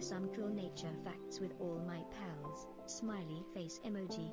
Some cool nature facts with all my pals. Smiley face emoji.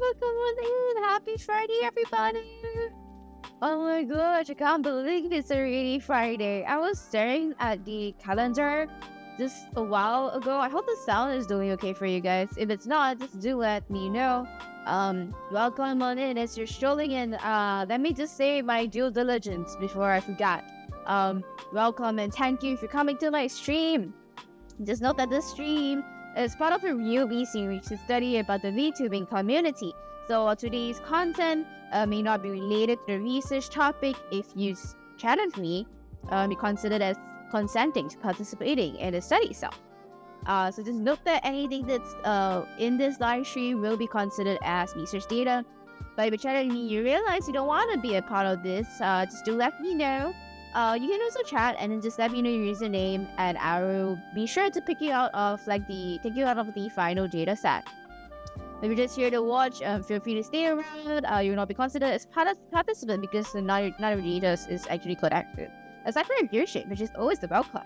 Welcome in! Happy Friday, everybody! Oh my gosh, I can't believe it's already Friday. I was staring at the calendar just a while ago. I hope the sound is doing okay for you guys. If it's not, just do let me know. Welcome on in as you're strolling in. Let me just say my due diligence before I forgot. Welcome and thank you for coming to my stream. Just note that this stream is part of a newbie series to study about the VTubing community. So today's content may not be related to the research topic. If you challenge me, be considered as consenting to participating in the study itself. So just note that anything that's in this live stream will be considered as research data. But if you challenge me, you realize you don't want to be a part of this, just do let me know. You can also chat and then just let me know your username, and I will be sure to pick you out of the final data set. If you're just here to watch, feel free to stay around. You will not be considered as participant because none of your data is actually collected. Aside from your viewership, which is always the welcome.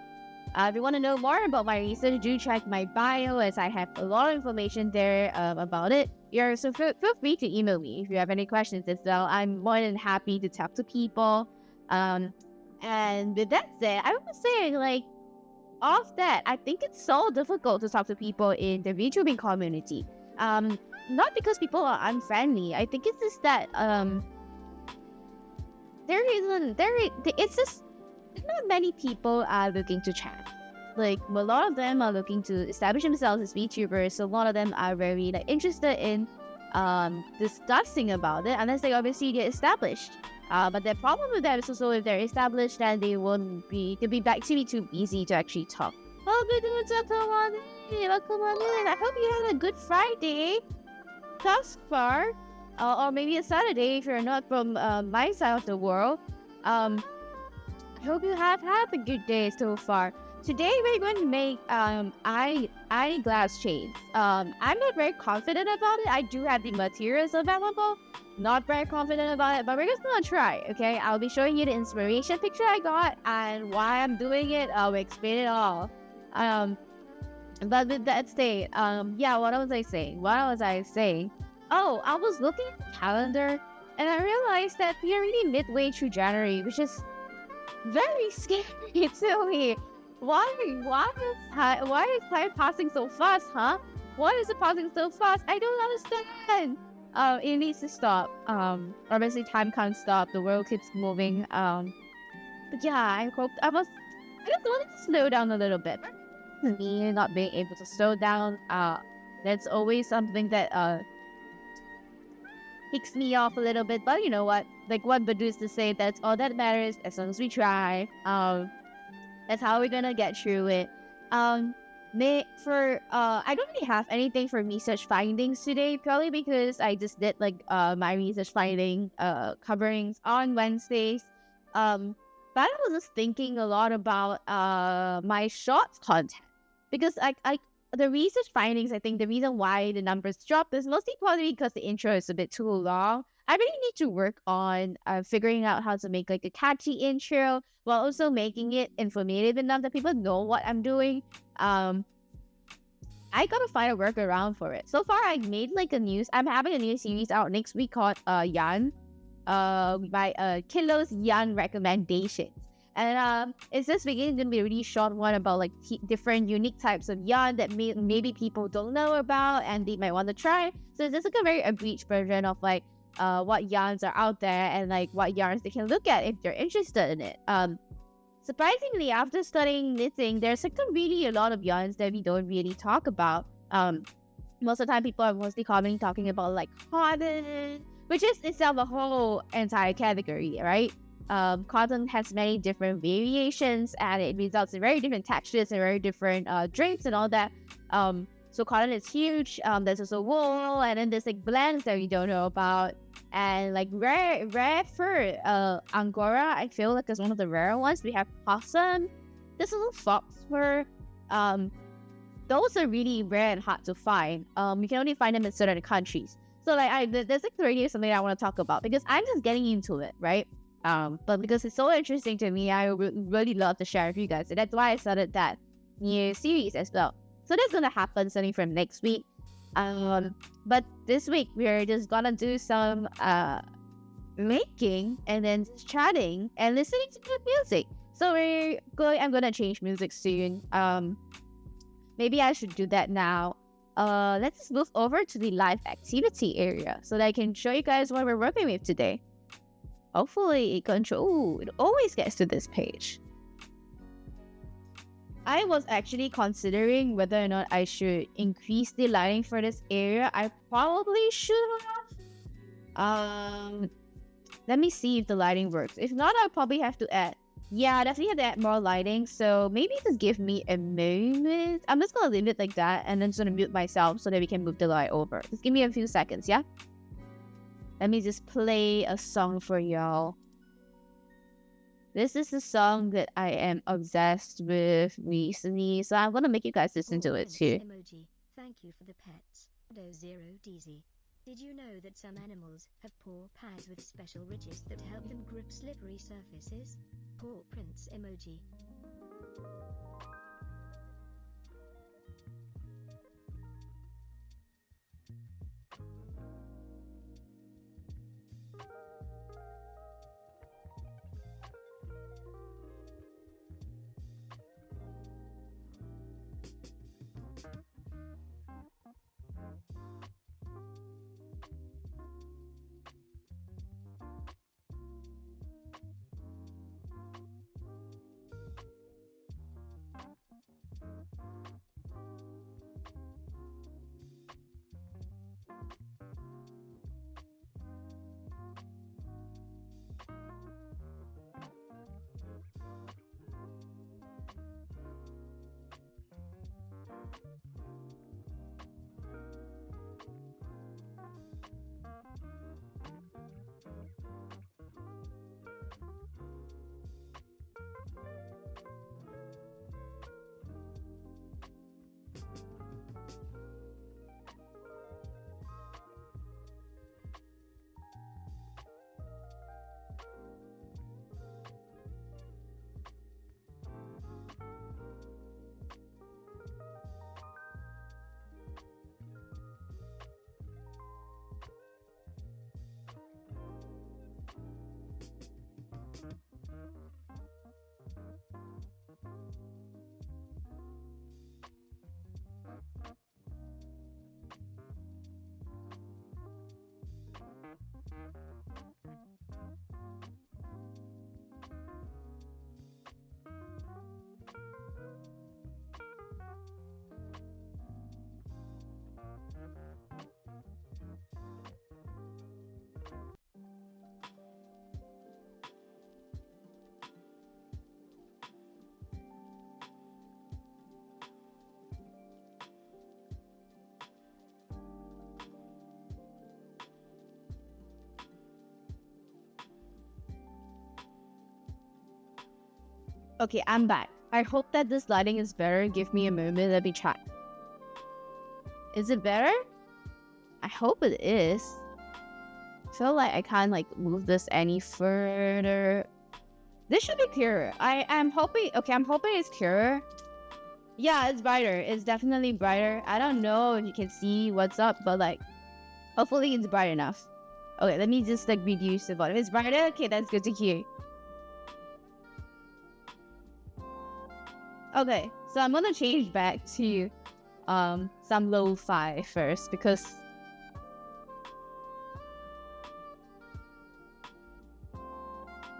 If you want to know more about my research, do check my bio as I have a lot of information there about it. So feel free to email me if you have any questions as well. I'm more than happy to talk to people. And with that said, I would say like off that, I think it's so difficult to talk to people in the VTubing community. Not because people are unfriendly. I think it's just that it's just not many people are looking to chat. Like a lot of them are looking to establish themselves as VTubers, so a lot of them are very like interested in discussing about it unless they obviously get established. But the problem with that is also if they're established, then they'll be too busy to actually talk. Oh, good, welcome on in. Welcome on in. I hope you had a good Friday thus far, or maybe a Saturday if you're not from my side of the world. I hope you have had a good day so far. Today we're going to make eyeglass chains. I'm not very confident about it. I do have the materials available. Not very confident about it, but we're just gonna try, okay? I'll be showing you the inspiration picture I got and why I'm doing it. I'll explain it all. But with that said, yeah, what was I saying? Oh, I was looking at the calendar and I realized that we are already midway through January, which is very scary to me. Why is time passing so fast, huh? Why is it passing so fast? I don't understand. It needs to stop. Obviously time can't stop. The world keeps moving. But yeah, I just wanted to slow down a little bit. Me not being able to slow down, that's always something that kicks me off a little bit. But you know what? Like what Badu used to say, that's all that matters as long as we try. That's how we're gonna get through it. I don't really have anything for research findings today, probably because I just did like my research finding coverings on Wednesdays. But I was just thinking a lot about my shorts content because the research findings, I think the reason why the numbers dropped is mostly probably because the intro is a bit too long. I really need to work on figuring out how to make like a catchy intro while also making it informative enough that people know what I'm doing. I gotta find a workaround for it. So far, I'm having a new series out next week called Yan, by Kilo's Yan recommendations. And it's just beginning to be a really short one about like different unique types of yarn that maybe people don't know about and they might want to try. So it's just like a very abridged version of like what yarns are out there and like what yarns they can look at if they're interested in it. Surprisingly, after studying knitting, there's like a lot of yarns that we don't really talk about. Most of the time, people are mostly talking about like cotton, which is itself a whole entire category, right? Cotton has many different variations and it results in very different textures and very different drapes and all that. So cotton is huge. There's also wool, and then there's like blends that we don't know about, and like rare fur. Angora, I feel like is one of the rare ones. We have possum. There's a little fox fur. Those are really rare and hard to find. You can only find them in certain countries. So like there's like already something I want to talk about because I'm just getting into it, right? But because it's so interesting to me, I would really love to share with you guys. So that's why I started that new series as well. So that's gonna happen starting from next week. But this week we're just gonna do some making and then chatting and listening to good music. So I'm gonna change music soon. Maybe I should do that now. Let's move over to the live activity area so that I can show you guys what we're working with today. Hopefully it always gets to this page. I was actually considering whether or not I should increase the lighting for this area. I probably should have. Let me see if the lighting works. If not, I'll probably have to add. Yeah, I definitely have to add more lighting. So maybe just give me a moment. I'm just gonna leave it like that and then just gonna mute myself so that we can move the light over. Just give me a few seconds, yeah? Let me just play a song for y'all. This is a song that I am obsessed with recently, so I'm gonna make you guys listen to it too. Emoji. Thank you for the pets. Zero DZ. Did you know that some animals have paw pads with special ridges that help them grip slippery surfaces? Paw prints emoji. Okay, I'm back. I hope that this lighting is better. Give me a moment. Let me try. Is it better? I hope it is. I feel like I can't like move this any further. This should be clearer. I'm hoping. Okay, I'm hoping it's clearer. Yeah, it's brighter. It's definitely brighter. I don't know if you can see what's up, but like, hopefully it's bright enough. Okay, let me just like reduce the volume. It's brighter. Okay, that's good to hear. Okay, so I'm gonna change back to some lo-fi first because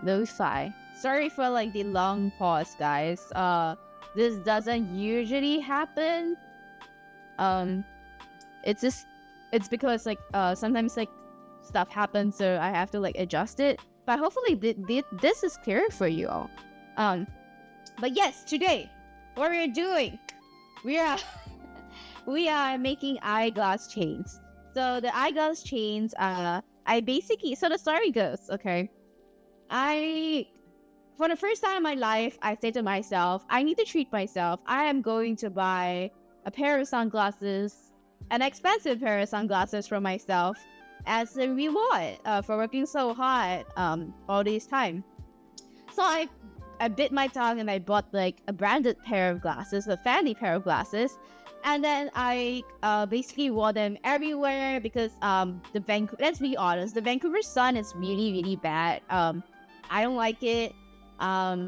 lo-fi. Sorry for like the long pause, guys. This doesn't usually happen. It's because like sometimes like stuff happens, so I have to like adjust it. But hopefully this is clear for you all. But yes, today what we're doing, we are making eyeglass chains. So the eyeglass chains, so the story goes, okay. For the first time in my life, I said to myself, I need to treat myself. I am going to buy a pair of sunglasses, an expensive pair of sunglasses for myself as a reward for working so hard all this time. So I bit my tongue and I bought like a branded pair of glasses, a fancy pair of glasses. And then I basically wore them everywhere because let's be honest, the Vancouver sun is really, really bad. I don't like it.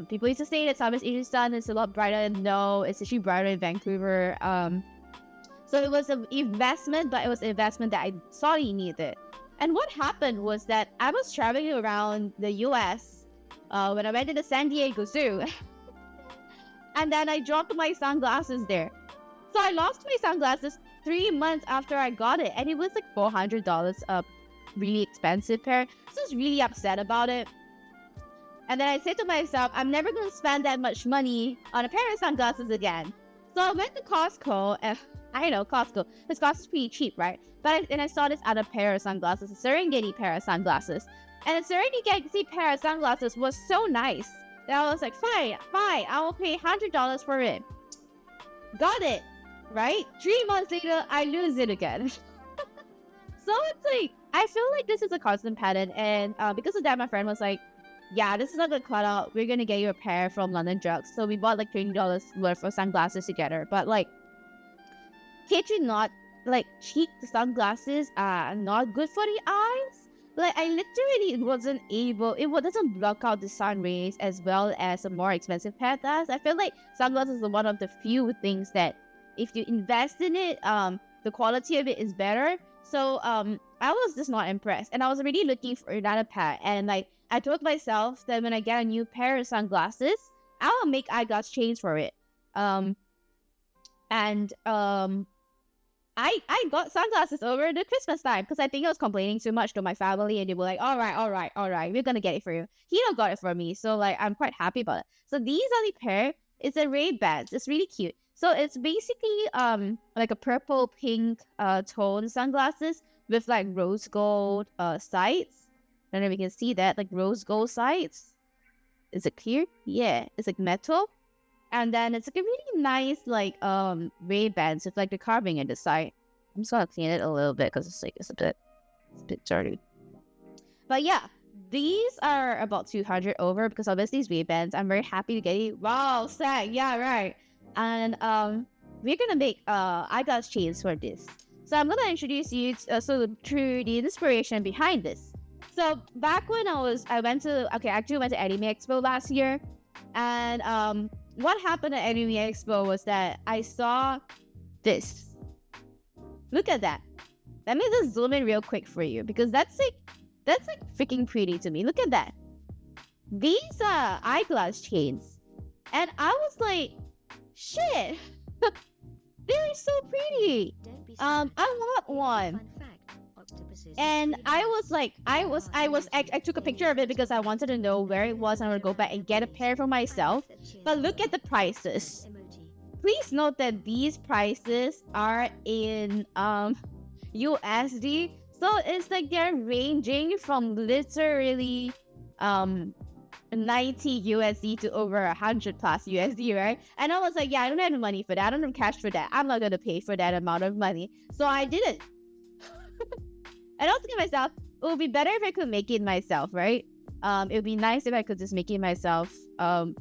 People used to say that Southeast Asian sun is a lot brighter. No, it's actually brighter in Vancouver. So it was an investment, but it was an investment that I sorely needed. And what happened was that I was traveling around the US when I went to the San Diego Zoo. And then I dropped my sunglasses there. So I lost my sunglasses 3 months after I got it. And it was like $400, a really expensive pair. So I was really upset about it. And then I said to myself, I'm never going to spend that much money on a pair of sunglasses again. So I went to Costco, and I know Costco, because Costco's pretty cheap, right? But I saw this other pair of sunglasses, a Serengeti pair of sunglasses. And the Serengeti pair of sunglasses was so nice that I was like, fine, I will pay $100 for it. Got it, right? 3 months later, I lose it again. So it's like, I feel like this is a constant pattern. And because of that, my friend was like, yeah, this is not gonna cut out. We're gonna get you a pair from London Drugs. So we bought like $20 worth of sunglasses together. But like, kid you not, like cheap sunglasses are not good for the eyes. Like I literally wasn't able. It doesn't block out the sun rays as well as a more expensive pair does. I feel like sunglasses are one of the few things that if you invest in it, the quality of it is better. So I was just not impressed, and I was already looking for another pair, and like. I told myself that when I get a new pair of sunglasses, I'll make eyeglass chains for it. I got sunglasses over the Christmas time because I think I was complaining too much to my family, and they were like, all right, we're gonna get it for you. Hino got it for me, so like I'm quite happy about it. So these are the pair. It's a Ray-Bans. It's really cute. So it's basically like a purple pink tone sunglasses with like rose gold sides. I don't know if you can see that, like rose gold sides. Is it clear? Yeah, it's like metal. And then it's like a really nice like Ray-Bans with like the carving at the side. I'm just gonna clean it a little bit because it's a bit dirty. But yeah, these are about 200 over because obviously these Ray-Bans. I'm very happy to get it. Wow, sad. Yeah, right. And we're gonna make eyeglass chains for this. So I'm gonna introduce you through the inspiration behind this. So back when I went to Anime Expo last year, and what happened at Anime Expo was that I saw this. Look at that. Let me just zoom in real quick for you because that's like freaking pretty to me. Look at that. These are eyeglass chains, and I was like, shit, they're so pretty. I want one. And I took a picture of it because I wanted to know where it was and I would go back and get a pair for myself. But look at the prices. Please note that these prices are in USD. So it's like they're ranging from literally 90 USD to over 100 plus USD, right? And I was like, yeah, I don't have the money for that. I don't have cash for that. I'm not going to pay for that amount of money. So I did it. And I was thinking to myself, it would be better if I could make it myself, right? It would be nice if I could just make it myself. It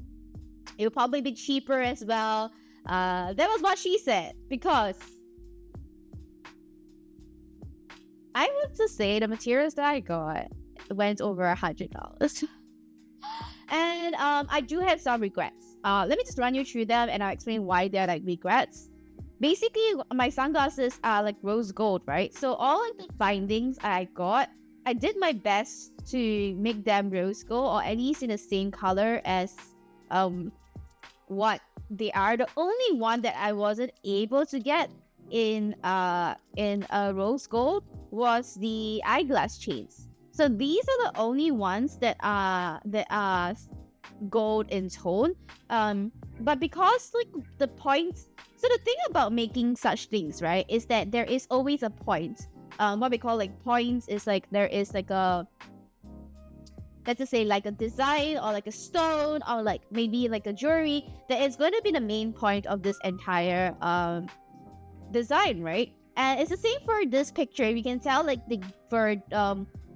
would probably be cheaper as well. That was what she said, because I would just say the materials that I got went over $100. And I do have some regrets. Let me just run you through them and I'll explain why they're like regrets. Basically, my sunglasses are like rose gold, right? So all of the findings I got, I did my best to make them rose gold, or at least in the same color as what they are. The only one that I wasn't able to get in rose gold was the eyeglass chains. So these are the only ones that are gold in tone. But because like the point, so the thing about making such things, right, is that there is always a point. What we call like points is like there is like a, let's just say like a design or like a stone or like maybe like a jewelry that is going to be the main point of this entire design, right? And it's the same for this picture. We can tell like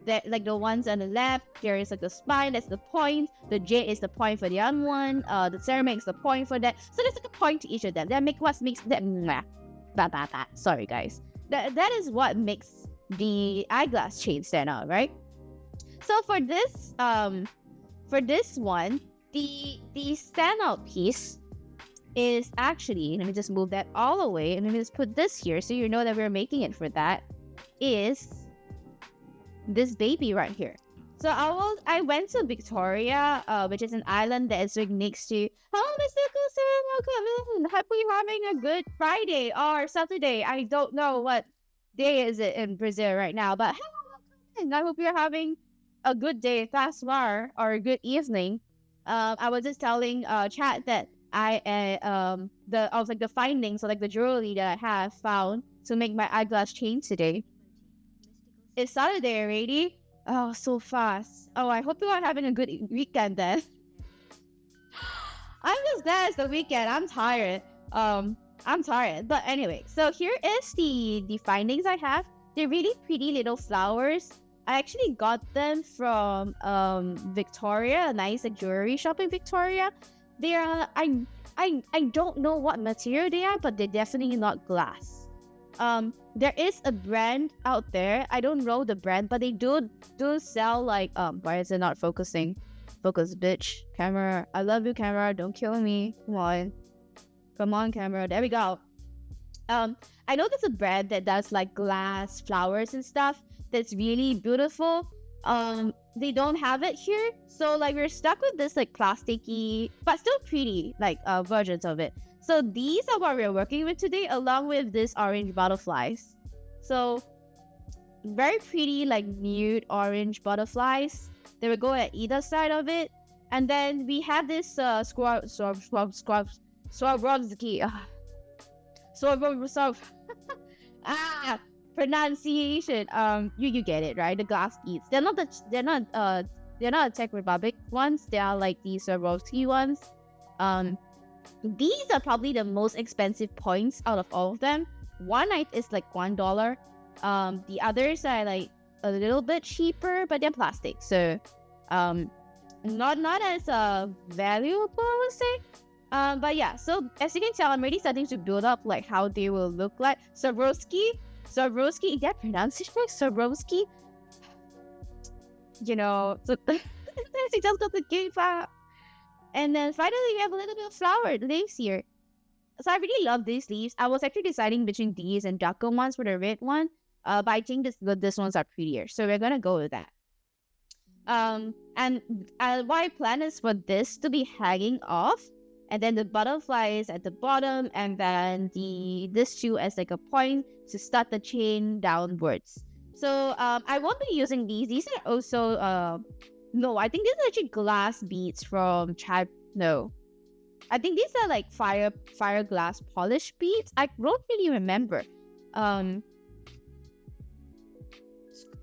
that like the ones on the left, there is like the spine, that's the point. The J is the point for the other one. The ceramic is the point for that. So there's like a point to each of them. That makes that. Sorry guys. That is what makes the eyeglass chain stand out, right? So for this one, the standout piece is actually, let me just move that all away and let me just put this here so you know that we're making it for that, is this baby right here. So I went to Victoria, which is an island that is right next to. Hello, Mr. Kusan, welcome in. Hope you're having a good Friday or Saturday. I don't know what day is it in Brazil right now, but hello, welcome in. I hope you're having a good day, thus far, or a good evening. I was just telling chat that the findings, so like the jewelry that I have found to make my eyeglass chain today. It's Saturday already. Oh, so fast. Oh, I hope you are having a good weekend then. I'm just glad it's the weekend. I'm tired. But anyway, so here is the findings I have. They're really pretty little flowers. I actually got them from Victoria, a nice like, jewelry shop in Victoria. They are I don't know what material they are, but they're definitely not glass. There is a brand out there. I don't know the brand, but they do sell like why is it not focusing? Focus, bitch. Camera. I love you, camera. Don't kill me. Come on, camera. There we go. I know there's a brand that does like glass flowers and stuff that's really beautiful. They don't have it here, so like we're stuck with this like plasticky but still pretty like versions of it. So these are what we're working with today, along with this orange butterflies. So very pretty like nude orange butterflies. They will go at either side of it, and then we have this pronunciation. You get it, right? The glass beads. They're not a Czech Republic ones. They are like these Swarovski ones. These are probably the most expensive points out of all of them. One is like $1. The others are like a little bit cheaper, but they're plastic, so not as valuable, I would say. But yeah, so as you can tell, I'm already starting to build up like how they will look like. Swarovski, is that pronunciation right? Swarovski? You know, so she just got the game up. And then finally, we have a little bit of flowered leaves here. So I really love these leaves. I was actually deciding between these and darker ones for the red one. But I think this ones are prettier. So we're going to go with that. And what I plan is for this to be hanging off. And then the butterfly is at the bottom. And then this shoe as like a point to start the chain downwards. So I won't be using these. These are also... no, I think these are actually glass beads from Chad. No. I think these are like fire glass polish beads. I don't really remember.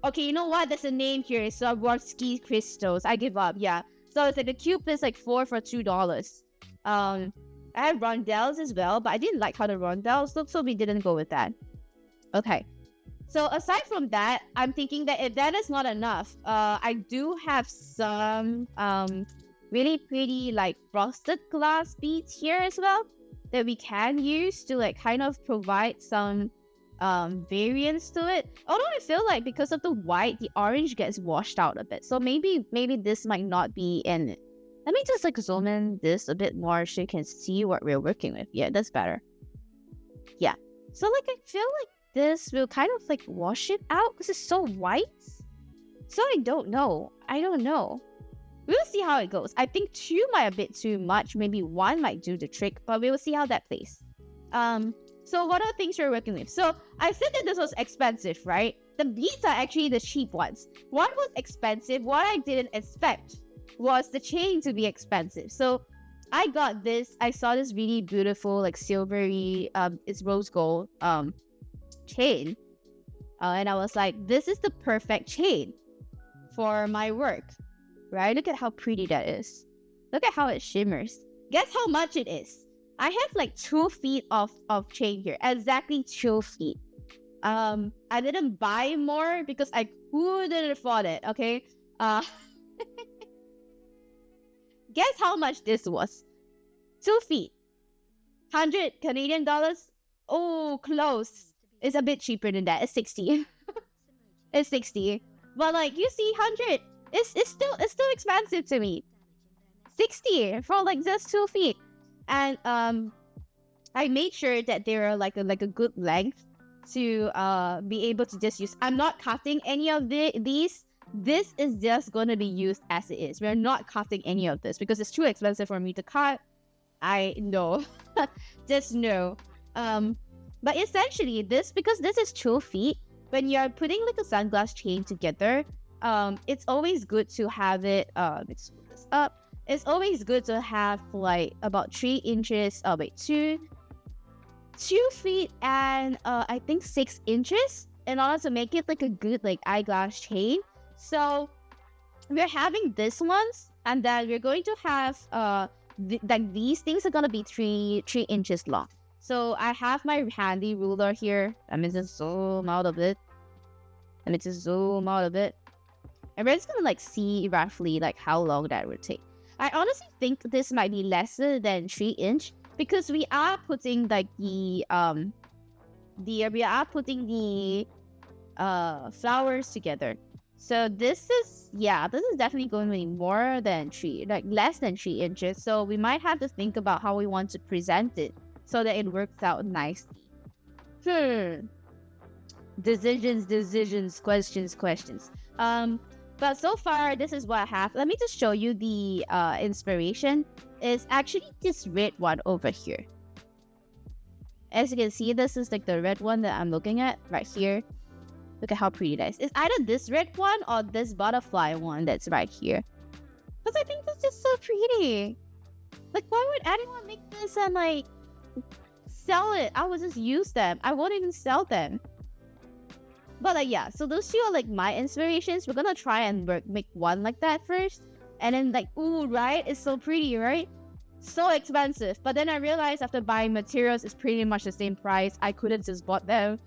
Okay, you know what? There's a name here. Swarovski crystals. I give up. Yeah. So it's like the cube is like 4 for $2. I had rondelles as well, but I didn't like how the rondelles look, so we didn't go with that. Okay. So aside from that, I'm thinking that if that is not enough, I do have some really pretty like frosted glass beads here as well that we can use to like kind of provide some variance to it. Although I feel like because of the white, the orange gets washed out a bit. So maybe this might not be in it. Let me just like zoom in this a bit more so you can see what we're working with. Yeah, that's better. Yeah. So like I feel like this will kind of like wash it out because it's so white. So I don't know. We'll see how it goes. I think 2 might be a bit too much. Maybe 1 might do the trick, but we will see how that plays. So what are things we're working with? So I said that this was expensive, right? The beads are actually the cheap ones. What was expensive, what I didn't expect was the chain to be expensive. So I got this. I saw this really beautiful, like silvery, it's rose gold chain. And I was like, this is the perfect chain for my work, right? Look at how pretty that is. Look at how it shimmers. Guess how much it is? I have like 2 feet of chain here. Exactly 2 feet. I didn't buy more because I couldn't afford it, okay? Guess how much this was? 2 feet. 100 Canadian dollars? Oh, close. It's a bit cheaper than that. It's 60. It's 60. But like, you see, 100. It's still expensive to me. 60 for like just 2 feet. And I made sure that they are like a good length to be able to just use. I'm not cutting any of these. This is just gonna be used as it is. We're not cutting any of this because it's too expensive for me to cut. I know. Just no. But essentially this, because this is 2 feet, when you're putting like a sunglass chain together, it's always good to have it, let's put this up. It's always good to have like about 3 inches, 2 feet and I think 6 inches in order to make it like a good like eyeglass chain. So we're having this ones, and then we're going to have like these things are gonna be 3 inches long. So I have my handy ruler here. Let me just zoom out of it. And we're just gonna like see roughly like how long that would take. I honestly think this might be lesser than 3 inch because we are putting like the flowers together. So this is definitely going to be more than 3, like less than 3 inches. So we might have to think about how we want to present it so that it works out nicely. Decisions, questions. But so far, this is what I have. Let me just show you the inspiration. It's actually this red one over here. As you can see, this is like the red one that I'm looking at right here. Look at how pretty that is. It's either this red one or this butterfly one that's right here. Because I think this is so pretty. Like, why would anyone make this and like sell it? I would just use them. I won't even sell them. But like, yeah, so those 2 are like my inspirations. We're gonna try and make one like that first. And then like, ooh, right? It's so pretty, right? So expensive. But then I realized after buying materials, it's pretty much the same price. I couldn't just bought them.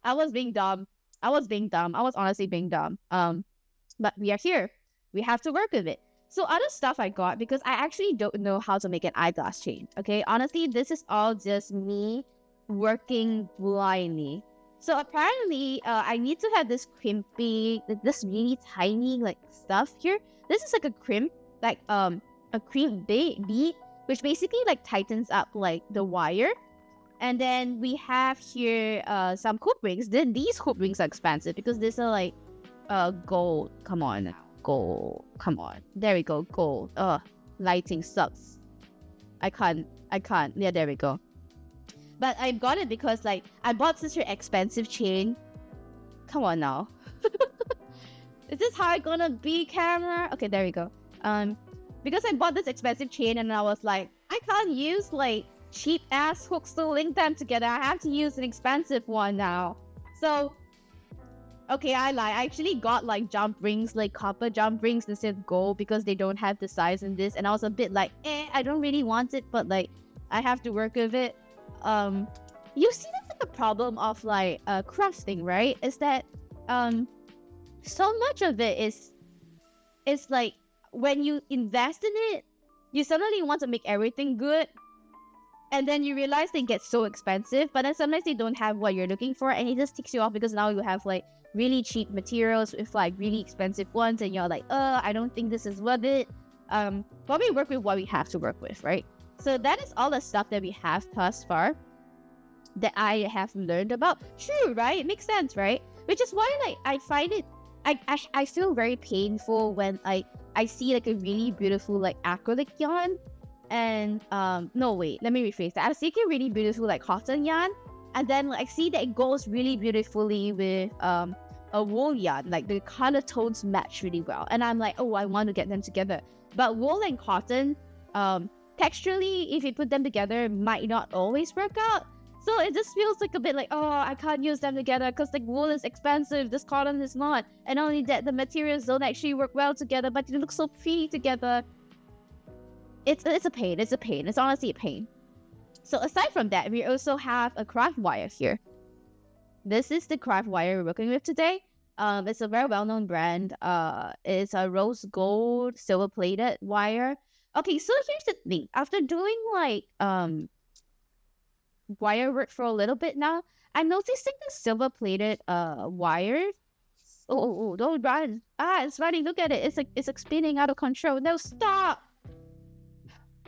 I was being dumb. I was honestly being dumb. But we are here. We have to work with it. So other stuff I got, because I actually don't know how to make an eyeglass chain. Okay, honestly, this is all just me working blindly. So apparently, I need to have this crimpy, like this really tiny like stuff here. This is like a crimp, like a crimp bead, which basically like tightens up like the wire. And then we have here some hoop rings. These hoop rings are expensive because these are like gold. Come on, gold. Come on. There we go, gold. Lighting sucks. I can't. Yeah, there we go. But I got it because like I bought such an expensive chain. Come on now. Is this how I gonna be, camera? Okay, there we go. Because I bought this expensive chain and I was like, I can't use like cheap ass hooks to link them together. I have to use an expensive one now. So Okay, I lie. I actually got like jump rings, like copper jump rings instead of gold because they don't have the size in this. And I was a bit like, I don't really want it, but like I have to work with it. You see that's like a problem of like crafting, right? Is that so much of it is like when you invest in it, you suddenly want to make everything good. And then you realize they get so expensive, but then sometimes they don't have what you're looking for, and it just ticks you off because now you have like really cheap materials with like really expensive ones, and you're like, I don't think this is worth it. Probably work with what we have to work with, right? So that is all the stuff that we have thus far that I have learned about. True, right? It makes sense, right? Which is why like I find it, I feel very painful when I see like a really beautiful like acrylic yarn. And no wait, let me rephrase that. I was thinking really beautiful like cotton yarn, and then like, I see that it goes really beautifully with a wool yarn. Like the color tones match really well, and I'm like, oh, I want to get them together. But wool and cotton, texturally, if you put them together, might not always work out. So it just feels like a bit like, oh, I can't use them together because like wool is expensive, this cotton is not, and not only that, the materials don't actually work well together, but they look so pretty together. It's a pain. It's a pain. It's honestly a pain. So aside from that, we also have a craft wire here. This is the craft wire we're working with today. It's a very well-known brand. It's a rose gold silver-plated wire. Okay, so here's the thing. After doing like wire work for a little bit now, I'm noticing the silver-plated wire. Oh, don't run! It's running. Look at it. It's like spinning out of control. No, stop!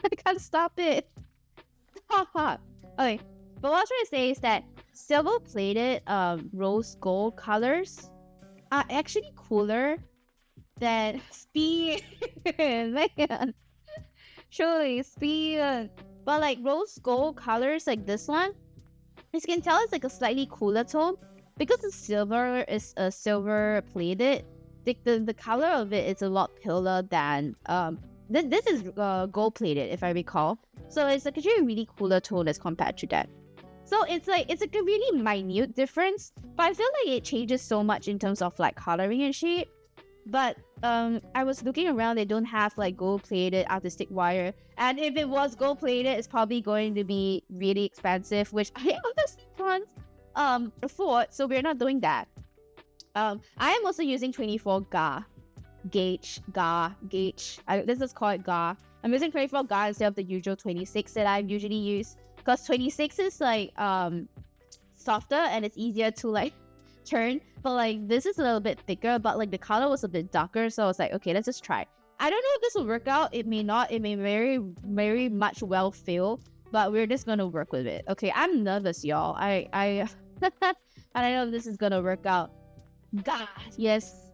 I can't stop it. Okay, but what I was trying to say is that silver-plated rose gold colors are actually cooler than speed. Man, surely speed. But like rose gold colors like this one, as you can tell, it's like a slightly cooler tone because the silver is silver-plated. The color of it is a lot paler than This is gold plated, if I recall. So it's like actually a really cooler tone as compared to that. So it's like a really minute difference, but I feel like it changes so much in terms of like coloring and shape. But I was looking around, they don't have like gold plated artistic wire, and if it was gold plated, it's probably going to be really expensive, which I honestly can't afford. So we're not doing that. I am also using 24 gauge. This is called GA. I'm using 24 GA instead of the usual 26 that I usually use, because 26 is like softer and it's easier to like turn, but like this is a little bit thicker, but like the color was a bit darker, so I was like, okay, let's just try. I don't know if this will work out. It may not. It may very much well fail, but we're just gonna work with it. Okay, I'm nervous, y'all. I I don't know if this is gonna work out. God, yes.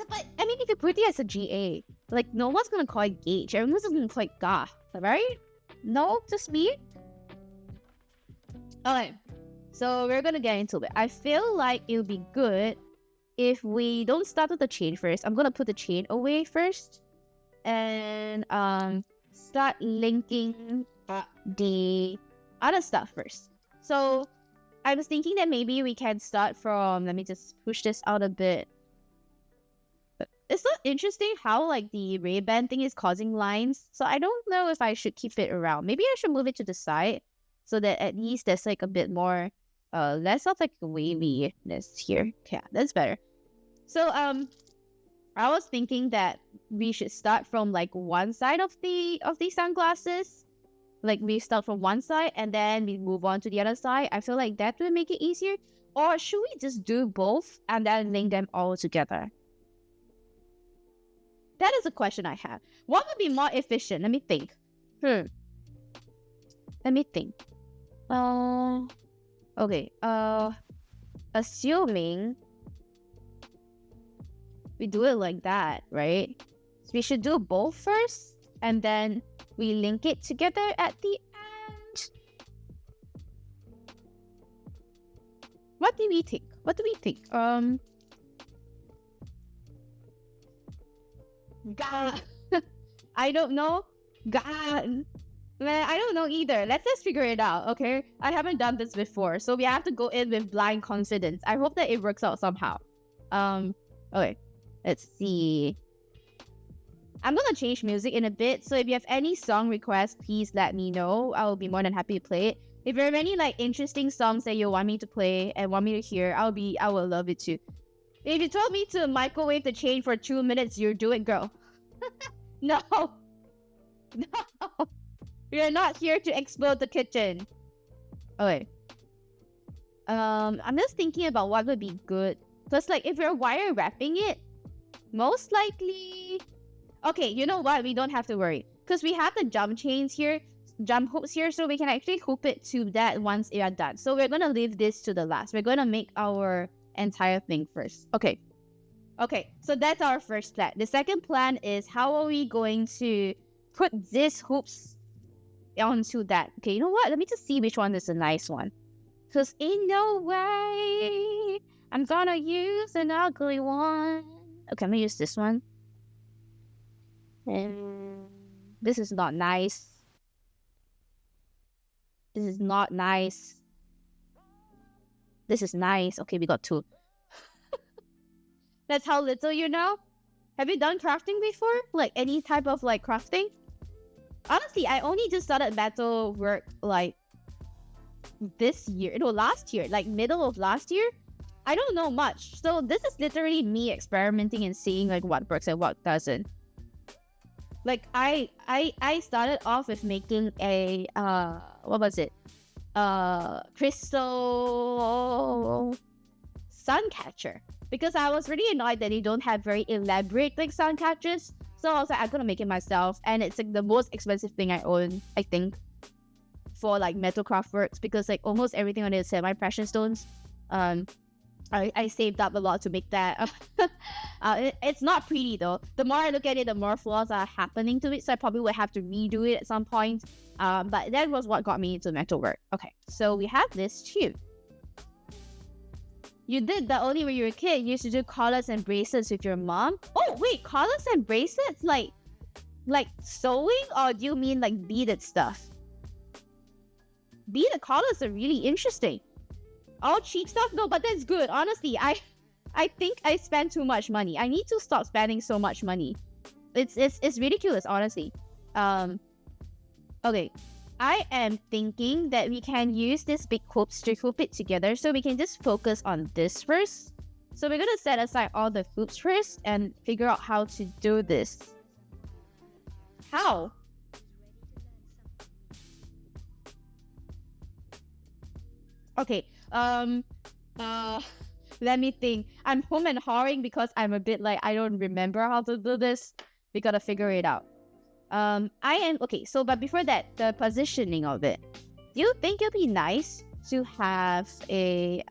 But I mean, if you put it as a GA, like no one's gonna call it gauge. Everyone's gonna call it GA, right? No, just me. Okay, so we're gonna get into it. I feel like it'll be good if we don't start with the chain first. I'm gonna put the chain away first, and start linking the other stuff first. So I was thinking that maybe we can start from. Let me just push this out a bit. It's not interesting how like the Ray-Ban thing is causing lines, so I don't know if I should keep it around. Maybe I should move it to the side so that at least there's like a bit more less of like waviness here. Yeah, that's better. So I was thinking that we should start from like one side of the sunglasses. Like we start from one side and then we move on to the other side. I feel like that would make it easier. Or should we just do both and then link them all together? That is a question I have. What would be more efficient? Let me think. Let me think. Okay. Assuming we do it like that, right? So we should do both first, and then we link it together at the end. What do we think? God. I don't know. God. Man, I don't know either. Let's just figure it out, okay? I haven't done this before, so we have to go in with blind confidence. I hope that it works out somehow. Okay. Let's see. I'm gonna change music in a bit, so if you have any song requests, please let me know. I will be more than happy to play it. If there are any like interesting songs that you want me to play and want me to hear, I will love it too. If you told me to microwave the chain for 2 minutes, you do it, girl. No. No. We are not here to explode the kitchen. Okay. I'm just thinking about what would be good. Because like if we're wire wrapping it, most likely... Okay, you know what? We don't have to worry. Because we have the jump hooks here, so we can actually hoop it to that once we are done. So we're going to leave this to the last. We're going to make our entire thing first. Okay, so that's our first plan. The second plan is how are we going to put these hoops onto that? Okay, you know what? Let me just see which one is a nice one. Because ain't no way I'm gonna use an ugly one. Okay, I'm gonna use this one. And this is not nice. This is not nice. This is nice. Okay, we got 2. That's how little you know? Have you done crafting before? Like any type of like crafting? Honestly, I only just started metal work like this year. No, last year. Like middle of last year. I don't know much. So this is literally me experimenting and seeing like what works and what doesn't. Like I started off with making a what was it? Crystal sun catcher. Because I was really annoyed that they don't have very elaborate like sun catchers. So I was like, I'm gonna make it myself. And it's like the most expensive thing I own, I think, for like metal craft works, because like almost everything on it is semi-precious stones. I saved up a lot to make that. It's not pretty though. The more I look at it, the more flaws are happening to it. So I probably would have to redo it at some point. But that was what got me into metalwork. Okay, so we have this too. You did that only when you were a kid. You used to do collars and bracelets with your mom. Oh wait, collars and bracelets? Like sewing? Or do you mean like beaded stuff? Beaded collars are really interesting. All cheap stuff? No, but that's good. Honestly, I think I spend too much money. I need to stop spending so much money. It's ridiculous, honestly. Okay. I am thinking that we can use this big hoops to hoop it together, so we can just focus on this first. So we're gonna set aside all the hoops first and figure out how to do this. How? Okay. Let me think. I'm home and hawing because I'm a bit like, I don't remember how to do this. We gotta figure it out. Okay, so but before that, the positioning of it. Do you think it'd be nice to have a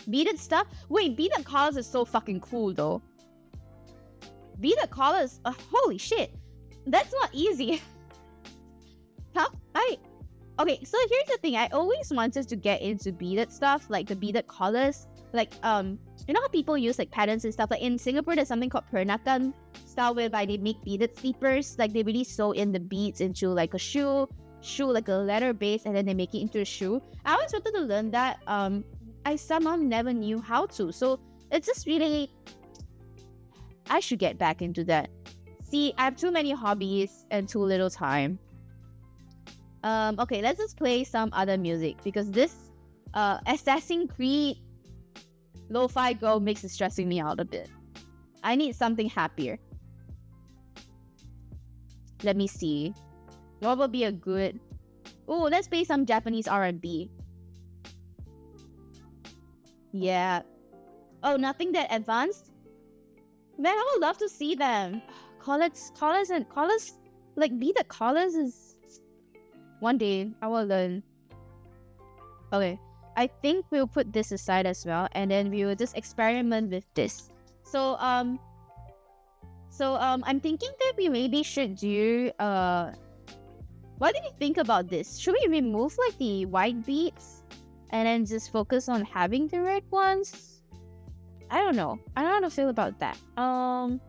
beaded stuff? Wait, beaded collars is so fucking cool though. Beaded collars, holy shit. That's not easy. Huh? Okay, so here's the thing. I always wanted to get into beaded stuff, like the beaded collars. Like, you know how people use like patterns and stuff? Like in Singapore, there's something called peranakan style whereby they make beaded sleepers. Like they really sew in the beads into like a shoe like a leather base, and then they make it into a shoe. I always wanted to learn that. I somehow never knew how to. So it's just really, I should get back into that. See, I have too many hobbies and too little time. Okay, let's just play some other music because this Assassin's Creed Lo-Fi Go mix is stressing me out a bit. I need something happier. Let me see. What would be a good... Oh, let's play some Japanese R&B. Yeah. Oh, nothing that advanced? Man, I would love to see them. Collars, like beaded collars is... One day, I will learn. Okay. I think we'll put this aside as well, and then we will just experiment with this. So I'm thinking that we maybe should do what do you think about this? Should we remove like the white beads and then just focus on having the red ones? I don't know. I don't know how to feel about that. I'm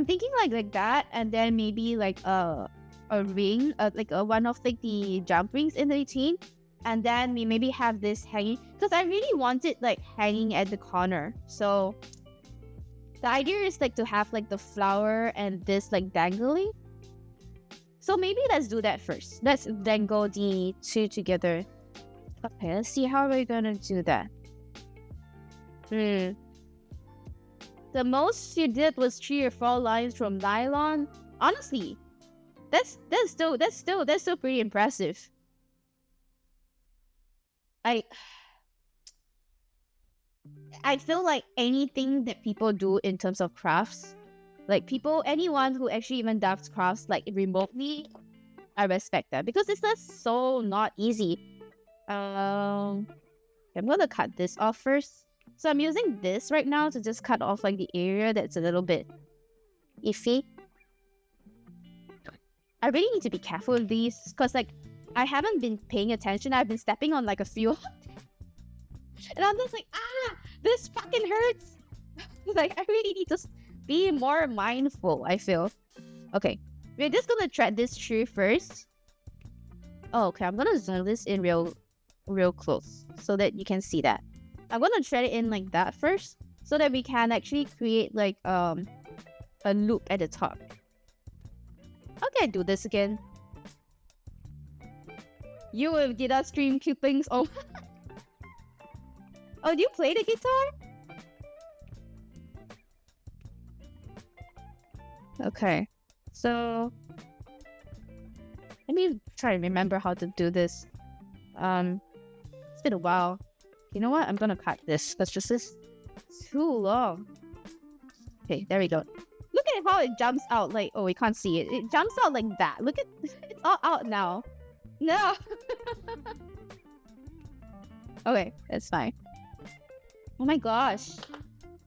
thinking like that, and then maybe like a ring, like one of like the jump rings in between, and then we maybe have this hanging, because I really want it like hanging at the corner. So the idea is like to have like the flower and this like dangling. So maybe let's do that first. Let's dangle the two together. Okay, let's see how we're gonna do that. The most you did was 3 or 4 lines from nylon. Honestly, that's still pretty impressive. I feel like anything that people do in terms of crafts, like anyone who actually even does crafts like remotely, I respect that, because it's just so not easy. I'm gonna cut this off first. So I'm using this right now to just cut off like the area that's a little bit iffy. I really need to be careful with these, because like I haven't been paying attention. I've been stepping on like a few and I'm just like, this fucking hurts. Like I really need to be more mindful, I feel. Okay, we're just gonna thread this through first. Oh, okay, I'm gonna zoom this in real close so that you can see that. I'm gonna thread it in like that first, so that we can actually create like a loop at the top. How can I do this again? You with guitar string clippings. Oh, oh, do you play the guitar? Okay, so let me try and remember how to do this. It's been a while. You know what? I'm gonna cut this. That's just this too long. Okay, there we go. Look at how it jumps out. Like, oh, we can't see it. It jumps out like that. Look at, it's all out now. No. Okay, that's fine. Oh my gosh,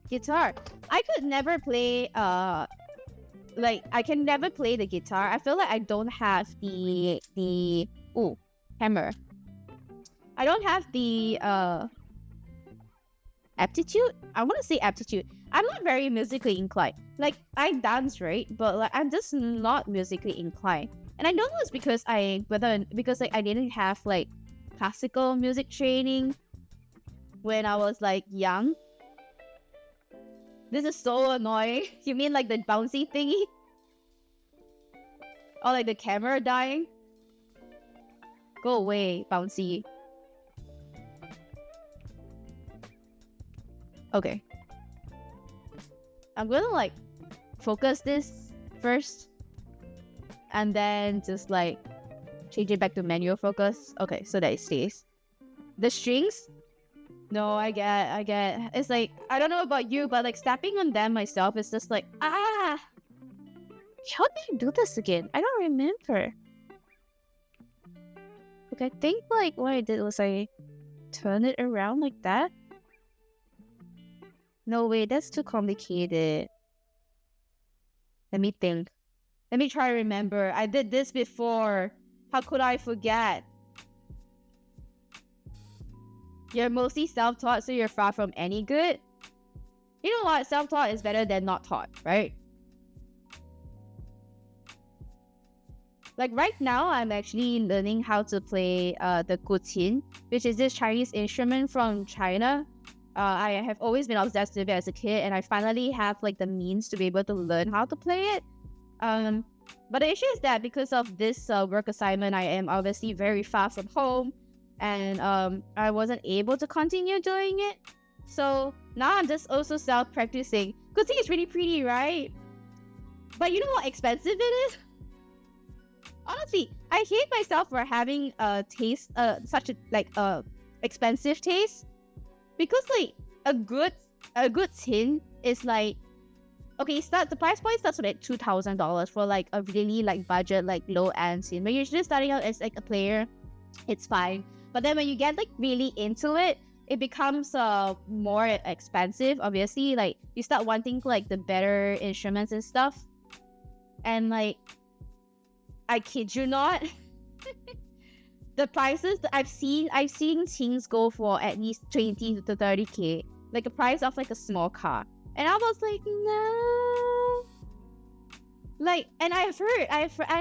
guitar. I could never play. Like I can never play the guitar. I feel like I don't have the hammer. I don't have the aptitude. I want to say aptitude. I'm not very musically inclined. Like I dance, right? But like I'm just not musically inclined. And I don't know it's because like I didn't have like classical music training when I was like young. This is so annoying. You mean like the bouncy thingy? Or like the camera dying? Go away, bouncy. Okay. I'm gonna like focus this first, and then just like change it back to manual focus. Okay, so that it stays. The strings, no, I get. It's like, I don't know about you, but like stepping on them myself is just like, how did I do this again? I don't remember. Okay, I think like what I did was I turn it around like that. No, wait, that's too complicated. Let me think. Let me try to remember. I did this before. How could I forget? You're mostly self-taught, so you're far from any good. You know what? Self-taught is better than not taught, right? Like right now, I'm actually learning how to play the guqin, which is this Chinese instrument from China. I have always been obsessed with it as a kid, and I finally have like the means to be able to learn how to play it. But the issue is that because of this work assignment, I am obviously very far from home, and I wasn't able to continue doing it. So now I'm just also self-practicing. Guqin is really pretty, right? But you know how expensive it is? Honestly, I hate myself for having a taste, such a expensive taste. Because like a good tin is like, okay, the price point starts with like $2,000 for like a really like budget like low end tin. When you're just starting out as like a player, it's fine. But then when you get like really into it, it becomes more expensive. Obviously, like you start wanting like the better instruments and stuff. And like, I kid you not. The prices that I've seen things go for at least 20 to 30k, like the price of like a small car, and I was like, no. Like, and I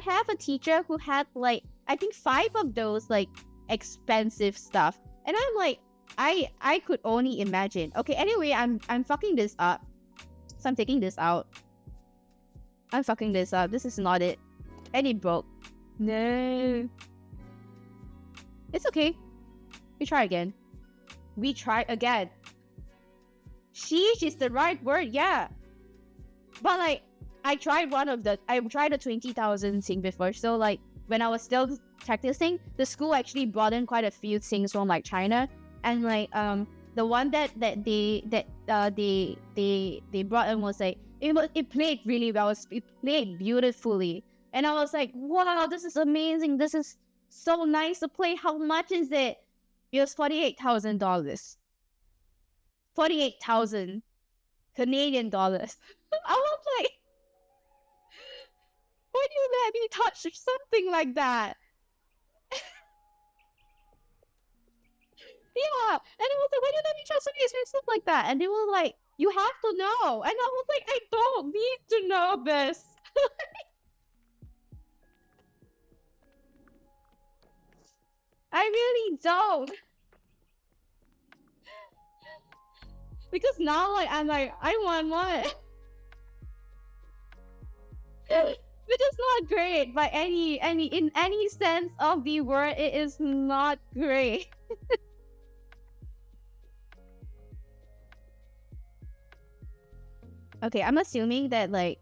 have a teacher who had like, I think 5 of those like expensive stuff. And I'm like, I could only imagine. Okay, anyway, I'm fucking this up. So I'm taking this out. I'm fucking this up. This is not it. And it broke. No. It's okay. We try again. We try again. Sheesh is the right word, yeah. But like, I tried the 20,000 thing before. So like, when I was still practicing, the school actually brought in quite a few things from like China. And like, the one that they brought in was like, it played really well. It played beautifully. And I was like, wow, this is amazing. This is so nice to play. How much is it? It was $48,000. 48,000 Canadian dollars. I was like, why do you let me touch something like that? Yeah, and I was like, why do you let me touch something expensive like that? And they were like, you have to know. And I was like, I don't need to know this. I really don't. Because now, like, I'm like, I want one. Which is not great by in any sense of the word. It is not great. Okay, I'm assuming that like.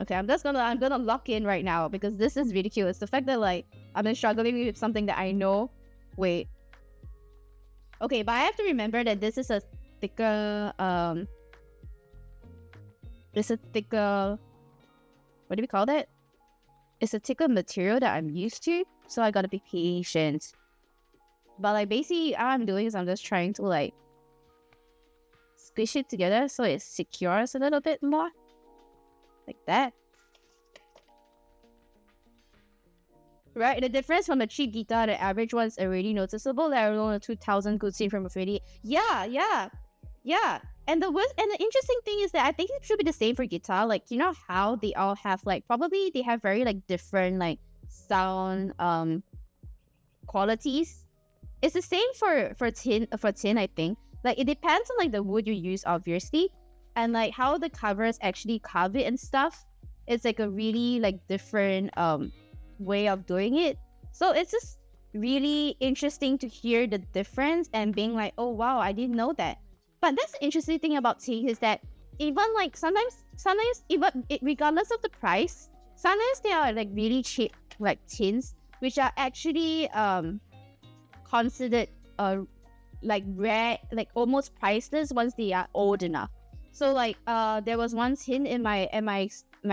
Okay, I'm gonna lock in right now because this is ridiculous. The fact that like I've been struggling with something that I know. Wait. Okay, but I have to remember that this is a thicker it's a thicker, what do we call that? It's a thicker material that I'm used to, so I gotta be patient. But like basically all I'm doing is I'm just trying to like squish it together so it secures a little bit more. Like that. Right? The difference from a cheap guitar to the average one is already noticeable. Let alone a 2,000 good scene from a 30. Yeah. And the interesting thing is that I think it should be the same for guitar. Like, you know how they all have like, probably they have very like different like sound qualities. It's the same for tin, I think. Like it depends on like the wood you use, obviously, and like how the covers actually carve it and stuff. It's like a really like different way of doing it. So it's just really interesting to hear the difference and being like, oh wow, I didn't know that. But that's the interesting thing about tin is that even like sometimes even regardless of the price, sometimes they are like really cheap like tins, which are actually considered like rare, like almost priceless once they are old enough. So like there was one tin in my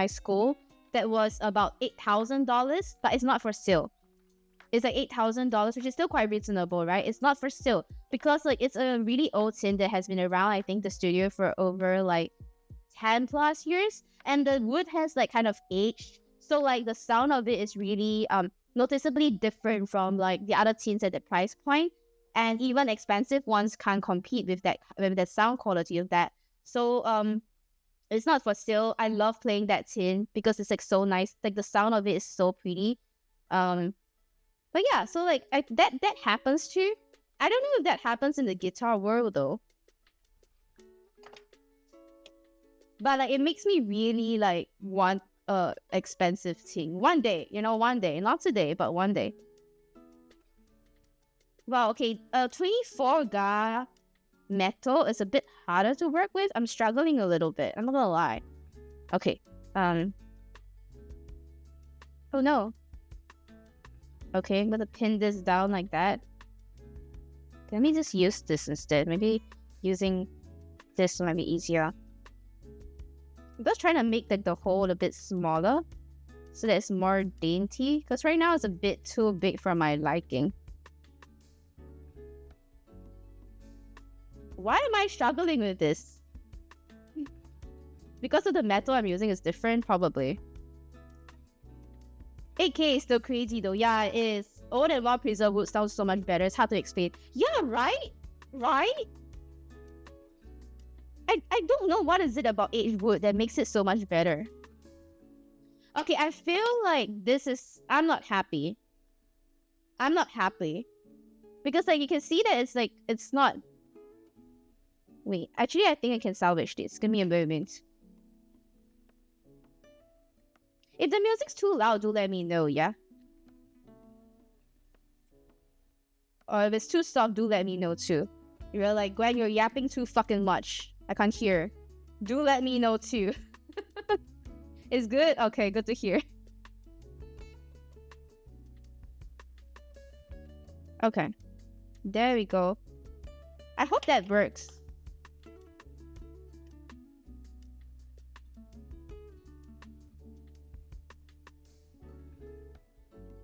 school that was about $8,000, but it's not for sale. It's like $8,000, which is still quite reasonable, right? It's not for sale because like it's a really old tin that has been around, I think, the studio for over like 10 plus years, and the wood has like kind of aged. So like the sound of it is really noticeably different from like the other tins at the price point, and even expensive ones can't compete with that sound quality of that. So it's not for sale. I love playing that tin because it's like so nice. Like the sound of it is so pretty. But yeah, so like that happens too. I don't know if that happens in the guitar world though. But like it makes me really like want a expensive thing one day. One day, not today, but one day. Wow. Okay. 24 ga metal is a bit harder to work with. I'm struggling a little bit. I'm not gonna lie. Okay. Oh no. Okay, I'm gonna pin this down like that. Let me just use this instead. Maybe using this might be easier. I'm just trying to make like the hole a bit smaller so that it's more dainty. Because right now it's a bit too big for my liking. Why am I struggling with this? Because of the metal I'm using is different, probably. 8K is still crazy though. Yeah, it is. Old and raw preserved wood sounds so much better. It's hard to explain. Yeah, right? Right? I don't know what is it about aged wood that makes it so much better. Okay, I feel like this is... I'm not happy. Because like you can see that it's like, it's not... Wait, actually I think I can salvage this. Give me a moment. If the music's too loud, do let me know, yeah? Or if it's too soft, do let me know too. You're like, Gwen, you're yapping too fucking much. I can't hear. Do let me know too. It's good? Okay, good to hear. Okay. There we go. I hope that works.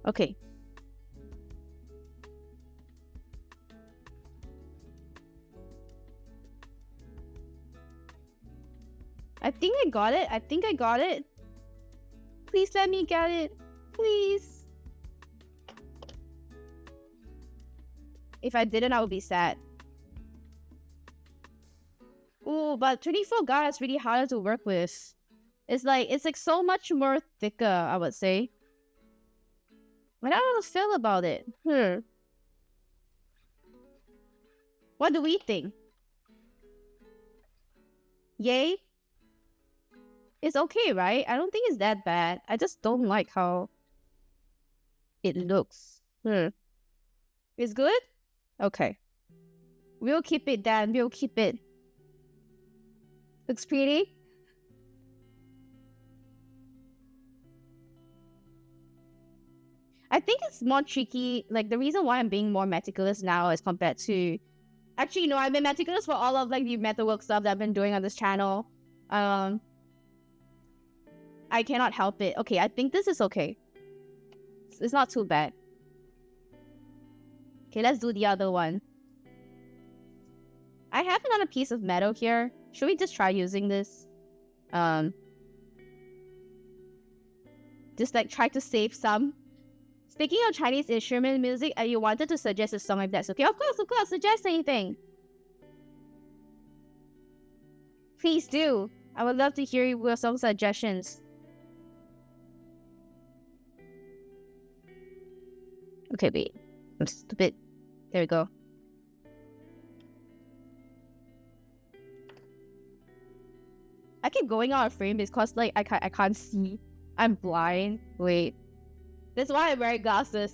Okay. I think I got it. Please let me get it. Please. If I didn't, I would be sad. Ooh, but 24 guard is really harder to work with. It's like so much more thicker, I would say. I don't know how to feel about it. What do we think? Yay? It's okay, right? I don't think it's that bad. I just don't like how it looks. It's good? Okay. We'll keep it, Dan. We'll keep it. Looks pretty. I think it's more tricky. Like, the reason why I'm being more meticulous now as compared to... Actually, no, I've been meticulous for all of like the metalwork stuff that I've been doing on this channel. I cannot help it. Okay, I think this is okay. It's not too bad. Okay, let's do the other one. I have another piece of metal here. Should we just try using this? Just like try to save some. Speaking of Chinese instrument music, you wanted to suggest a song if that's okay. Of course, suggest anything. Please do. I would love to hear your song suggestions. Okay, wait. I'm stupid. There we go. I keep going out of frame because like I can't see. I'm blind. Wait. That's why I'm wearing glasses.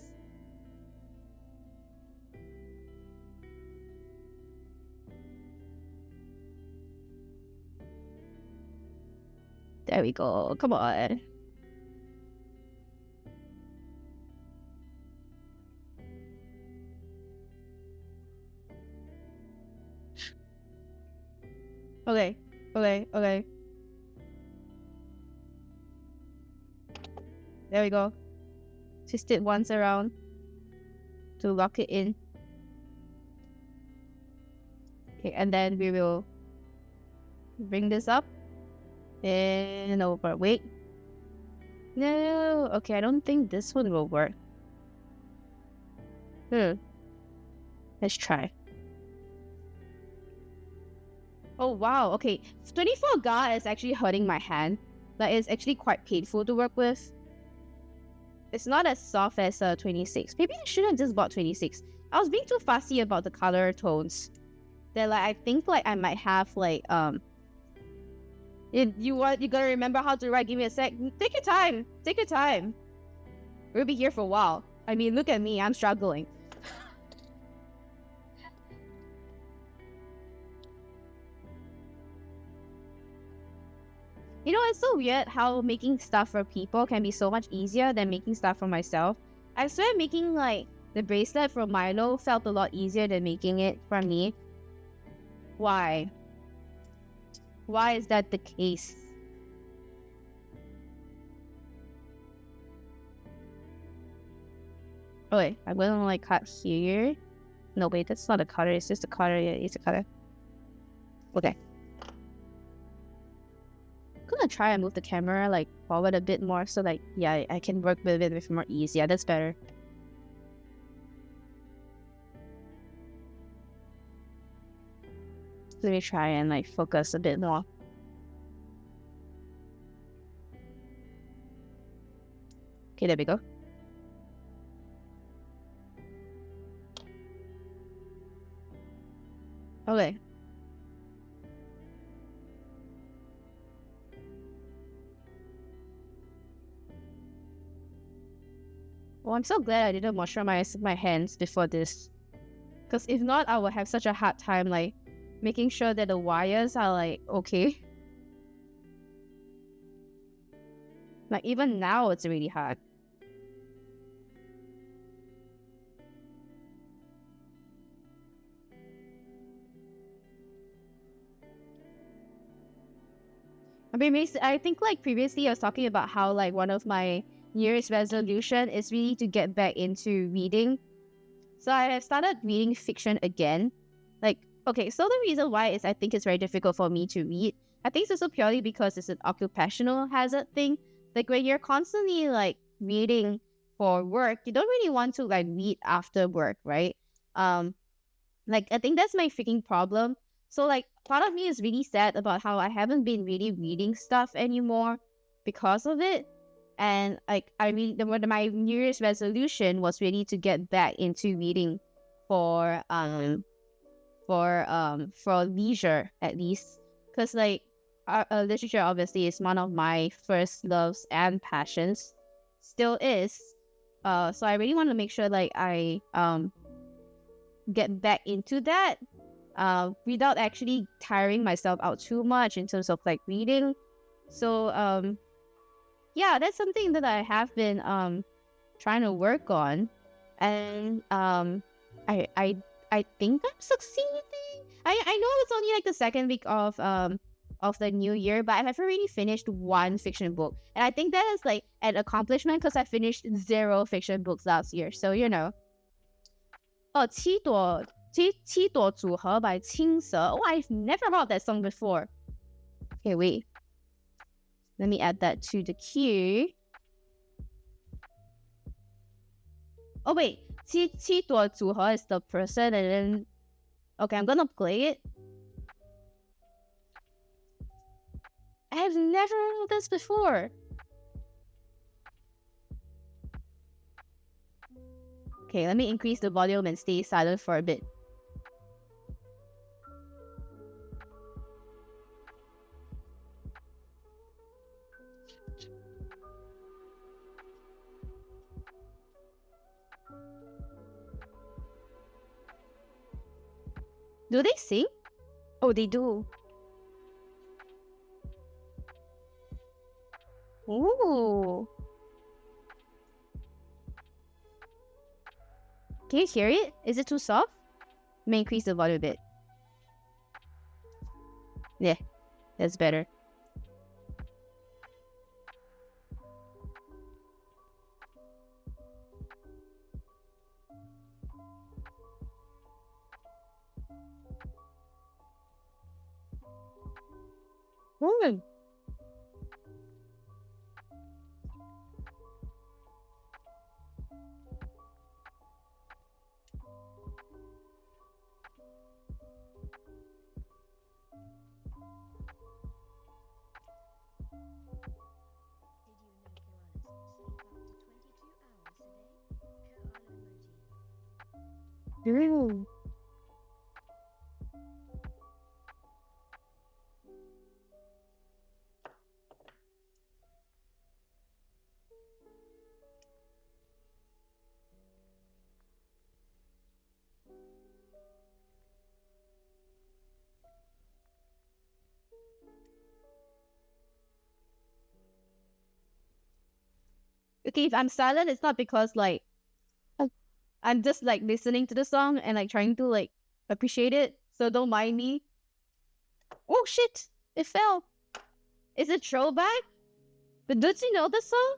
There we go. Come on. Okay. There we go. Twist it once around to lock it in. Okay, and then we will bring this up and over. Wait. No. Okay, I don't think this one will work. Let's try. Oh wow, okay. 24 ga is actually hurting my hand. Like, it's actually quite painful to work with. It's not as soft as 26. Maybe I should have just bought 26. I was being too fussy about the color tones. That like I think like I might have like you gotta remember how to write. Give me a sec. Take your time. We'll be here for a while. I mean, look at me. I'm struggling. You know, it's so weird how making stuff for people can be so much easier than making stuff for myself. I swear making like the bracelet for Milo felt a lot easier than making it for me. Why? Why is that the case? Oh wait, I'm gonna like cut here. No wait, that's not a cutter, it's just a cutter. Yeah, it's a cutter. Okay. I'm gonna try and move the camera like forward a bit more so like yeah, I can work with it with more ease. Yeah, that's better. Let me try and like focus a bit more. Okay, there we go. Okay. Well, I'm so glad I didn't moisturize my hands before this. Because if not, I would have such a hard time like making sure that the wires are like okay. Like even now it's really hard. I mean, I think like previously I was talking about how like one of my New Year's resolution is really to get back into reading. So I have started reading fiction again. Like, okay, so the reason why is I think it's very difficult for me to read. I think it's also purely because it's an occupational hazard thing. Like when you're constantly like reading for work, you don't really want to like read after work, right? Like I think that's my freaking problem. So like part of me is really sad about how I haven't been really reading stuff anymore because of it. And like my New Year's resolution was really to get back into reading for leisure at least, because like literature obviously is one of my first loves and passions, still is. So I really want to make sure like I get back into that without actually tiring myself out too much in terms of like reading. So yeah, that's something that I have been trying to work on, and I think I'm succeeding. I know it's only like the second week of the new year, but I've already finished one fiction book, and I think that is like an accomplishment because I finished 0 fiction books last year. So you know. 七朵组合 by 青蛇. Oh, I've never heard that song before. Okay, wait. Let me add that to the queue. Oh, wait. 七朵组合 is the person, and then... Okay, I'm gonna play it. I have never heard this before. Okay, let me increase the volume and stay silent for a bit. Do they sing? Oh, they do. Ooh. Can you hear it? Is it too soft? Let me increase the volume a bit. Yeah, that's better. Hmm. Ooh. Okay, if I'm silent, it's not because like I'm just like listening to the song and like trying to like appreciate it. So don't mind me. Oh shit! It fell. Is it throwback? But don't you know the song?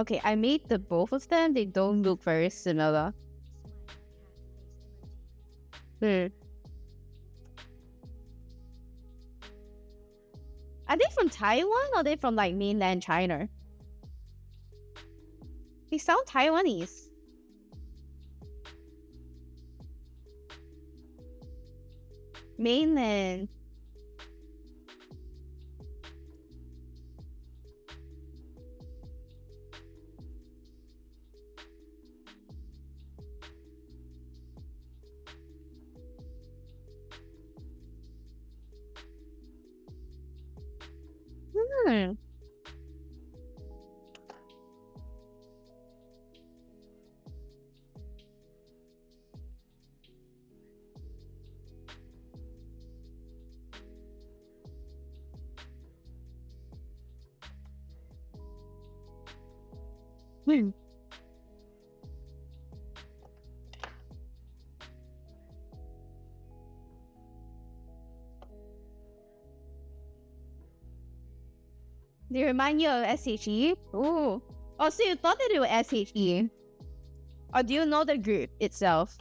Okay, I made the both of them. They don't look very similar. Are they from Taiwan or are they from like mainland China? They sound Taiwanese. Mainland. Hmm. Hmm. They remind you of SHE? Ooh. Oh, so you thought that they were SHE? Or do you know the group itself?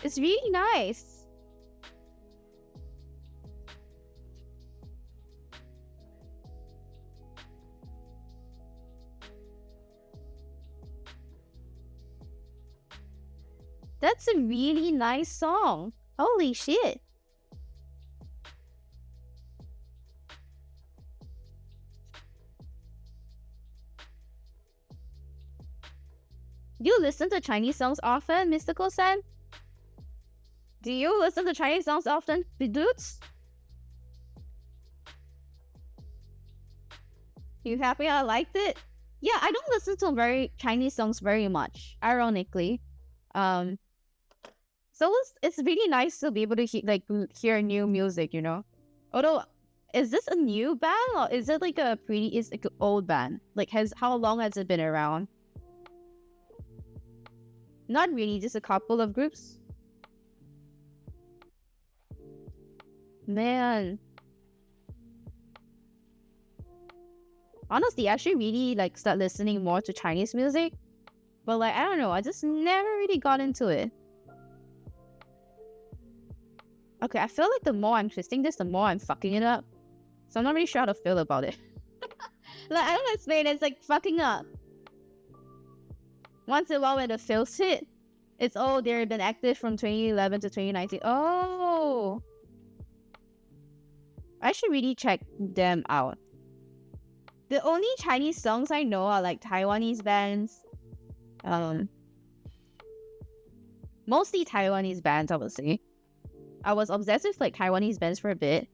It's really nice. That's a really nice song. Holy shit. Do you listen to Chinese songs often, Mystical-san? Do you listen to Chinese songs often, dudes? You happy I liked it? Yeah, I don't listen to very Chinese songs very much, ironically. So it's really nice to be able to hear new music, you know. Although, is this a new band or is it like an old band? Like, how long has it been around? Not really, just a couple of groups. Man. Honestly, I actually really like start listening more to Chinese music. But like, I don't know, I just never really got into it. Okay, I feel like the more I'm twisting this, the more I'm fucking it up. So I'm not really sure how to feel about it. Like, I don't explain, it's like fucking up. Once in a while when the fills hit, it's, oh, they've been active from 2011 to 2019. Oh! I should really check them out. The only Chinese songs I know are like Taiwanese bands. Mostly Taiwanese bands, I would say. I was obsessed with like Taiwanese bands for a bit.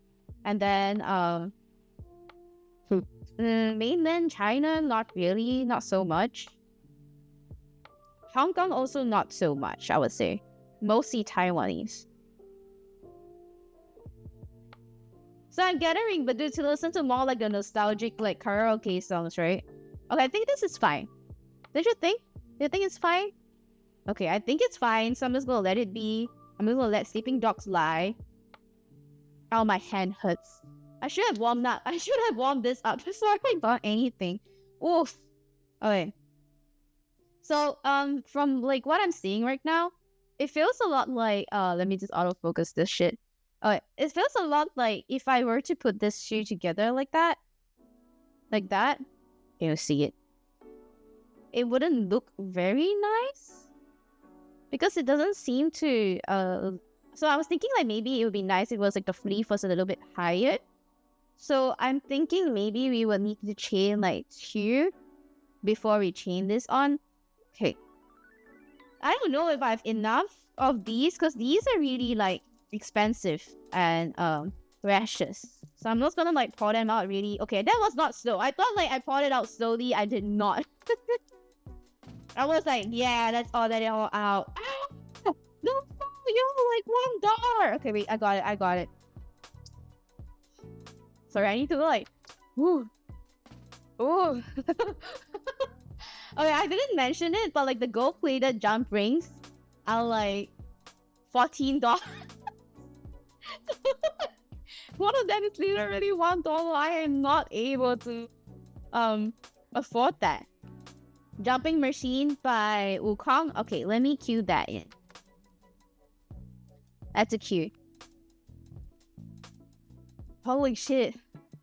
And then mainland China, not really, not so much. Hong Kong also not so much, I would say. Mostly Taiwanese. So I'm gathering, but to listen to more like the nostalgic like karaoke songs, right? Okay, I think this is fine. Don't you think? Do you think it's fine? Okay, I think it's fine, so I'm just gonna let it be. I'm just gonna let Sleeping Dogs lie. Oh, my hand hurts. I should have warmed up. I should have warmed this up before I bought anything. Oof. Okay. So, from like what I'm seeing right now, it feels a lot like, let me just autofocus this shit. It feels a lot like if I were to put this shoe together like that, you see it. It wouldn't look very nice because it doesn't seem to. So I was thinking like maybe it would be nice if it was like the sleeve was a little bit higher. So I'm thinking maybe we would need to chain like 2 before we chain this on. Okay. I don't know if I have enough of these because these are really like expensive and precious. So I'm just gonna like pour them out really. Okay, that was not slow. I thought like I poured it out slowly. I did not. I was like, yeah, that's all that all out. Ah! No, yo, like $1. Okay, wait, I got it. Sorry, I need to like, ooh. Okay, I didn't mention it, but like the gold-plated jump rings are like $14. One of them is literally $1. I am not able to afford that. Jumping Machine by Wukong. Okay, let me cue that in. That's a cue. Holy shit.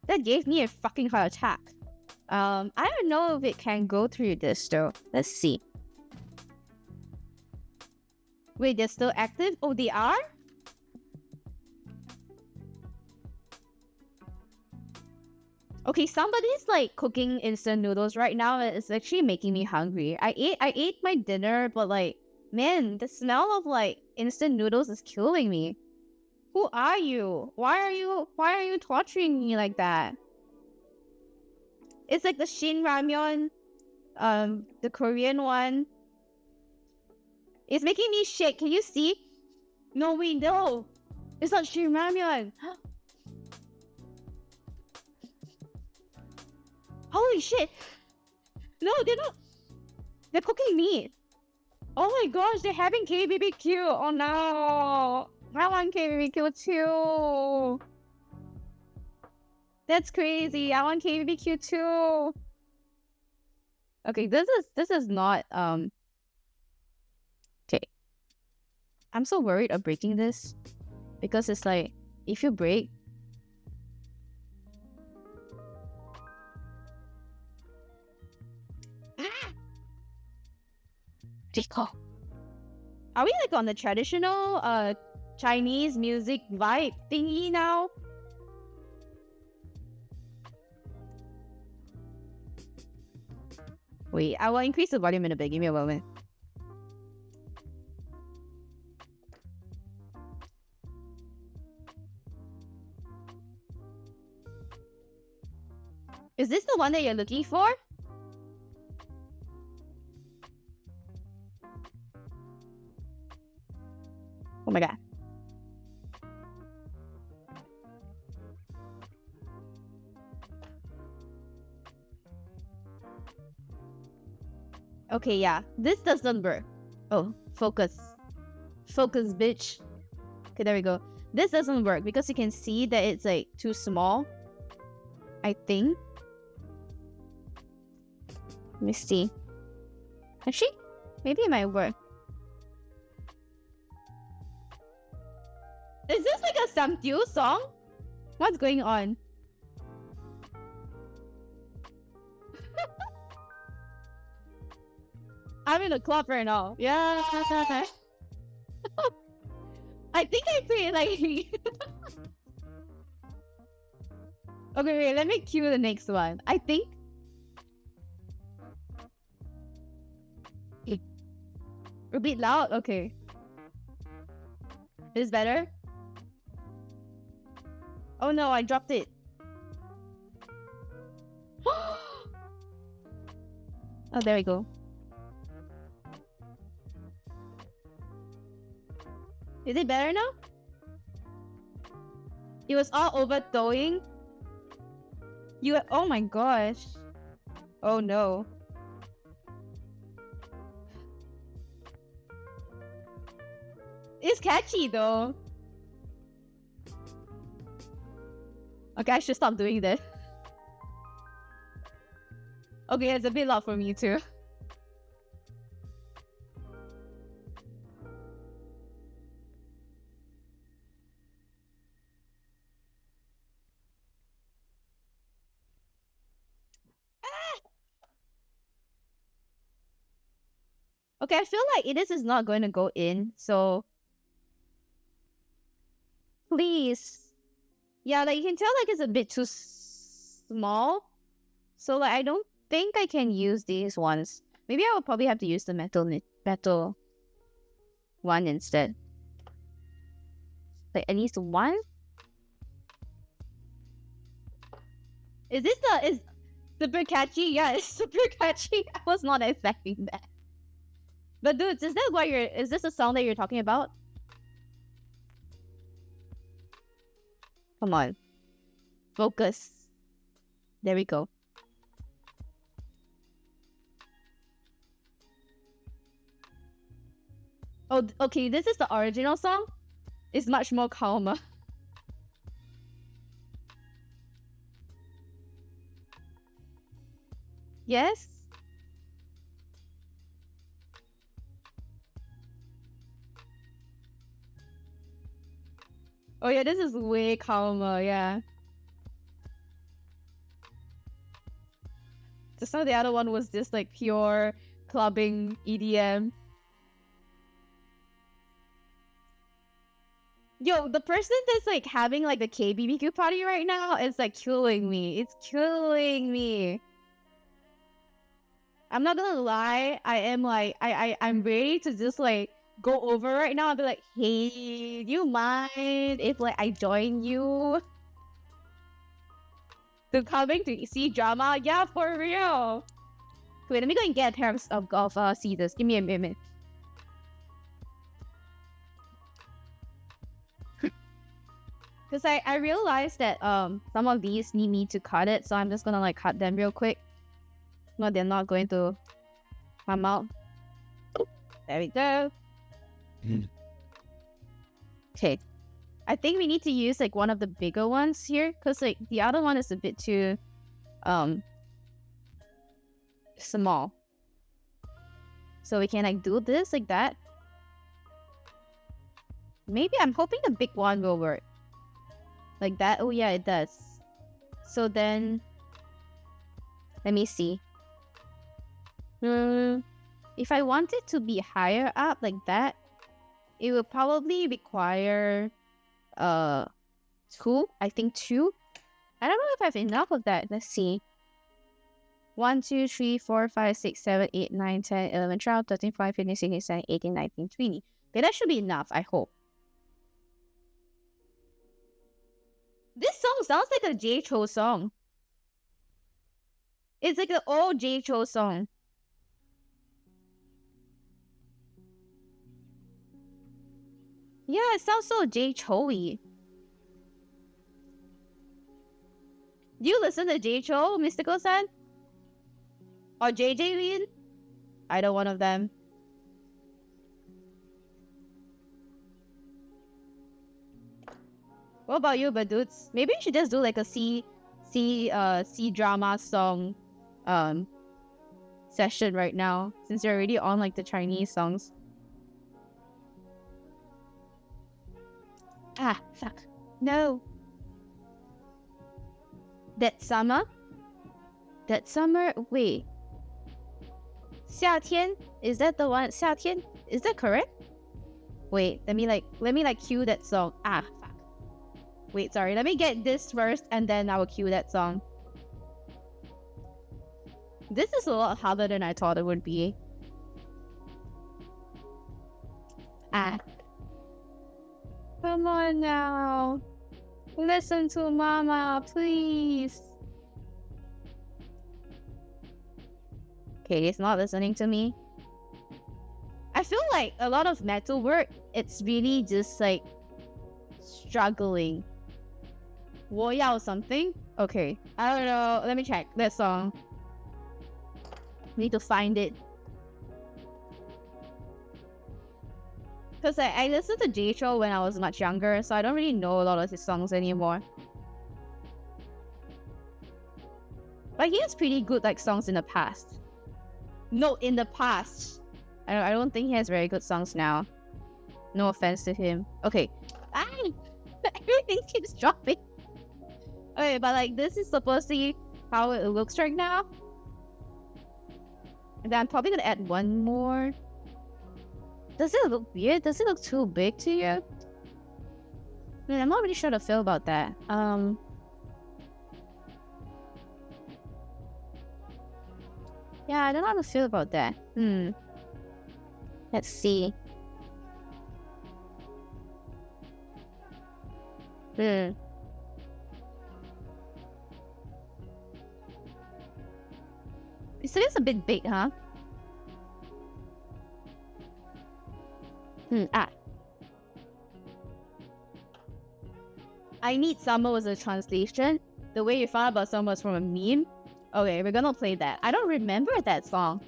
That gave me a fucking heart attack. I don't know if it can go through this though. Let's see. Wait, they're still active? Oh, they are? Okay, somebody's like cooking instant noodles right now. It's actually making me hungry. I ate my dinner, but like, man, the smell of like instant noodles is killing me. Who are you? Why are you torturing me like that? It's like the Shin Ramyeon, the Korean one. It's making me shake. Can you see? No, wait, no. It's not Shin Ramyeon. Holy shit! No, they're not. They're cooking meat. Oh my gosh, they're having KBBQ. Oh no. I want KBBQ too. That's crazy. I want KBBQ too. Okay, this is not okay. I'm so worried of breaking this because it's like if you break. Rico. Are we like on the traditional Chinese music vibe thingy now? Wait, I will increase the volume in a bit. Give me a moment. Is this the one that you're looking for? Oh my god. Okay, yeah. This doesn't work. Oh, focus. Focus, bitch. Okay, there we go. This doesn't work because you can see that it's like too small. I think. Let me see. Actually, maybe it might work. Is this like a Samtyu song? What's going on? I'm in the club right now. Yeah. I think I played like... Okay, wait, let me cue the next one. I think... A bit loud? Okay. Is this better? Oh no, I dropped it. Oh, there we go. Is it better now? It was all overthrowing. Oh my gosh. Oh no. It's catchy though. Okay, I should stop doing this. Okay, it's a bit loud for me too. Okay, I feel like this is not going to go in, so... Please. Yeah, like you can tell like it's a bit too small. So like I don't think I can use these ones. Maybe I will probably have to use the metal one instead. Like at least one? Is super catchy? Yeah, it's super catchy. I was not expecting that. But dudes, is this a song that you're talking about? Come on. Focus. There we go. Oh, okay, this is the original song. It's much more calmer. Yes? Oh yeah, this is way calmer, yeah. Just now the other one was just like pure clubbing EDM. Yo, the person that's like having like the KBBQ party right now is like killing me. It's killing me. I'm not gonna lie, I am like I'm ready to just like go over right now and be like, hey, do you mind if like I join you to coming to see drama? Yeah, for real. Wait, let me go and get a pair of scissors. Give me a minute. Because I realized that some of these need me to cut it, so I'm just gonna like cut them real quick. No, they're not going to come out. There we go. Okay. I think we need to use like one of the bigger ones here, because like the other one is a bit too small. So we can like do this like that. Maybe I'm hoping the big one will work. Like that. Oh yeah, it does. So then let me see. If I want it to be higher up like that, it will probably require 2. I think 2. I don't know if I have enough of that. Let's see. 1, 2, 3, 4, 5, 6, 7, 8, 9, 10, 11, 12, 13, 14, 15, 16, 17, 18, 19, 20. Okay, that should be enough, I hope. This song sounds like a J Cho song. It's like an old J Cho song. Yeah, it sounds so J Cho-y. Do you listen to J Cho, Mystical-san? Or JJ Lin? Either one of them. What about you, Badudes? Maybe we should just do like a C drama song session right now, since you're already on like the Chinese songs. Ah, fuck. No. That summer? Wait. 夏天? Is that the one? 夏天? Is that correct? Wait, let me like cue that song. Ah, fuck. Wait, sorry. Let me get this first and then I will cue that song. This is a lot harder than I thought it would be. Ah. Come on now. Listen to mama, please. Okay, it's not listening to me. I feel like a lot of metal work, it's really just like struggling. 我要 something? Okay, I don't know. Let me check that song. Need to find it. Because I listened to J Cho when I was much younger, so I don't really know a lot of his songs anymore. But he has pretty good like songs in the past. No, in the past. I don't think he has very good songs now. No offense to him. Okay. Everything keeps dropping. Okay, but like this is supposed to be how it looks right now. And then I'm probably gonna add one more. Does it look weird? Does it look too big to you? I mean, I'm not really sure how to feel about that. Yeah, I don't know how to feel about that. Let's see. So it's a bit big, huh? I Need Summer was a translation. The way you found about summer was from a meme. Okay, we're gonna play that. I don't remember that song.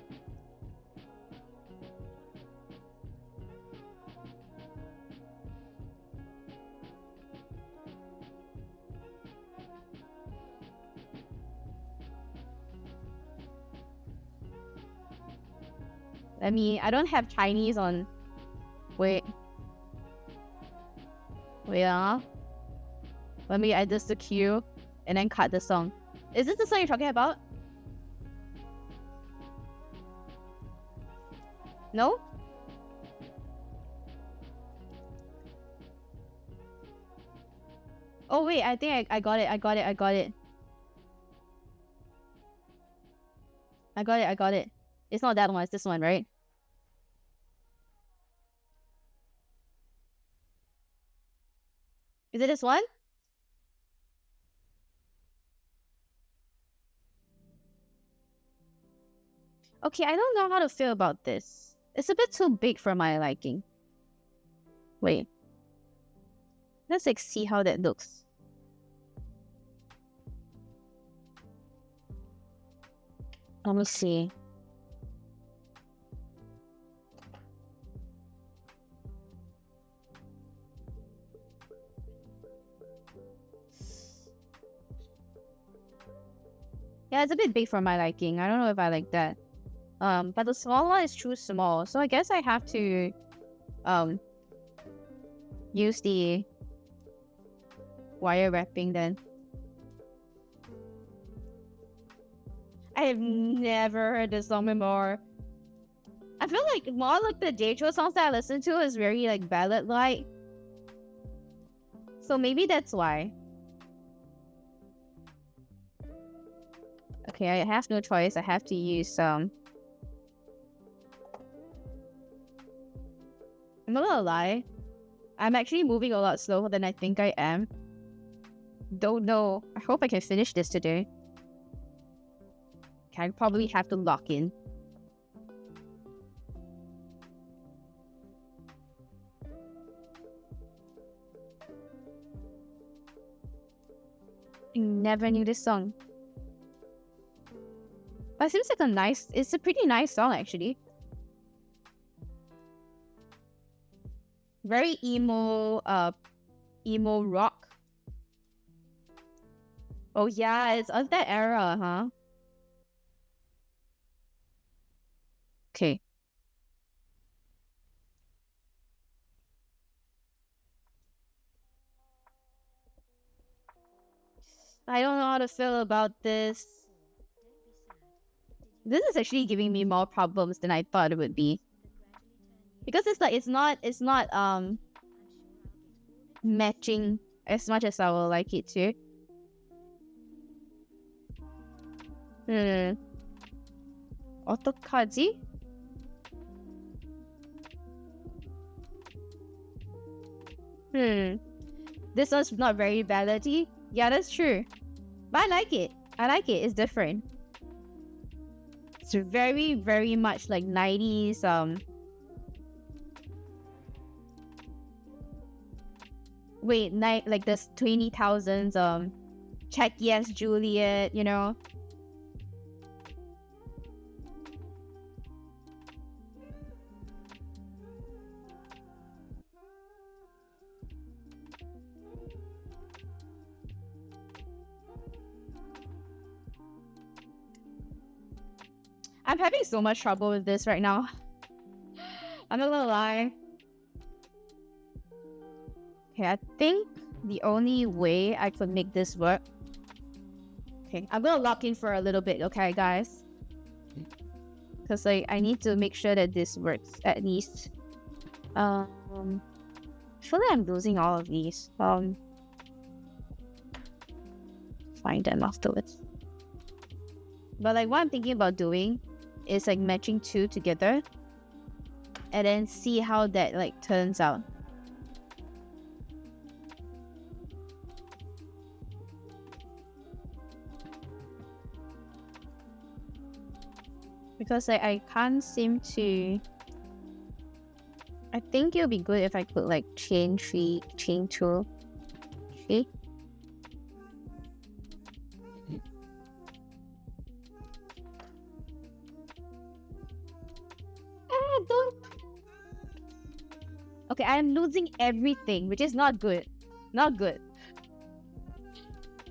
I don't have Chinese on. Wait. Let me add this to queue and then cut the song. Is this the song you're talking about? No? Oh wait, I think I got it. I got it. It's not that one, it's this one, right? Is it this one? Okay, I don't know how to feel about this. It's a bit too big for my liking. Wait. Let's like see how that looks. Let me see. Yeah, it's a bit big for my liking. I don't know if I like that. But the small one is too small, so I guess I have to use the wire wrapping then. I have never heard this song before. I feel like more like the J-Cho songs that I listen to is very like ballad-like. So maybe that's why. Okay, I have no choice. I have to use I'm not gonna lie. I'm actually moving a lot slower than I think I am. Don't know. I hope I can finish this today. Okay, I probably have to lock in. I never knew this song. But it seems like it's a pretty nice song actually. Very emo rock. Oh yeah, it's of that era, huh? Okay. I don't know how to feel about this. This is actually giving me more problems than I thought it would be. Because it's like it's not matching as much as I would like it to. 어떡하지? This one's not very ballady. Yeah, that's true. But I like it. It's different. It's very, very much like 90s like this 20,000s Check Yes Juliet, you know. I'm having so much trouble with this right now. I'm not gonna lie. Okay, I think the only way I could make this work. Okay, I'm gonna lock in for a little bit, okay, guys? Because like I need to make sure that this works at least. I feel like I'm losing all of these. Find them afterwards. But like what I'm thinking about doing is like matching two together and then see how that like turns out. Because like I can't seem to. I think it'll be good if I could like chain 2. Okay. Don't. Okay, I am losing everything, which is not good. Not good.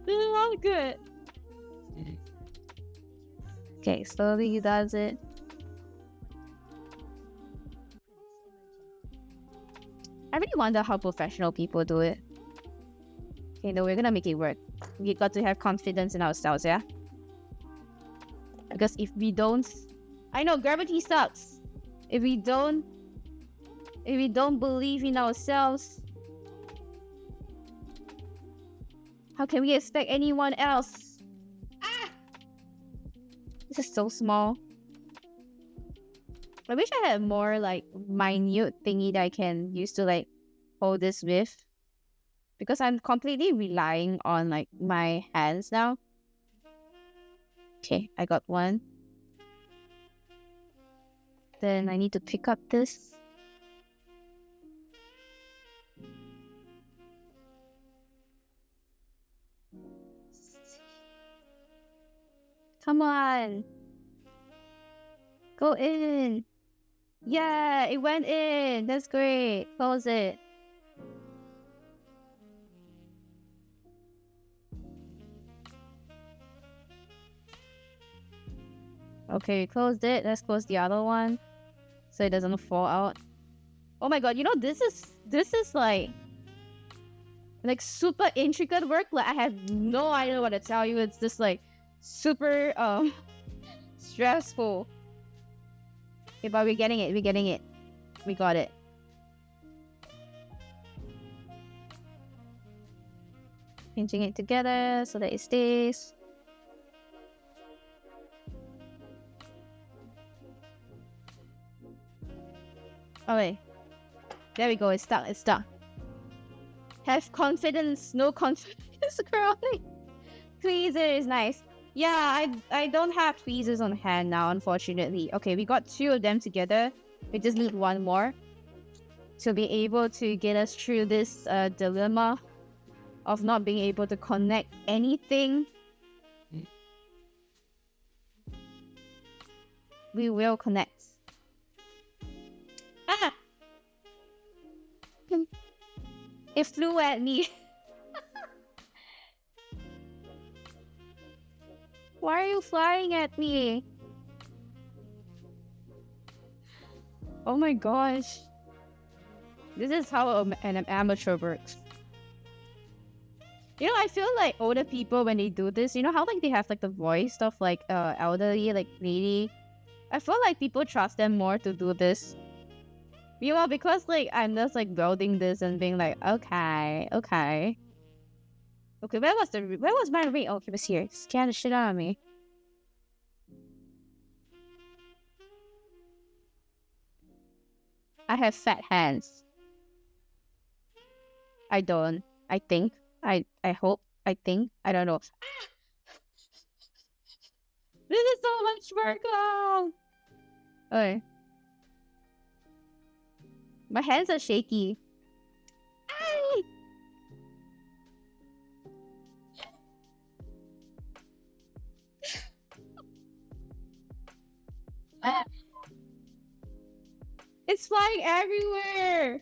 This is not good. Okay, slowly he does it. I really wonder how professional people do it. Okay, no, we're gonna make it work. We got to have confidence in ourselves, yeah? Because if we don't... I know, gravity sucks. If we don't believe in ourselves, how can we expect anyone else? Ah! This is so small. I wish I had more like minute thingy that I can use to like hold this with. Because I'm completely relying on like my hands now. Okay, I got one. Then I need to pick up this. Come on. Go in. Yeah, it went in. That's great. Close it. Okay, we closed it. Let's close the other one so it doesn't fall out. Oh my god, you know, this is like super intricate work. Like I have no idea what to tell you. It's just like super stressful. Okay, but we're getting it. We got it. Pinching it together so that it stays. Oh wait. There we go, it's stuck. Have confidence, no confidence, girl. Tweezers, nice. Yeah, I don't have tweezers on hand now, unfortunately. Okay, we got 2 of them together. We just need 1 more to be able to get us through this dilemma of not being able to connect anything. We will connect. Ah! It flew at me. Why are you flying at me? Oh my gosh. This is how an amateur works. You know, I feel like older people when they do this, you know how like they have like the voice of like elderly like lady. I feel like people trust them more to do this. Meanwhile, because like I'm just like building this and being like, okay. Okay, where was my ring? Oh, it was here. Scan the shit out of me. I have fat hands. I don't. I think. I hope. I think. I don't know. This is so much work. Oh. Okay. My hands are shaky. It's flying everywhere.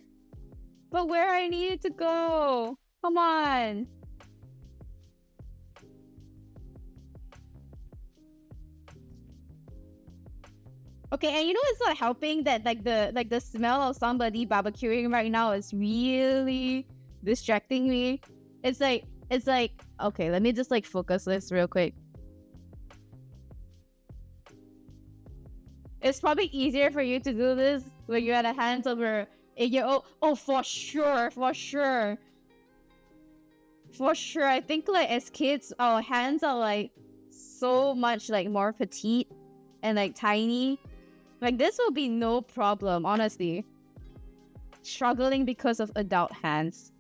But where I need it to go? Come on. Okay, and you know it's not helping that like the smell of somebody barbecuing right now is really distracting me. It's like okay, let me just like focus this real quick. It's probably easier for you to do this when you're at the hands of a 8-year-old. Oh, for sure. I think like as kids, our hands are like so much like more petite and like tiny. Like this will be no problem, honestly. Struggling because of adult hands.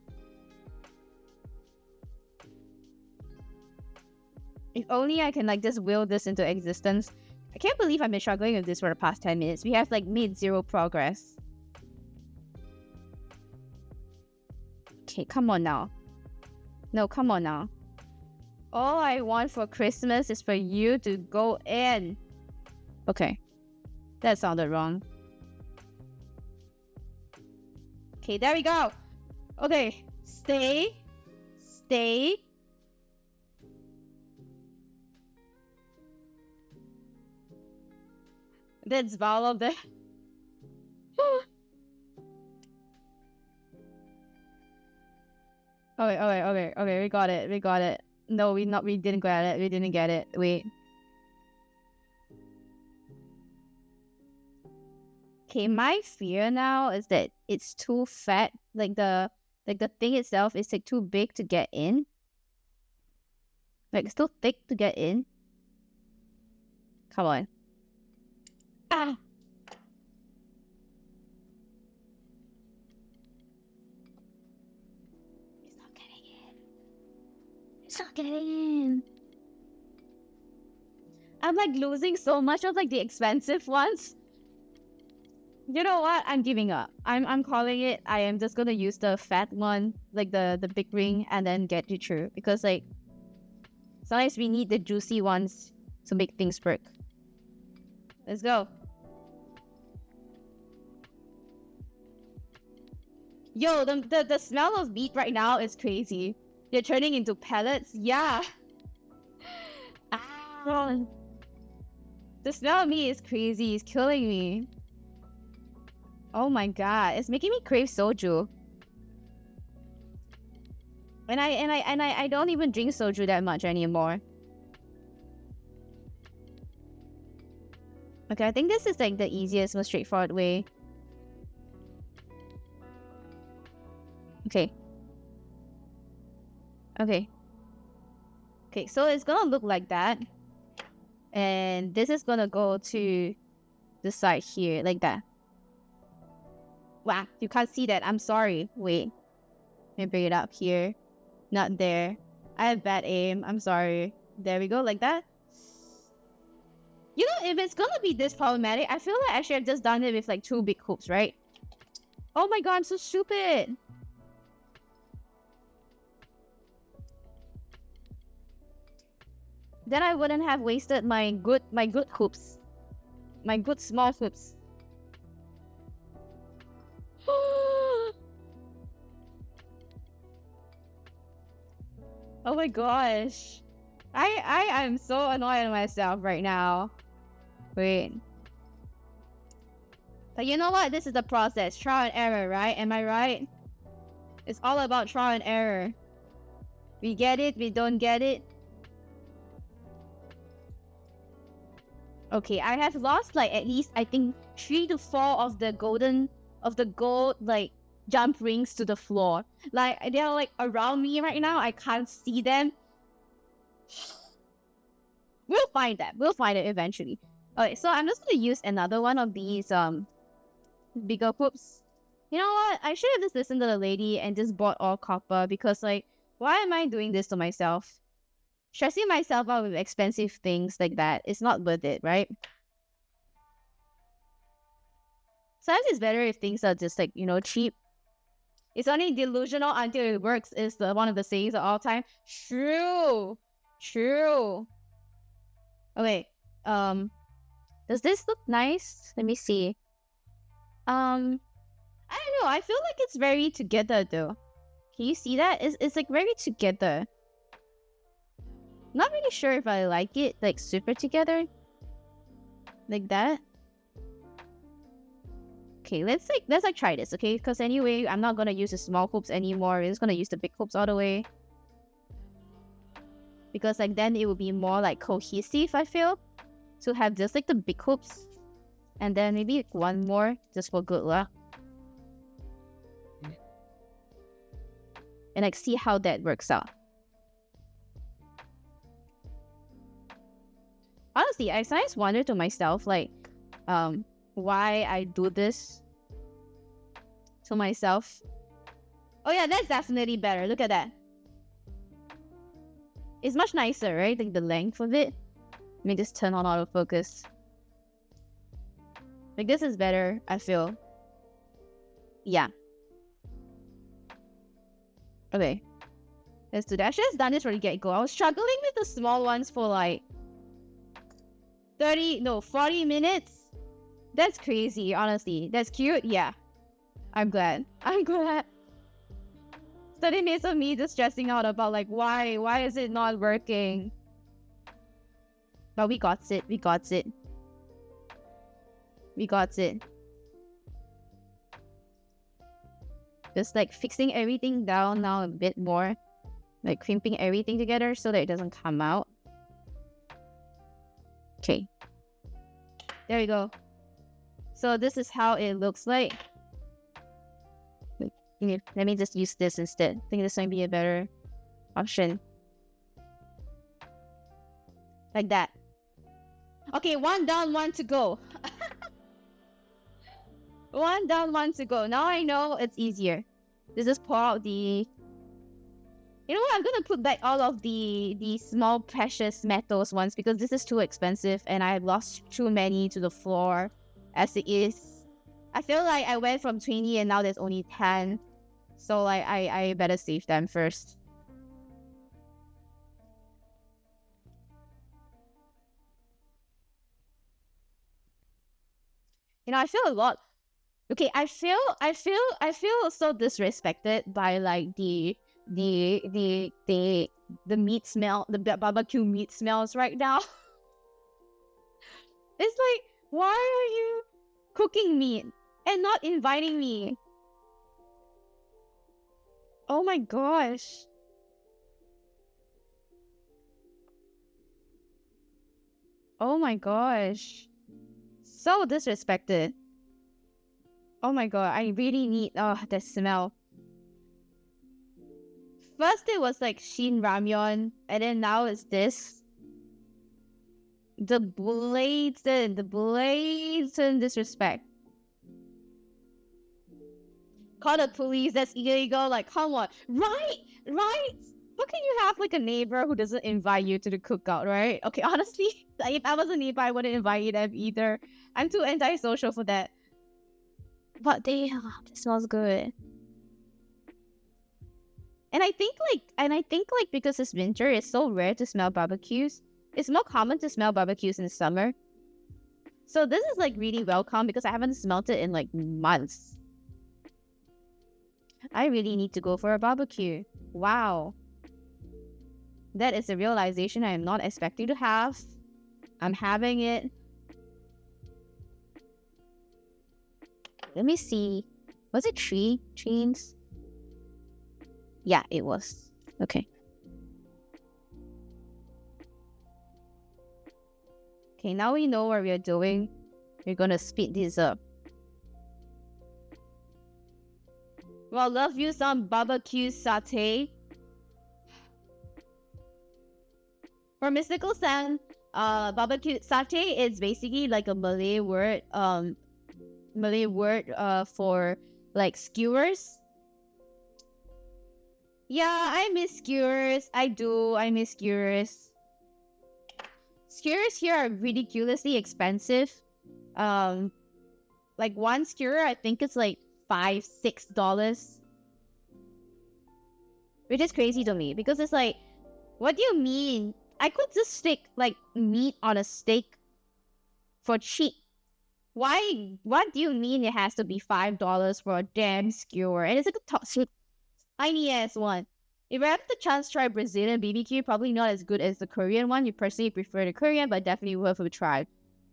If only I can like just will this into existence. I can't believe I've been struggling with this for the past 10 minutes. We have like made 0 progress. Okay, come on now. No, come on now. All I want for Christmas is for you to go in. Okay. That sounded wrong. Okay, there we go. Okay, stay. That's all of the... Okay, we got it. No, we didn't get it. We didn't get it. Wait. Okay, my fear now is that it's too fat. Like the thing itself is like too big to get in. Like it's too thick to get in. Come on. Ah. It's not getting in. I'm like losing so much of like the expensive ones. You know what? I'm giving up. I'm calling it. I am just gonna use the fat one, like the big ring, and then get you through. Because like sometimes we need the juicy ones to make things work. Let's go. Yo, the smell of meat right now is crazy. They're turning into pellets. Yeah. Ah. The smell of meat is crazy. It's killing me. Oh my god, it's making me crave soju. And I don't even drink soju that much anymore. Okay, I think this is like the easiest, most straightforward way. Okay. Okay, so it's gonna look like that. And this is gonna go to the side here, like that. Wow, you can't see that. I'm sorry. Wait. Let me bring it up here. Not there. I have bad aim. I'm sorry. There we go, like that. You know, if it's gonna be this problematic, I feel like I should have just done it with like 2 big hoops, right? Oh my god, I'm so stupid. Then I wouldn't have wasted my good hoops. My good small hoops. Oh my gosh. I am so annoyed at myself right now. Wait. But you know what? This is the process. Trial and error, right? Am I right? It's all about trial and error. We get it, we don't get it. Okay, I have lost like at least I think 3 to 4 of the gold like jump rings to the floor. Like they're like around me right now. I can't see them. We'll find that. We'll find it eventually. Okay, so I'm just gonna use another one of these bigger hoops. You know what? I should have just listened to the lady and just bought all copper because like why am I doing this to myself? Stressing myself out with expensive things like that is not worth it, right? Sometimes it's better if things are just like, you know, cheap. It's only delusional until it works is one of the sayings of all time. True. Okay. Does this look nice? Let me see. I don't know. I feel like it's very together though. Can you see that? It's like very together. Not really sure if I like it like super together. Like that. Okay, let's try this, okay? Because anyway, I'm not gonna use the small hoops anymore. We're just gonna use the big hoops all the way. Because like then it will be more like cohesive, I feel. To have just like the big hoops. And then maybe like, one more just for good luck. And like see how that works out. Honestly, I sometimes wonder to myself like why I do this to myself. Oh yeah, that's definitely better. Look at that. It's much nicer, right? Like the length of it. Let me just turn on autofocus. Like this is better, I feel. Yeah. Okay. Let's do that. I should have done this from the get-go. I was struggling with the small ones for like 40 minutes. That's crazy, honestly. That's cute, yeah. I'm glad. 30 minutes of me just stressing out about like why is it not working? But we got it. Just like fixing everything down now a bit more. Like crimping everything together so that it doesn't come out. Okay. There we go. So this is how it looks like. Let me just use this instead. I think this might be a better option. Like that. Okay, one down, one to go. One down, one to go. Now I know it's easier. Just pour out the... You know what? I'm gonna put back all of the small precious metals ones because this is too expensive and I lost too many to the floor as it is. I feel like I went from 20 and now there's only 10. So like I better save them first. You know, I feel a lot. Okay, I feel so disrespected by like the meat smell, the barbecue meat smells right now. It's like, why are you cooking meat and not inviting me? Oh my gosh. Oh my gosh. So disrespected. Oh my god, I really need the smell. First it was like Shin Ramyeon, and then now it's this. The blatant disrespect. Call the police, that's illegal. Like, come on. Right? How can you have like a neighbor who doesn't invite you to the cookout, right? Okay, honestly, if I was a neighbor, I wouldn't invite them either. I'm too antisocial for that. But it smells good. And I think like because it's winter, it's so rare to smell barbecues. It's more common to smell barbecues in summer. So this is like really welcome because I haven't smelled it in like months. I really need to go for a barbecue. Wow. That is a realization I am not expecting to have. I'm having it. Let me see. Was it 3 chains? Yeah, it was. Okay. Okay, now we know what we are doing. We're gonna speed this up. Well, love you some barbecue satay. For Mystical Sand, barbecue satay is basically like a Malay word for like skewers. Yeah, I miss skewers. I miss skewers. Skewers here are ridiculously expensive. Like one skewer, I think it's like $5-6. Which is crazy to me because it's like, what do you mean? I could just stick like meat on a steak for cheap. Why? What do you mean it has to be $5 for a damn skewer? And it's like a tiny ass one. If I have the chance to try Brazilian BBQ, probably not as good as the Korean one. You personally prefer the Korean, but definitely worth a try.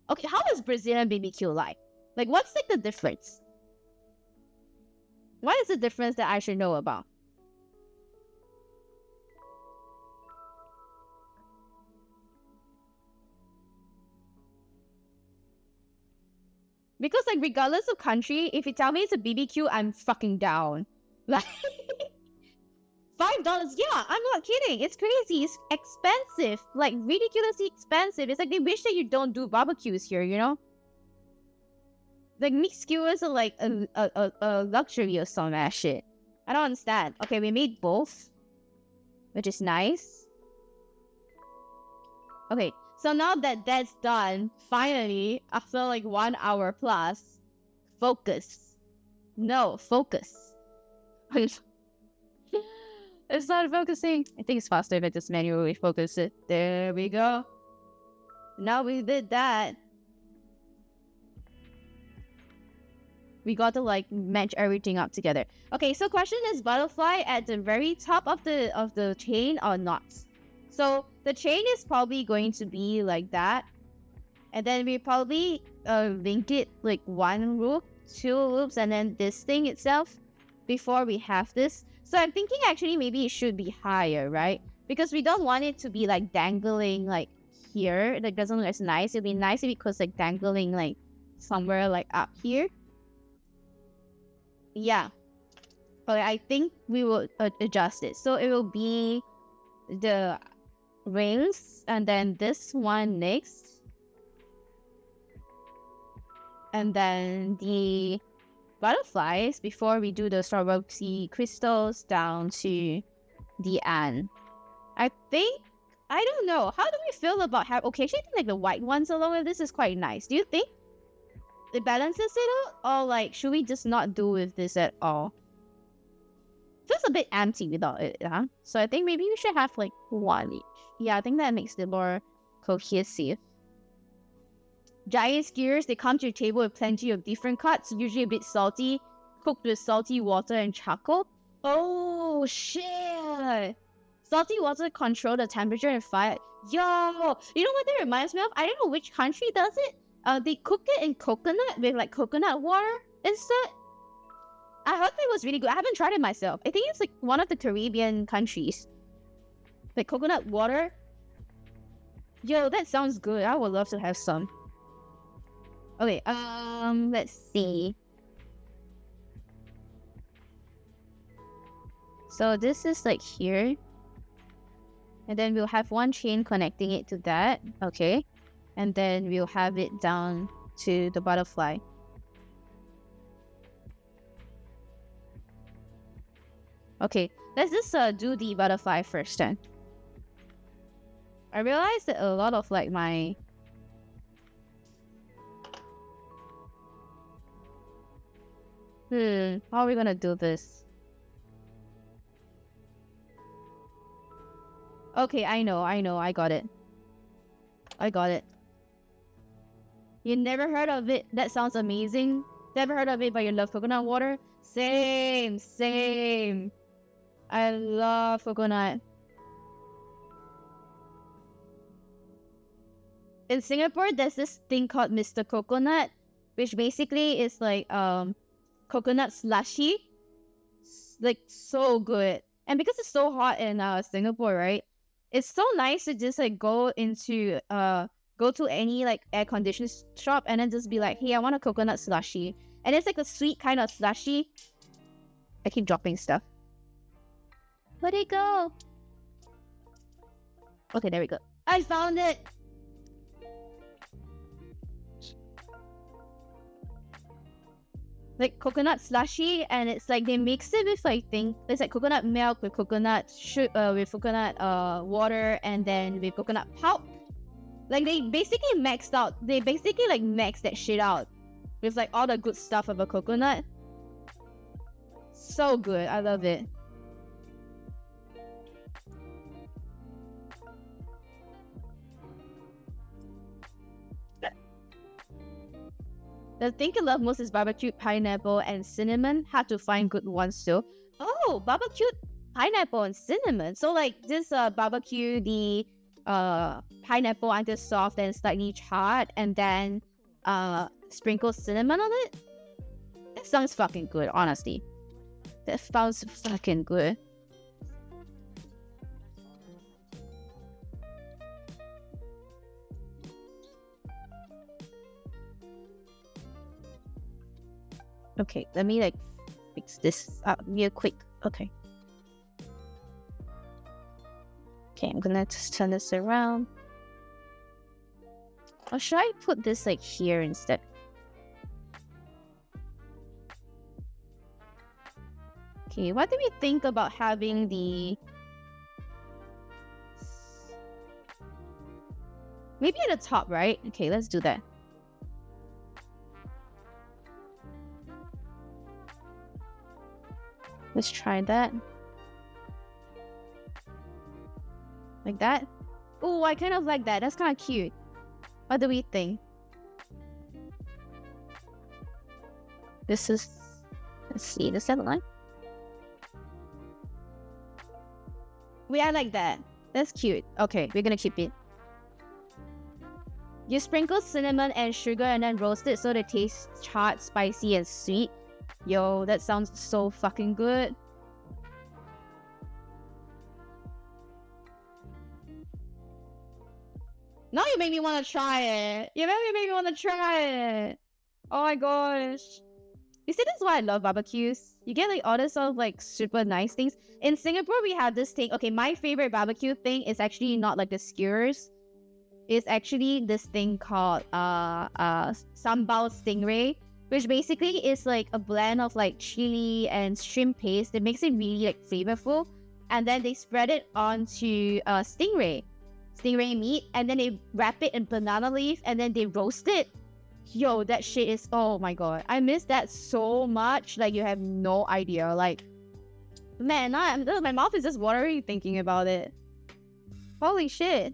Okay, how is Brazilian BBQ like? Like, what's like the difference? What is the difference that I should know about? Because like regardless of country, if you tell me it's a BBQ, I'm fucking down. Like $5, yeah, I'm not kidding. It's crazy. It's expensive. Like ridiculously expensive. It's like they wish that you don't do barbecues here, you know? Like meat skewers are like a luxury or some ass shit. I don't understand. Okay, we made both, which is nice. Okay, so now that that's done, finally, after like 1 hour plus, focus. No, focus. It's not focusing. I think it's faster if I just manually focus it. There we go. Now we did that. We got to like match everything up together. Okay, so question is butterfly at the very top of the chain or not? So the chain is probably going to be like that. And then we probably link it like 1 loop, 2 loops, and then this thing itself. before we have this. So I'm thinking actually maybe it should be higher, right? Because we don't want it to be like dangling like here. That doesn't look as nice. It'd be nice if it was like dangling like somewhere like up here. Yeah. But I think we will adjust it. So it will be the rings and then this one next. And then the butterflies before we do the Swarovski crystals down to the end. I think, I don't know. How do we feel about how, okay, actually I think like the white ones along with this is quite nice. Do you think it balances it out? Or like, should we just not do with this at all? Feels a bit empty without it, huh? So I think maybe we should have like one each. Yeah, I think that makes it more cohesive. Giant skewers, they come to your table with plenty of different cuts, usually a bit salty, cooked with salty water and charcoal. Oh, shit! Salty water control the temperature and fire. Yo! You know what that reminds me of? I don't know which country does it. They cook it in coconut with like coconut water instead. I heard that was really good. I haven't tried it myself. I think it's like one of the Caribbean countries. Like coconut water. Yo, that sounds good. I would love to have some. Okay, let's see. So this is like here. And then we'll have one chain connecting it to that. Okay. And then we'll have it down to the butterfly. Okay, let's just do the butterfly first then. I realized that a lot of like my... how are we gonna do this? Okay, I know, I got it. You never heard of it? That sounds amazing. Never heard of it, but you love coconut water? Same. I love coconut. In Singapore, there's this thing called Mr. Coconut, which basically is like coconut slushy. Like so good. And because it's so hot in Singapore, right? It's so nice to just like go to any like air conditioned shop and then just be like, hey, I want a coconut slushy. And it's like a sweet kind of slushy. I keep dropping stuff. Where'd it go? Okay, there we go. I found it! Like coconut slushy, and it's like they mix it with, I think it's like coconut milk with coconut water, and then with coconut pulp. Like they basically maxed that shit out with like all the good stuff of a coconut. So good, I love it. The thing I love most is barbecued pineapple and cinnamon. Hard to find good ones too. Oh, barbecued pineapple and cinnamon. So like this barbecue the pineapple until soft and slightly charred, and then sprinkle cinnamon on it. That sounds fucking good, honestly. That sounds fucking good. Okay, let me like fix this up real quick. Okay. Okay, I'm gonna just turn this around. Or should I put this like here instead? Okay, what do we think about having the... Maybe at the top, right? Okay, let's do that. Let's try that. Like that? Oh, I kind of like that. That's kind of cute. What do we think? This is... Let's see, the second line. I like that. That's cute. Okay, we're gonna keep it. You sprinkle cinnamon and sugar and then roast it so the taste charred, spicy, and sweet. Yo, that sounds so fucking good. Now you made me want to try it. You made me want to try it. Oh my gosh. You see, that's why I love barbecues. You get like all this sort of like super nice things. In Singapore, we have this thing. Okay, my favorite barbecue thing is actually not like the skewers. It's actually this thing called sambal stingray, which basically is like a blend of like chili and shrimp paste that makes it really like flavorful. And then they spread it onto stingray meat, and then they wrap it in banana leaf, and then they roast it. Yo, that shit is, oh my god, I miss that so much. Like, you have no idea. Like, man, my mouth is just watery thinking about it. Holy shit,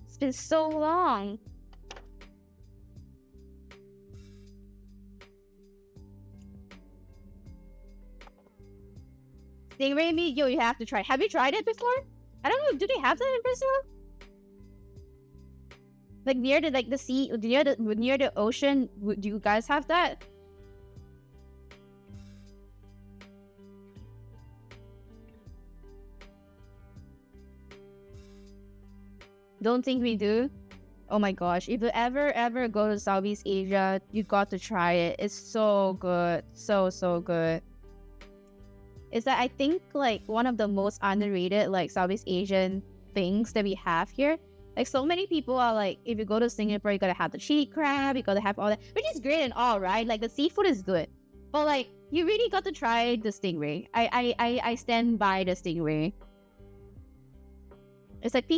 it's been so long. Stingray meat, yo, you have to try. Have you tried it before? I don't know, do they have that in Brazil? Like near the the sea, near the ocean, do you guys have that? Don't think we do. Oh my gosh, if you ever go to Southeast Asia, you got to try it. It's so good, so good. Is that I think like one of the most underrated like Southeast Asian things that we have here. Like, so many people are like, if you go to Singapore, you gotta have the chili crab, you gotta have all that, which is great and all, right? Like, the seafood is good, but like, you really got to try the stingray. I stand by the stingray. It's like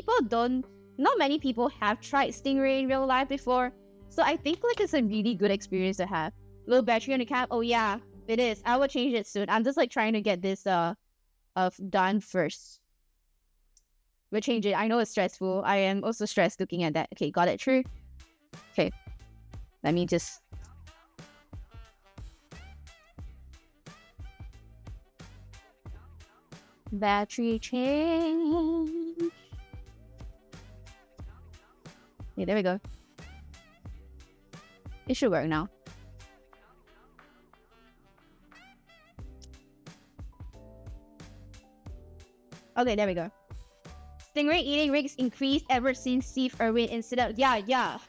not many people have tried stingray in real life before, so I think like it's a really good experience to have. Low battery on the cap. Oh yeah, it is. I will change it soon. I'm just like trying to get this done first. We'll change it. I know it's stressful. I am also stressed looking at that. Okay, got it. True. Okay. Let me just... Battery change. Yeah, there we go. It should work now. Okay, there we go. Stingray eating rates increased ever since Steve Irwin incident. Yeah.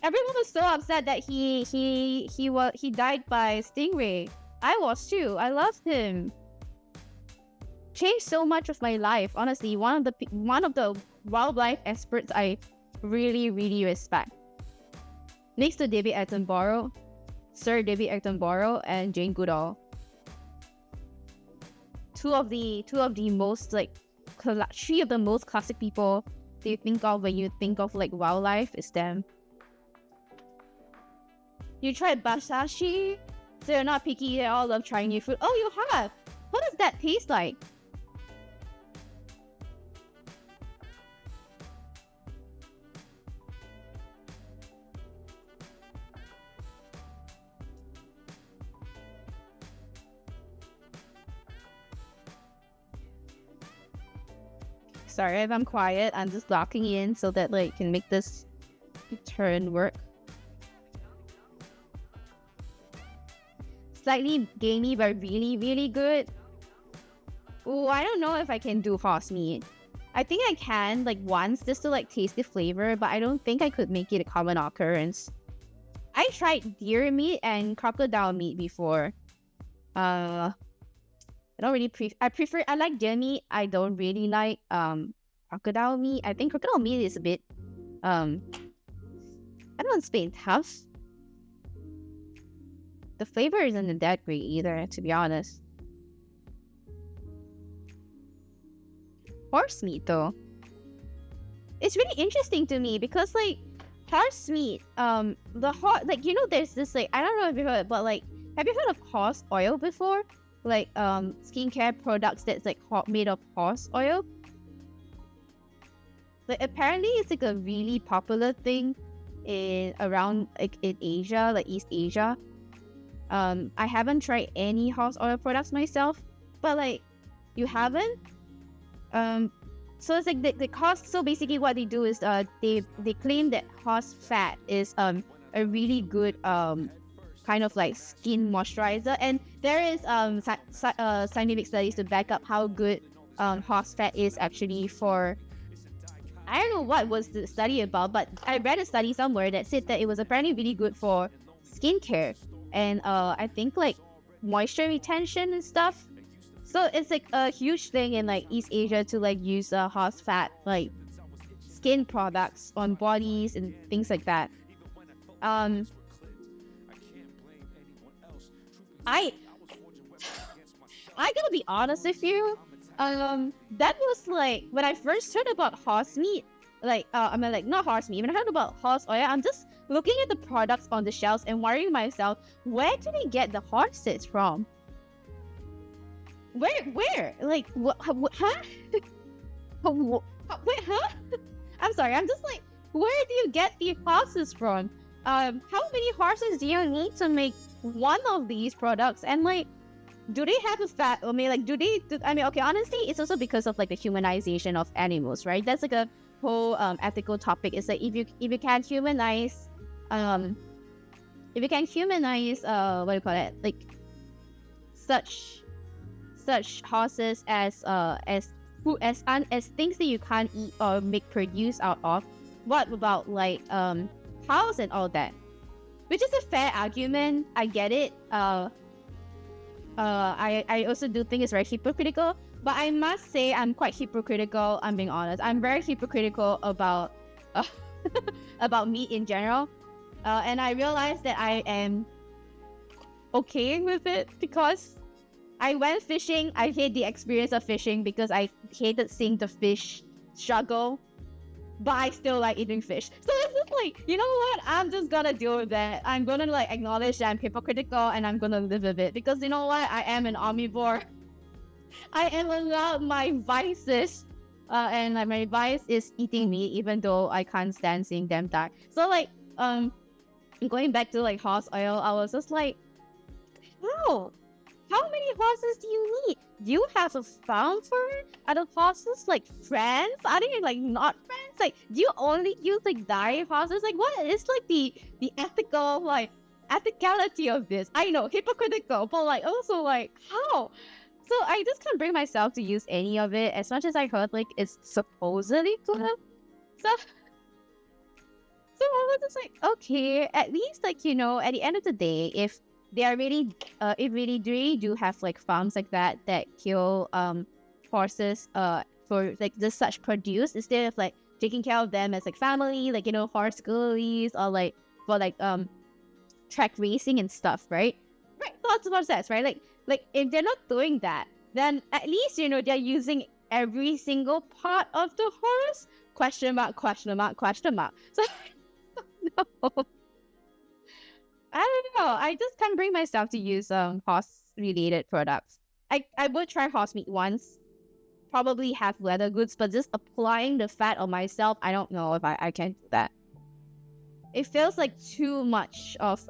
Everyone was so upset that he died by stingray. I was too. I loved him. Changed so much of my life. Honestly, one of the wildlife experts I really respect. Next to David Attenborough, Sir David Attenborough, and Jane Goodall. Two of the most like three of the most classic people that you think of when you think of like wildlife is them. You tried basashi, so you're not picky at all. Love trying new food. Oh, you have. What does that taste like? Sorry if I'm quiet. I'm just locking in so that like can make this turn work. Slightly gamey but really good. Oh, I don't know if I can do horse meat. I think I can like once just to like taste the flavor, but I don't think I could make it a common occurrence. I tried deer meat and crocodile meat before. I don't really I like deer meat. I don't really like crocodile meat. I think crocodile meat is a bit I don't want to say tough. The flavor isn't that great either, to be honest. Horse meat though, it's really interesting to me because like horse meat, like you know there's this like I don't know if you've heard, but like have you heard of horse oil before? Like skincare products that's like made of horse oil. Like apparently it's like a really popular thing around like in Asia, like East Asia. I haven't tried any horse oil products myself, but like you haven't. So it's like the cost. So basically, what they do is they claim that horse fat is a really good kind of like skin moisturizer, and there is scientific studies to back up how good horse fat is actually for. I don't know what was the study about, but I read a study somewhere that said that it was apparently really good for skincare and I think like moisture retention and stuff. So it's like a huge thing in like East Asia to like use horse fat like skin products on bodies and things like that. I gotta be honest with you. That was like when I first heard about horse meat. Like, I mean, like not horse meat. When I heard about horse oil, I'm just looking at the products on the shelves and worrying myself, where do they get the horses from? Where? Like, what? Huh? Wait, huh? I'm sorry. I'm just like, where do you get the horses from? How many horses do you need to make one of these products? And like, do they have a fat? I mean, like, okay, honestly, it's also because of like the humanization of animals, right? That's like a whole ethical topic. It's like if you can humanize, what do you call it? Like such horses as food as things that you can't eat or make produce out of. What about like cows and all that? Which is a fair argument. I get it. I also do think it's very hypocritical, but I must say I'm quite hypocritical. I'm being honest. I'm very hypocritical about about meat in general, and I realized that I am okay with it because I went fishing. I hate the experience of fishing because I hated seeing the fish struggle, but I still like eating fish. So it's just like, you know what? I'm just gonna deal with that. I'm gonna like acknowledge that I'm hypocritical and I'm gonna live with it because you know what? I am an omnivore. I am allowed my vices. And like my vice is eating meat even though I can't stand seeing them die. So like going back to like horse oil, I was just like, how many horses do you need? Do you have a farm for it? Are the horses like friends? Are they like not friends? Like, do you only use like diet horses? Like, what is like the ethical like ethicality of this? I know, hypocritical, but like also like how? So I just can't bring myself to use any of it. As much as I heard like it's supposedly good. So I was just like, okay, at least like at the end of the day, if they are really, they do have like farms like that kill horses for like just such produce instead of like taking care of them as like family, like horse girlies or like for like track racing and stuff, right? Right, lots of sense, right? Like if they're not doing that, then at least they're using every single part of the horse. Question mark, question mark, question mark. So no. I don't know. I just can't bring myself to use horse-related products. I would try horse meat once. Probably have leather goods, but just applying the fat on myself, I don't know if I can do that. It feels like too much of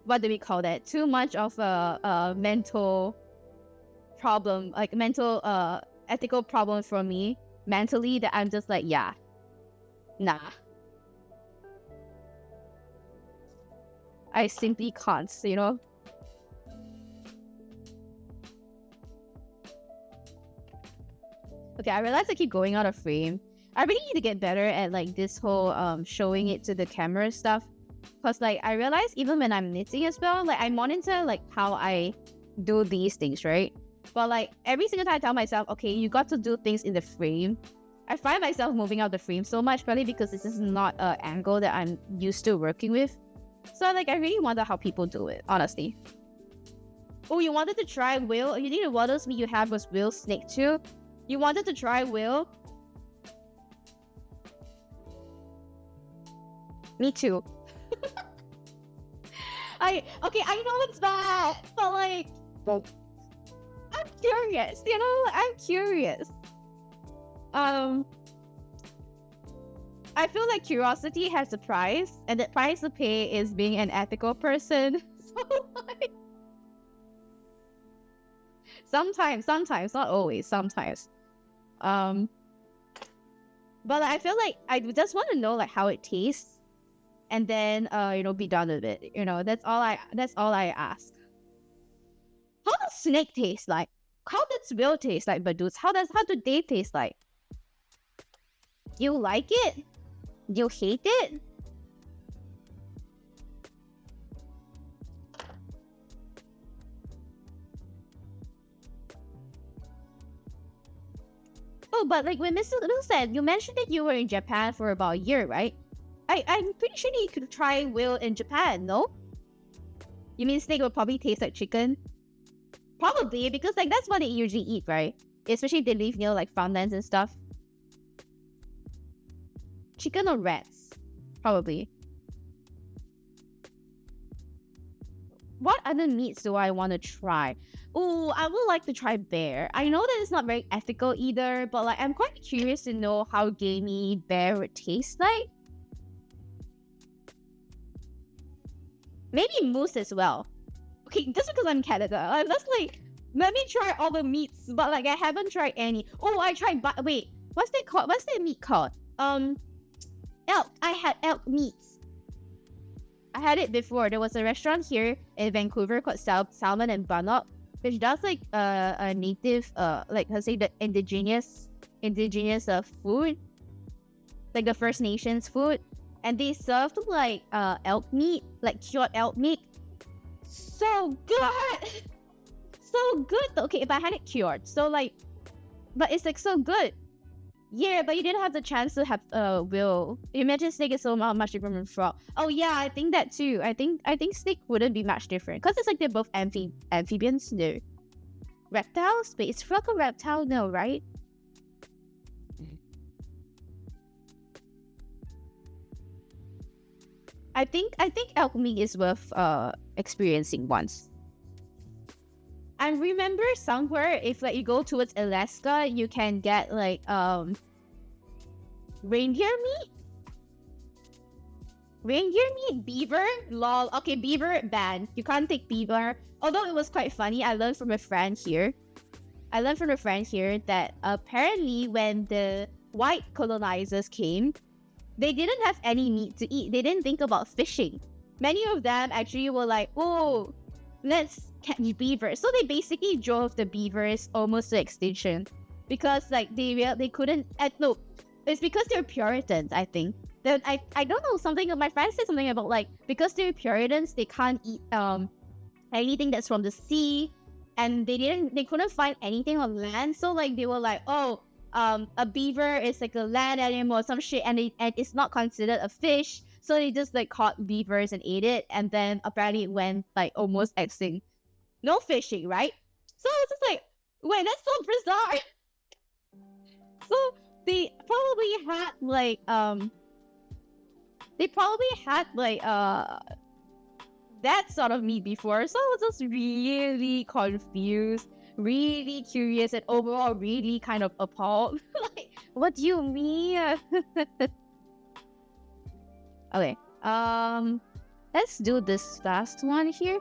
what do we call that? Too much of a mental problem, like mental ethical problem for me mentally that I'm just like, yeah, nah. I simply can't, Okay, I realize I keep going out of frame. I really need to get better at like this whole showing it to the camera stuff. Cause like I realize even when I'm knitting as well, like I monitor like how I do these things, right? But like every single time I tell myself, okay, you got to do things in the frame, I find myself moving out the frame so much, probably because this is not an angle that I'm used to working with. So like I really wonder how people do it, honestly. Oh, you wanted to try Will? You think the waddles meat you had was Will's snake too? You wanted to try Will? Me too. I know it's bad, but like I'm curious, I'm curious. I feel like curiosity has a price, and the price to pay is being an ethical person. So like, sometimes, not always, sometimes. But I feel like I just want to know like how it tastes, and then be done with it. That's all I ask. How does snake taste like? How does whale taste like, Badoos? How do they taste like? Do you like it? Do you hate it? Oh, but like when Mr. Little said, you mentioned that you were in Japan for about a year, right? I'm pretty sure you could try whale in Japan, no? You mean snake would probably taste like chicken? Probably, because like that's what they usually eat, right? Especially if they live near like farmlands and stuff. Chicken or rats? Probably. What other meats do I want to try? Oh, I would like to try bear. I know that it's not very ethical either, but like I'm quite curious to know how gamey bear would taste like. Maybe moose as well. Okay, just because I'm Canada, let me try all the meats, but like I haven't tried any. Oh, I tried. Wait, what's that called? What's that meat called? Elk. I had elk meats. I had it before. There was a restaurant here in Vancouver called Salmon and Bannock, which does like a native like let's say the indigenous food, like the First Nations food, and they served like elk meat, like cured elk meat. So good, so good. Okay, if I had it cured, so like, but it's like so good. Yeah, but you didn't have the chance to have will. You imagine snake is so much different from frog. Oh yeah, I think that too. I think snake wouldn't be much different because it's like they're both amphibians. No, reptiles. But is frog a reptile? No, right? I think elk meat is worth experiencing once. I remember somewhere if like you go towards Alaska, you can get like reindeer meat. Beaver, lol. Okay, beaver banned. You can't take beaver. Although it was quite funny, I learned from a friend here that apparently when the white colonizers came, they didn't have any meat to eat. They didn't think about fishing. Many of them actually were like, oh, let's catch beavers. So they basically drove the beavers almost to extinction because like they couldn't. No, it's because they're Puritans. I think. Then I don't know something. My friend said something about like because they're Puritans, they can't eat anything that's from the sea, and they couldn't find anything on land. So like they were like, oh, a beaver is like a land animal or some shit, and it's not considered a fish. So they just like caught beavers and ate it, and then apparently it went like almost extinct. No fishing, right? So it's just like, wait, that's so bizarre. So they probably had that sort of meat before. So I was just really confused, really curious, and overall really kind of appalled. Like, what do you mean? Okay, let's do this last one here.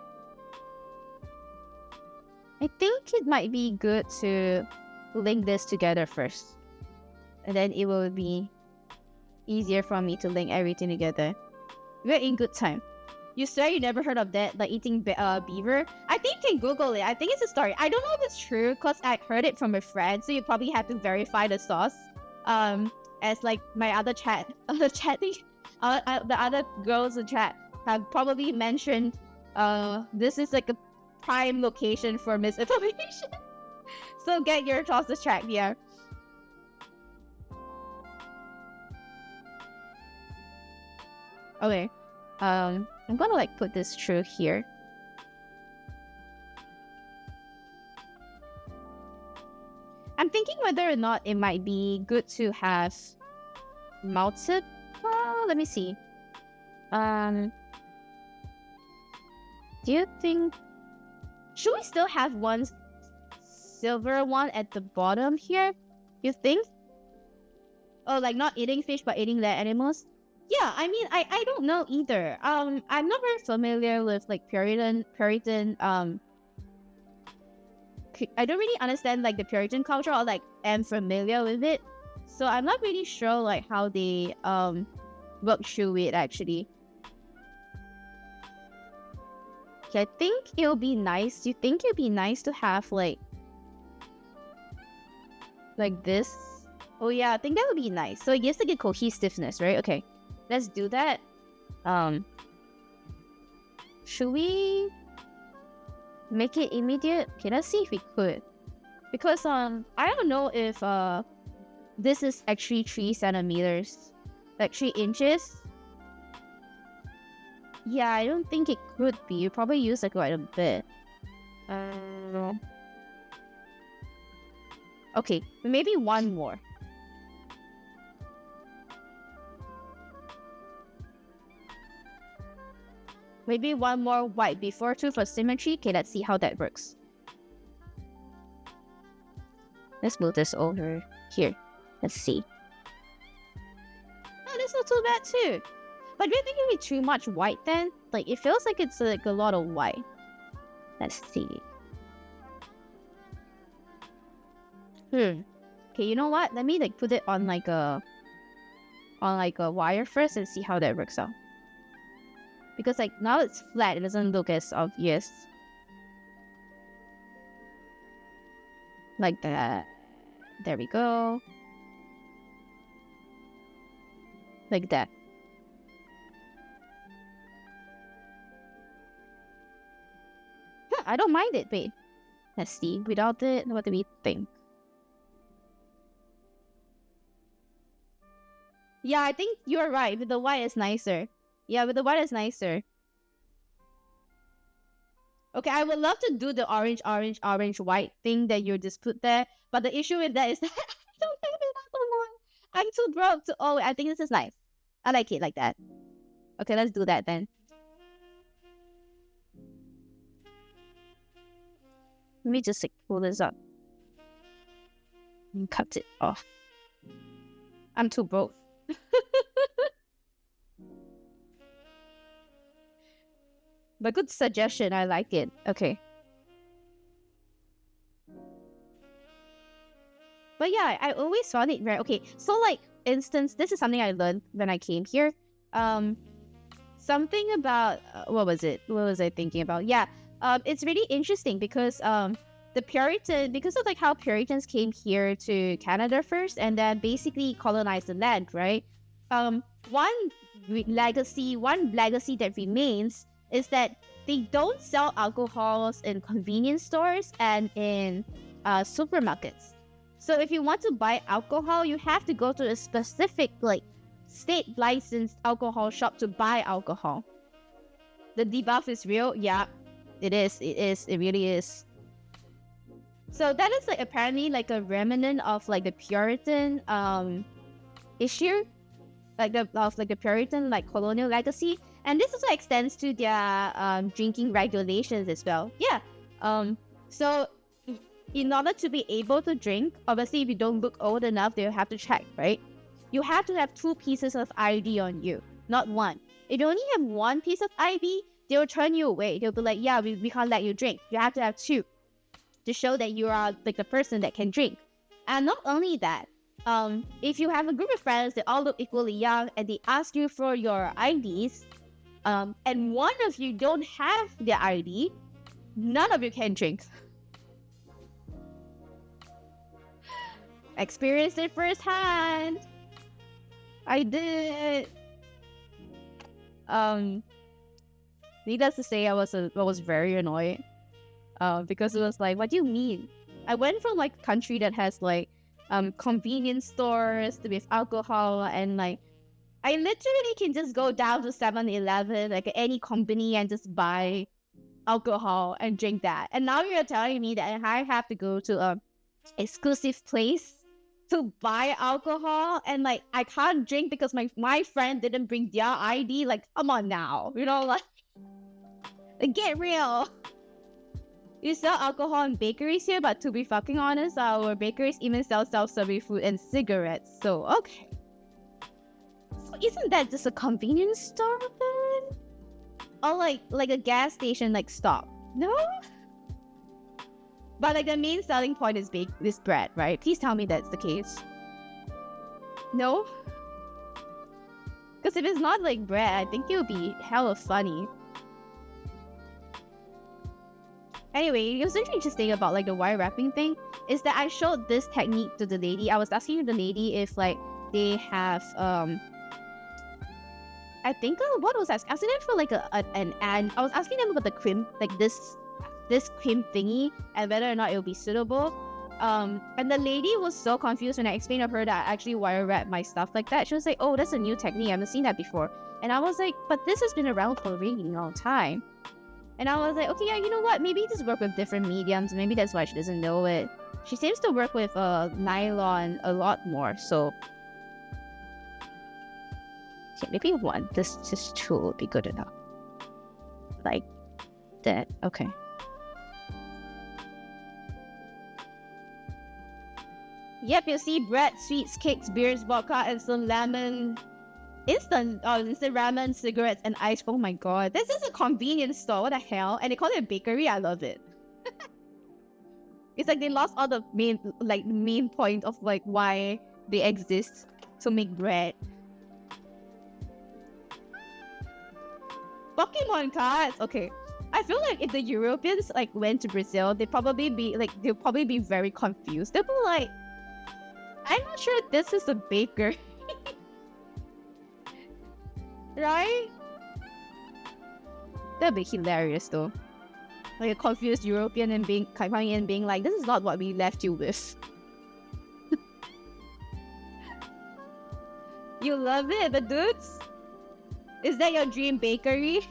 I think it might be good to link this together first, and then it will be easier for me to link everything together. We're in good time. You swear you never heard of that, like eating beaver? I think you can Google it. I think it's a story. I don't know if it's true because I heard it from a friend, so you probably have to verify the source. As like my other the other girls in chat have probably mentioned, this is like a prime location for misinformation. So get your sources checked here. Okay. I'm gonna like put this through here. I'm thinking whether or not it might be good to have multiple. Let me see. Do you think should we still have one silver one at the bottom here? You think? Oh, like not eating fish but eating their animals? Yeah, I mean, I don't know either. I'm not very familiar with like Puritan. I don't really understand like the Puritan culture, or like am familiar with it, so I'm not really sure like how they work through it actually. I think it'll be nice. Do you think it'll be nice to have like this? Oh yeah, I think that would be nice. So it gives like a cohesiveness, right? Okay, let's do that. Should we make it immediate? Okay, let's see if we could. Because I don't know if this is actually 3 centimeters, like 3 inches. Yeah, I don't think it could be. You probably use like quite a bit. Okay, maybe one more. Maybe one more white before 2 for symmetry. Okay, let's see how that works. Let's move this over here. Let's see. Oh, that's not too bad too. But do you think it'd be too much white then? Like, it feels like it's like a lot of white. Let's see. Okay, you know what? Let me like put it on like a wire first and see how that works out. Because like now it's flat, it doesn't look as obvious. Like that. There we go. Like that. I don't mind it. Wait. Let's see. Without it, what do we think? Yeah, I think you're right. With the white is nicer. Yeah, with the white is nicer. Okay, I would love to do the orange, white thing that you just put there. But the issue with that is that I don't have enough one. I'm too broke to... Oh, I think this is nice. I like it like that. Okay, let's do that then. Let me just like pull this up. And cut it off. I'm too broke. But good suggestion, I like it. Okay. But yeah, I always found it very... Okay, so like, instance, this is something I learned when I came here. Something about... what was it? What was I thinking about? Yeah, it's really interesting because the Puritan... Because of like how Puritans came here to Canada first and then basically colonized the land, right? One legacy that remains is that they don't sell alcohols in convenience stores and in supermarkets. So if you want to buy alcohol, you have to go to a specific like state licensed alcohol shop to buy alcohol. The debuff is real. Yeah, it is. It really is. So that is like apparently like a remnant of like the Puritan issue, like the Puritan like colonial legacy. And this also extends to their drinking regulations as well. Yeah. So in order to be able to drink, obviously if you don't look old enough, they'll have to check, right? You have to have 2 pieces of ID on you, not 1. If you only have 1 piece of ID, they'll turn you away. They'll be like, yeah, we can't let you drink. You have to have 2 to show that you are like the person that can drink. And not only that, if you have a group of friends that all look equally young and they ask you for your IDs, and one of you don't have their ID, none of you can drink. Experienced it firsthand. I did. Needless to say, I was very annoyed. Because it was like, what do you mean? I went from like a country that has like convenience stores with alcohol, and like I literally can just go down to 7-Eleven, like any company, and just buy alcohol and drink that. And now you're telling me that I have to go to a exclusive place to buy alcohol, and like I can't drink because my friend didn't bring their ID. Like, come on now, you know, like get real. You sell alcohol in bakeries here, but to be fucking honest, our bakeries even sell self-serving food and cigarettes. So okay. So isn't that just a convenience store then? Or like a gas station like stop? No? But like the main selling point is this bread, right? Please tell me that's the case. No? Because if it's not like bread, I think it would be hella funny. Anyway, it was really interesting about like the wire wrapping thing is that I showed this technique to the lady. I was asking the lady if like they have I think what was I asking them for like an ad. I was asking them about the crimp, like this crimp thingy, and whether or not it would be suitable. And the lady was so confused when I explained to her that I actually wire wrap my stuff like that. She was like, "Oh, that's a new technique. I haven't seen that before." And I was like, "But this has been around for a really long time." And I was like, "Okay, yeah, you know what? Maybe just work with different mediums. Maybe that's why she doesn't know it." She seems to work with nylon a lot more. So okay, maybe one. This tool would be good enough. Like that. Okay. Yep, you see bread, sweets, cakes, beers, vodka, and some lemon. Instant ramen, cigarettes, and ice. Oh my god. This is a convenience store. What the hell? And they call it a bakery. I love it. It's like they lost all the main point of like why they exist to make bread. Pokemon cards. Okay. I feel like if the Europeans like went to Brazil, they'll probably be very confused. They'll be like, I'm not sure this is a baker. Right? That'd be hilarious though. Like a confused European and coming in being like, this is not what we left you with. You love it, the dudes? Is that your dream bakery?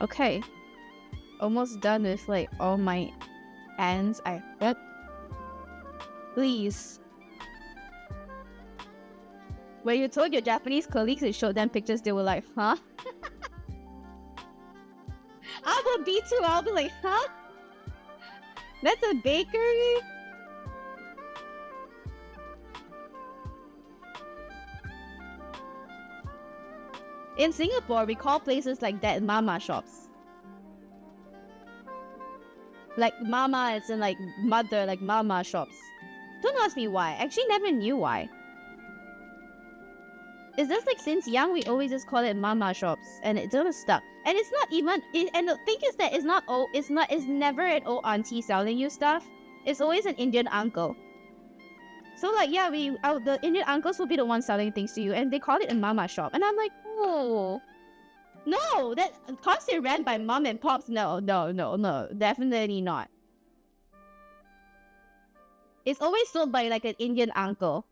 Okay. Almost done with like all my ends I read. Please. When you told your Japanese colleagues and showed them pictures, they were like, huh? I would be too. I'll be like, huh? That's a bakery? In Singapore, we call places like that mama shops. Like mama is in like mother, like mama shops. Don't ask me why. I actually never knew why. It's just like since young, we always just call it mama shops, and it's all stuff. And it's not even. And the thing is that it's never an old auntie selling you stuff. It's always an Indian uncle. So like yeah, the Indian uncles will be the ones selling things to you, and they call it a mama shop. And I'm like, oh, no, that because they're ran by mom and pops. No, definitely not. It's always sold by like an Indian uncle.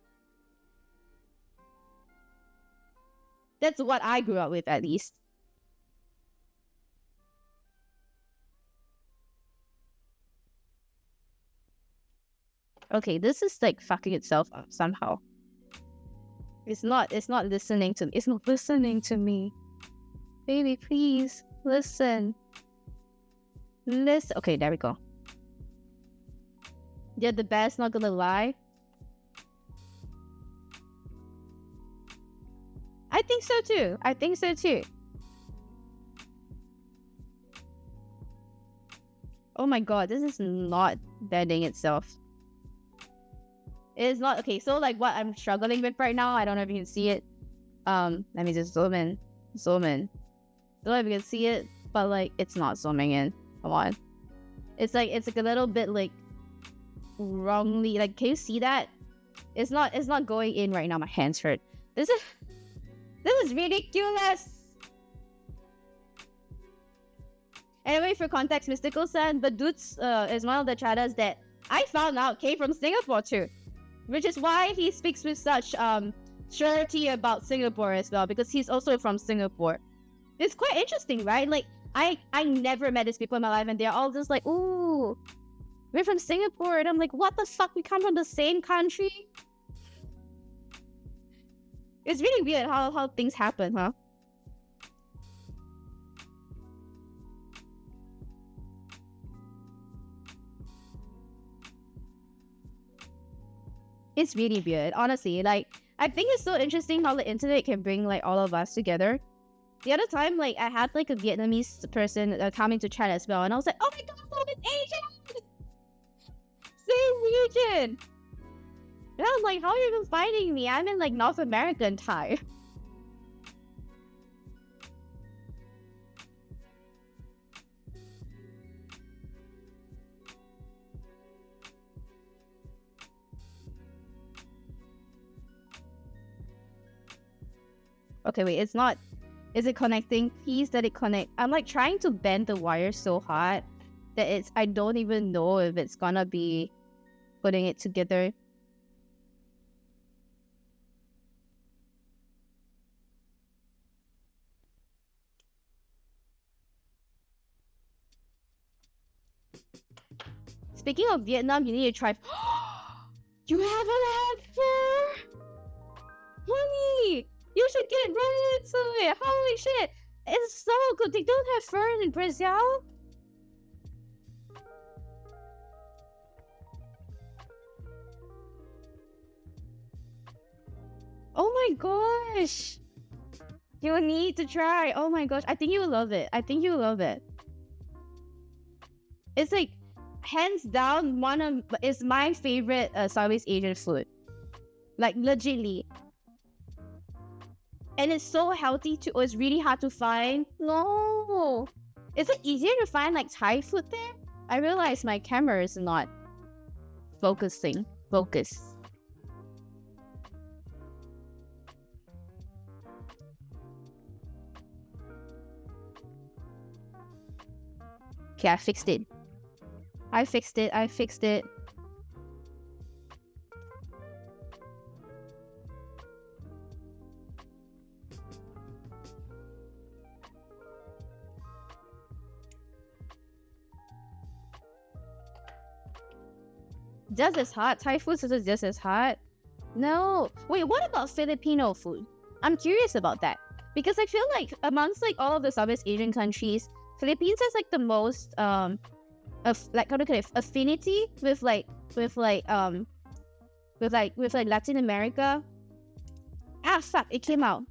That's what I grew up with, at least. Okay, this is like fucking itself up somehow. It's not listening to me. Baby, please listen. Okay, there we go. You're the best, not gonna lie. I think so too. Oh my god, this is not bending itself. It is not. Okay, so like what I'm struggling with right now, I don't know if you can see it. Let me just zoom in. Don't know if you can see it, but like it's not zooming in. Come on. It's like a little bit like wrongly. Like, can you see that? It's not going in right now. My hands hurt. This is ridiculous. Anyway, for context, Mystical-san, the dudes is one of the chatters that I found out came from Singapore too, which is why he speaks with such surety about Singapore as well, because he's also from Singapore. It's quite interesting, right? Like I never met these people in my life, and they're all just like, "Ooh, we're from Singapore," and I'm like, "What the fuck? We come from the same country." It's really weird how things happen, huh? It's really weird, honestly. Like, I think it's so interesting how the internet can bring like all of us together. The other time, like, I had like a Vietnamese person coming to chat as well, and I was like, "Oh my god, so it's Asian!" same region. And I was like, how are you even finding me? I'm in like North American time. Okay, wait, it's not. Is it connecting? Please let it connect. I'm like trying to bend the wire so hard that I don't even know if it's gonna be putting it together. Speaking of Vietnam, you need to try. You haven't had fur? Honey, you should get right into it. Holy shit. It's so good. They don't have fur in Brazil? Oh my gosh. You need to try. Oh my gosh. I think you will love it. I think you will love it. It's like, hands down, is my favorite Southeast Asian food. Like, legitly. And it's so healthy too. It's really hard to find. No. Is it easier to find like Thai food there? I realize my camera is not focusing. Focus. Okay, I fixed it. I fixed it. I fixed it. Just as hot? Thai food is just as hot? No. Wait, what about Filipino food? I'm curious about that. Because I feel like amongst like all of the Southeast Asian countries, Philippines has like the most affinity with Latin America. Ah fuck, it came out.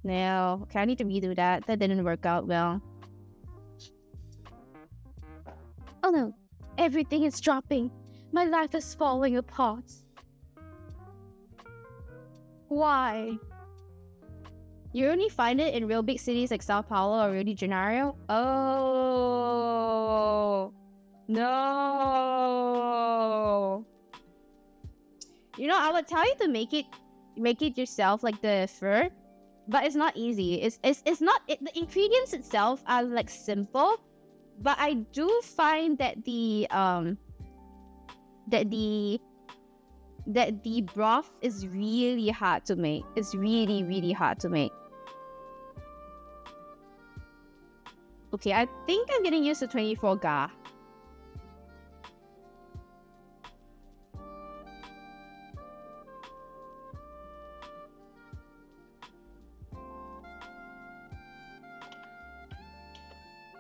No, okay, I need to redo that. That didn't work out well. Oh no, everything is dropping. My life is falling apart. Why? You only find it in real big cities like Sao Paulo or Rio de Janeiro? Oh no. You know, I would tell you to make it yourself, like the fur, but it's not easy. It's not. The ingredients itself are like simple, but I do find that the broth is really hard to make. It's really, really hard to make. Okay, I think I'm getting used to 24 ga.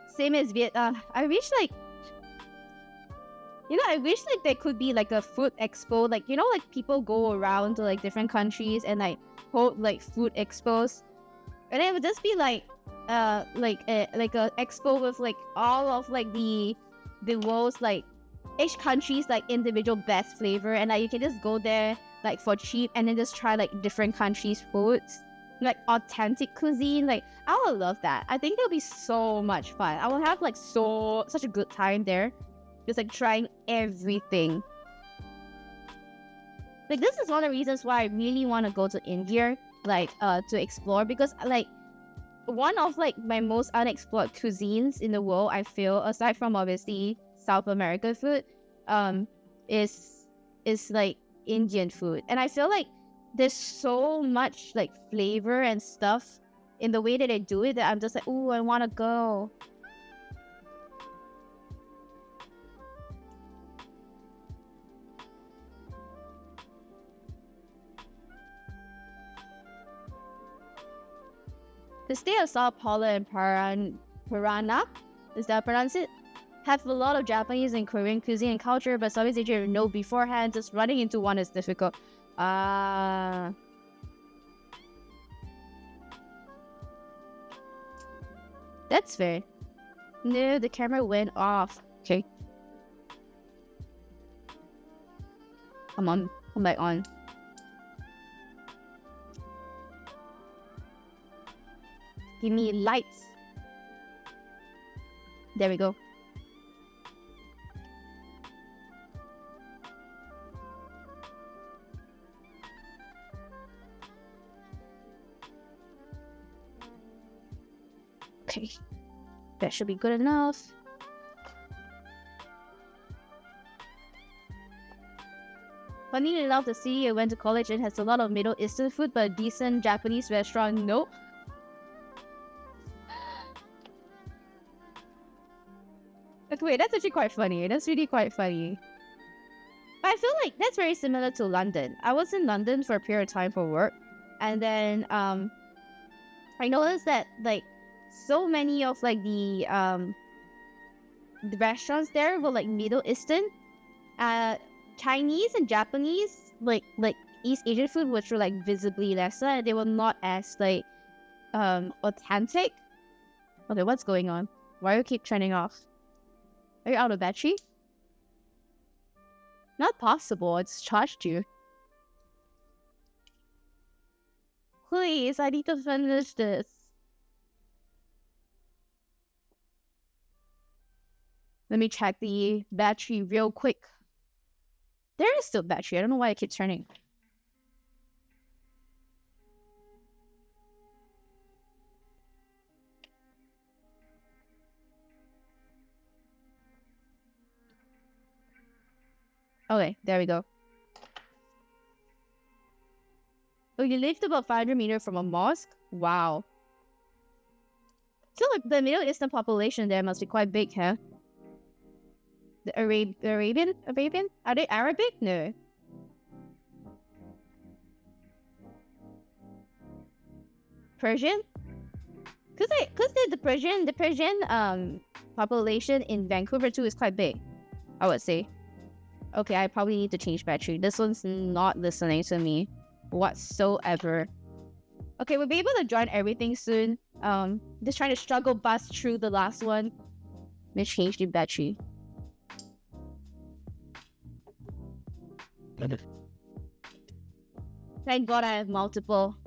Same as Vietnam. I wish like, you know, I wish like there could be like a food expo, like, you know, like people go around to like different countries and like hold like food expos, and it would just be like a expo with like all of like the world's like each country's like individual best flavor, and like you can just go there like for cheap and then just try like different countries' foods, like authentic cuisine. Like I would love that. I think it'll be so much fun. I will have like such a good time there. Just like trying everything. Like this is one of the reasons why I really want to go to India, like to explore, because like one of like my most unexplored cuisines in the world, I feel, aside from obviously South American food, is like Indian food. And I feel like there's so much like flavor and stuff in the way that they do it that I'm just like, ooh, I want to go. The state of Sao Paulo and Parana, is that pronounce it? Have a lot of Japanese and Korean cuisine and culture, but Southeast Asia know beforehand. Just running into one is difficult. That's fair. No, the camera went off. Okay. Come on, come back on. Give me lights. There we go. Okay, that should be good enough. Funny enough, the city I went to college in has a lot of Middle Eastern food, but a decent Japanese restaurant, nope. Okay, wait, that's actually quite funny. That's really quite funny. But I feel like that's very similar to London. I was in London for a period of time for work, and then I noticed that like so many of like the restaurants there were like Middle Eastern, Chinese and Japanese, like East Asian food, which were like visibly lesser. They were not as like authentic. Okay, what's going on? Why do you keep turning off? Are you out of battery? Not possible. It's charged you. Please, I need to finish this. Let me check the battery real quick. There is still battery. I don't know why it keeps turning. Okay, there we go. Oh, you lived about 500 meters from a mosque? Wow. So like the Middle Eastern population there must be quite big, huh? The Arabian? Are they Arabic? No. Persian? Cause the Persian population in Vancouver too is quite big, I would say. Okay, I probably need to change battery. This one's not listening to me whatsoever. Okay, we'll be able to join everything soon. Just trying to struggle bust through the last one. Let's change the battery. Thank God I have multiple.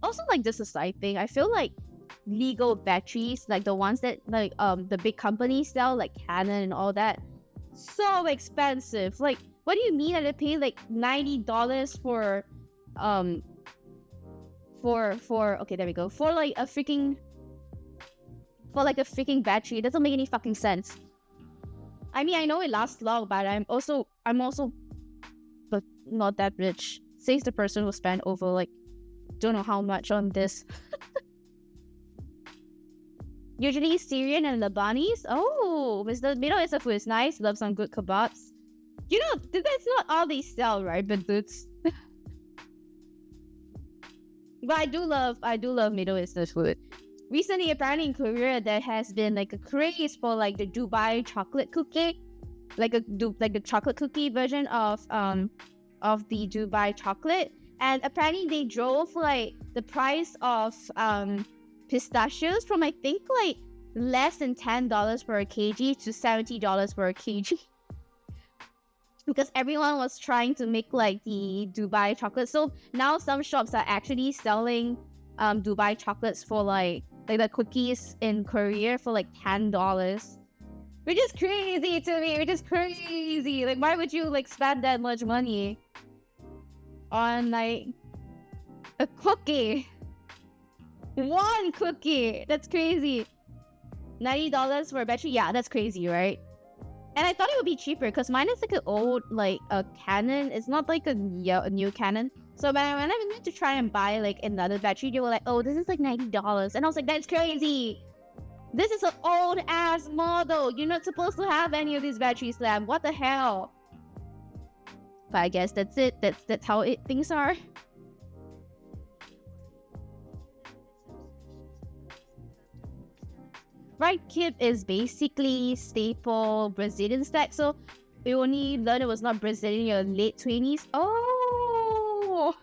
Also, like, this is a side thing. I feel like legal batteries, like the ones that like the big companies sell, like Canon and all that, so expensive. Like, what do you mean I pay like $90 for okay, there we go, for like a freaking battery? It doesn't make any fucking sense. I mean, I know it lasts long, but I'm also but not that rich. Says the person who spent over like don't know how much on this. Usually Syrian and Lebanese. Oh, the Middle Eastern food is nice. Love some good kebabs. You know, that's not all they sell, right? But dudes. But I do love Middle Eastern food. Recently, apparently in Korea, there has been like a craze for like the Dubai chocolate cookie, like the chocolate cookie version of the Dubai chocolate. And apparently they drove like the price of pistachios from I think like less than $10 per kg to $70 per kg. Because everyone was trying to make like the Dubai chocolate. So now some shops are actually selling Dubai chocolates for like the cookies in Korea for like $10. Which is crazy to me. Which is crazy. Like, why would you like spend that much money on like a cookie? One cookie. That's crazy. $90 for a battery. Yeah, that's crazy, right? And I thought it would be cheaper because mine is like an old like a Canon. It's not like a new Canon. So when I went to try and buy like another battery, they were like, "Oh, this is like $90," and I was like, "That's crazy. This is an old ass model. You're not supposed to have any of these batteries left. What the hell?" But I guess that's it. That's how things are. Right kip is basically staple Brazilian stack. So we only learned it was not Brazilian in your late 20s. Oh,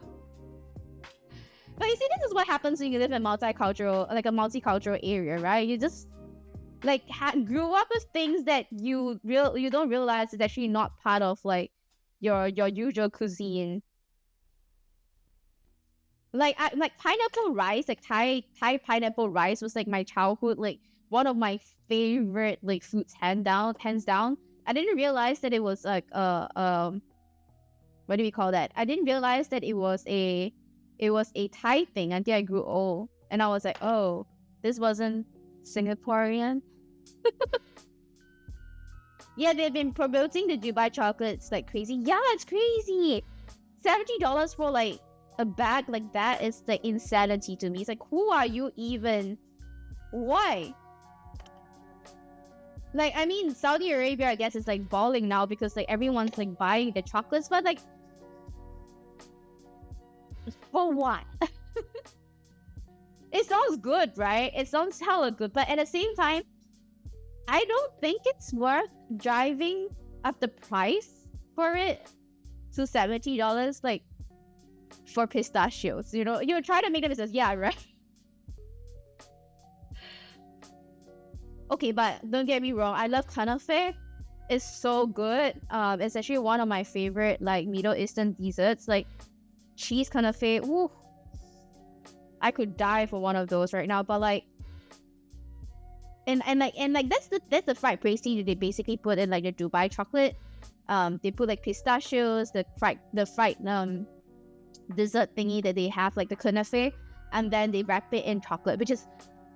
but you see, this is what happens when you live in a multicultural area, right? You just like grew up with things that you don't realize is actually not part of like your usual cuisine. Like like pineapple rice, like Thai pineapple rice was like my childhood, like one of my favorite like foods, hands down. I didn't realize that it was like what do we call that? I didn't realize that it was a Thai thing until I grew old, and I was like, oh, this wasn't Singaporean. Yeah, they've been promoting the Dubai chocolates like crazy. Yeah, it's crazy. $70 for like a bag like that is like insanity to me. It's like, who are you even? Why? Like, I mean, Saudi Arabia, I guess, is like balling now because like everyone's like buying the chocolates, but like, for what? It sounds good, right? It sounds hella good, but at the same time, I don't think it's worth driving up the price for it to $70, like, for pistachios. You know, you try to make them as yeah, right? Okay, but don't get me wrong, I love kanafe. It's so good. It's actually one of my favorite like Middle Eastern desserts, like cheese kanafe. Woo, I could die for one of those right now. But like, and like that's the fried pastry that they basically put in like the Dubai chocolate. They put like pistachios, the fried dessert thingy that they have, like the kanafe, and then they wrap it in chocolate, which is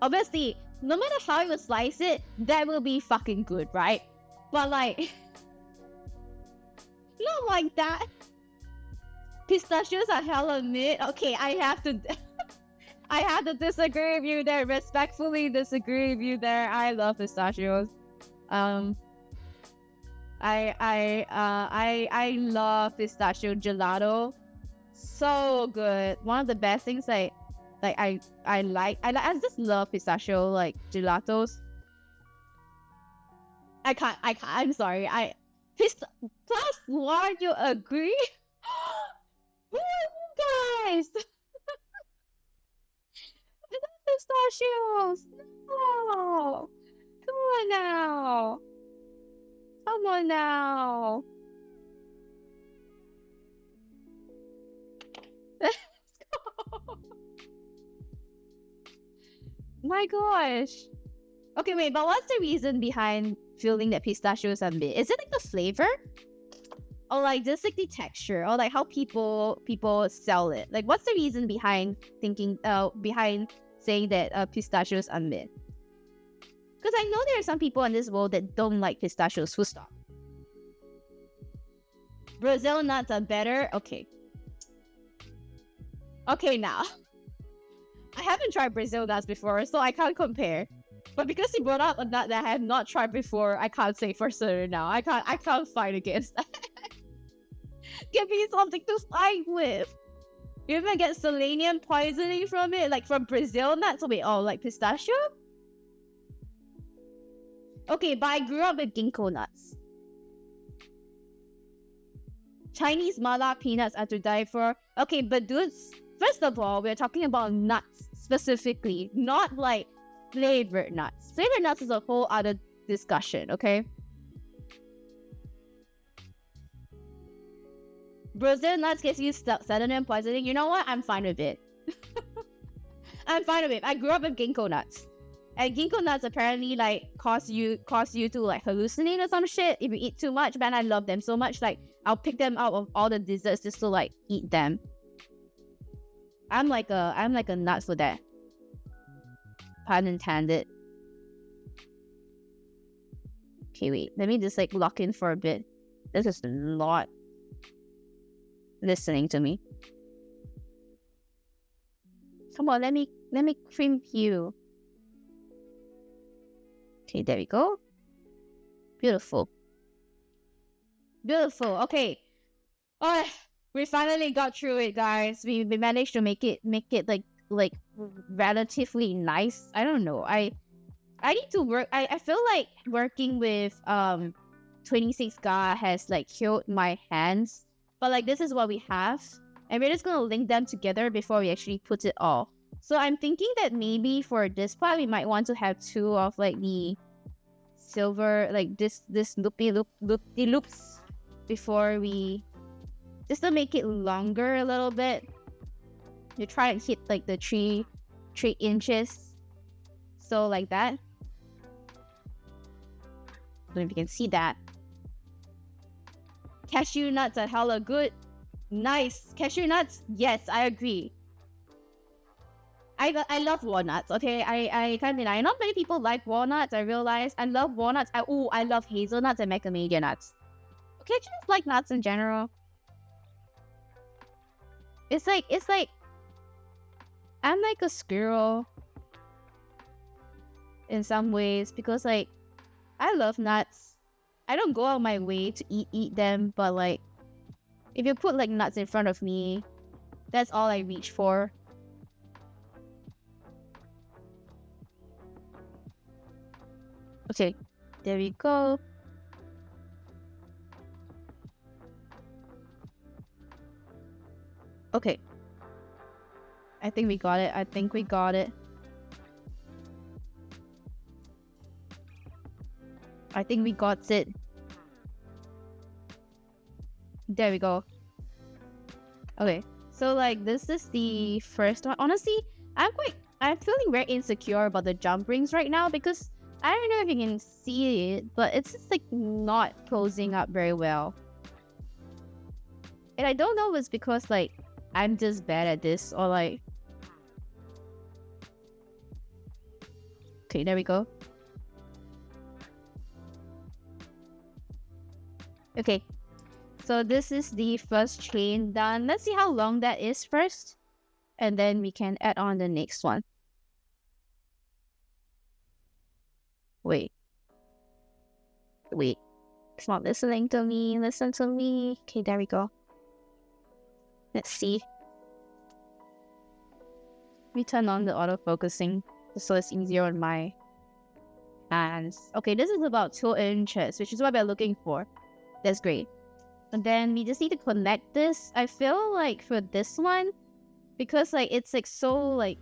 obviously, no matter how you slice it, that will be fucking good, right? But like, not like that. Pistachios are hella mid. Okay, I have to disagree with you there. Respectfully disagree with you there. I love pistachios. I love pistachio gelato. So good. One of the best things I just love pistachio like gelatos. I'm sorry. Plus one, you agree? Who are you guys? I love pistachios. No. Come on now. Come on now. Let's go. My gosh. Okay, wait, but what's the reason behind feeling that pistachios are mid? Is it like the flavor? Or like just like the texture? Or like how people sell it? Like what's the reason behind behind saying that pistachios are mid? Because I know there are some people in this world that don't like pistachios, full stop. Brazil nuts are better? Okay. Okay, now. I haven't tried Brazil nuts before, so I can't compare. But because you brought up a nut that I have not tried before, I can't say for certain now. I can't fight against that. Give me something to fight with. You even get selenium poisoning from it, like from Brazil nuts? Wait, oh, like pistachio? Okay, but I grew up with ginkgo nuts. Chinese mala peanuts are to die for. Okay, but dudes, first of all, we're talking about nuts specifically, not like flavored nuts. Flavored nuts is a whole other discussion, okay? Brazil nuts gives you selenium poisoning. You know what? I'm fine with it. I'm fine with it. I grew up with ginkgo nuts. And ginkgo nuts apparently like cause you to like hallucinate or some shit if you eat too much. Man, I love them so much. Like I'll pick them out of all the desserts just to like eat them. I'm like a nut for that. Pun intended. Okay, wait. Let me just like lock in for a bit. This is not listening to me. Come on, let me cream you. Okay, there we go. Beautiful. Beautiful. Okay. Alright. We finally got through it, guys. We managed to make it like relatively nice. I don't know. I need to work. I feel like working with 26Ga has like killed my hands. But like this is what we have. And we're just gonna link them together before we actually put it all. So I'm thinking that maybe for this part we might want to have two of like the silver, like this loopy loops before we, just to make it longer a little bit. You try and hit like the 3 inches. So like that. I don't know if you can see that. Cashew nuts are hella good. Nice. Cashew nuts, yes, I agree. I love walnuts, okay? I can't deny. Not many people like walnuts, I realize. I love walnuts. I love hazelnuts and macadamia nuts. Okay, I just like nuts in general. It's like I'm like a squirrel in some ways, because like I love nuts. I don't go out of my way to eat them, but like if you put like nuts in front of me, that's all I reach for. Okay, there we go. Okay. I think we got it. I think we got it. I think we got it. There we go. Okay. So like this is the first one. Honestly, I'm feeling very insecure about the jump rings right now, because I don't know if you can see it, but it's just like not closing up very well. And I don't know if it's because like I'm just bad at this, or like... Okay, there we go. Okay, so this is the first chain done. Let's see how long that is first, and then we can add on the next one. Wait. It's not listening to me. Listen to me. Okay, there we go. Let's see. Let me turn on the auto-focusing so it's easier on my hands. Okay, this is about 2 inches, which is what we're looking for. That's great. And then we just need to connect this. I feel like for this one, because like it's like so like...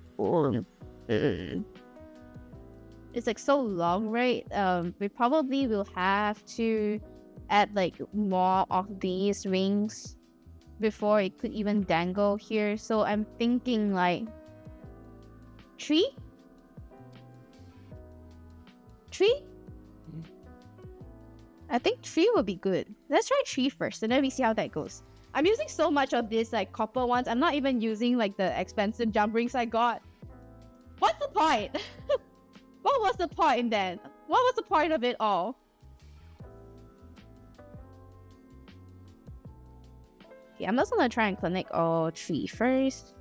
It's like so long, right? We probably will have to add like more of these rings before it could even dangle here. So I'm thinking like 3? I think 3 will be good. Let's try 3 first, and then we see how that goes. I'm using so much of this like copper ones. I'm not even using like the expensive jump rings I got. What's the point? What was the point then? What was the point of it all? Okay, I'm just gonna try and connect all 3 first.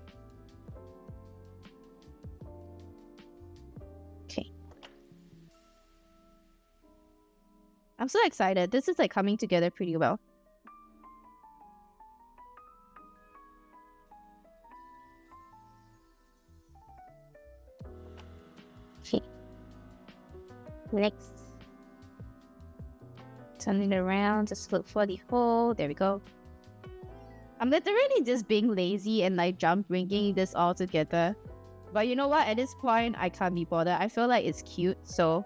Okay. I'm so excited. This is like coming together pretty well. Okay. Next. Turn it around. Just look for the hole. There we go. I'm literally just being lazy and like jump ringing this all together. But you know what? At this point, I can't be bothered. I feel like it's cute, so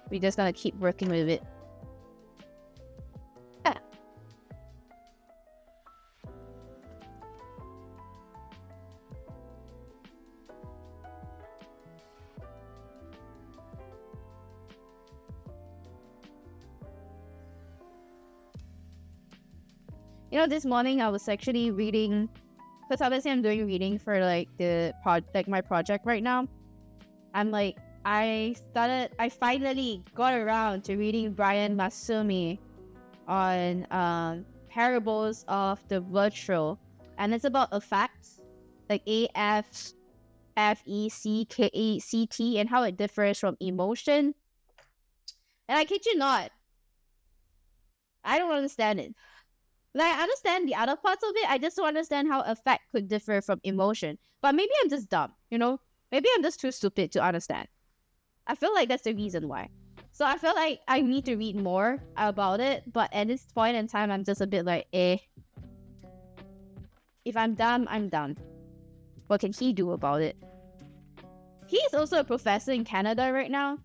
we're just gonna keep working with it. Ah. You know, this morning I was actually reading, because obviously I'm doing reading for like my project right now. I'm like, I finally got around to reading Brian Masumi on parables of the virtual, and it's about effects, like AFECT, and how it differs from emotion. And I kid you not, I don't understand it. Like, I understand the other parts of it. I just don't understand how affect could differ from emotion. But maybe I'm just dumb, you know? Maybe I'm just too stupid to understand. I feel like that's the reason why. So I feel like I need to read more about it. But at this point in time, I'm just a bit like, eh. If I'm dumb, I'm dumb. What can he do about it? He's also a professor in Canada right now.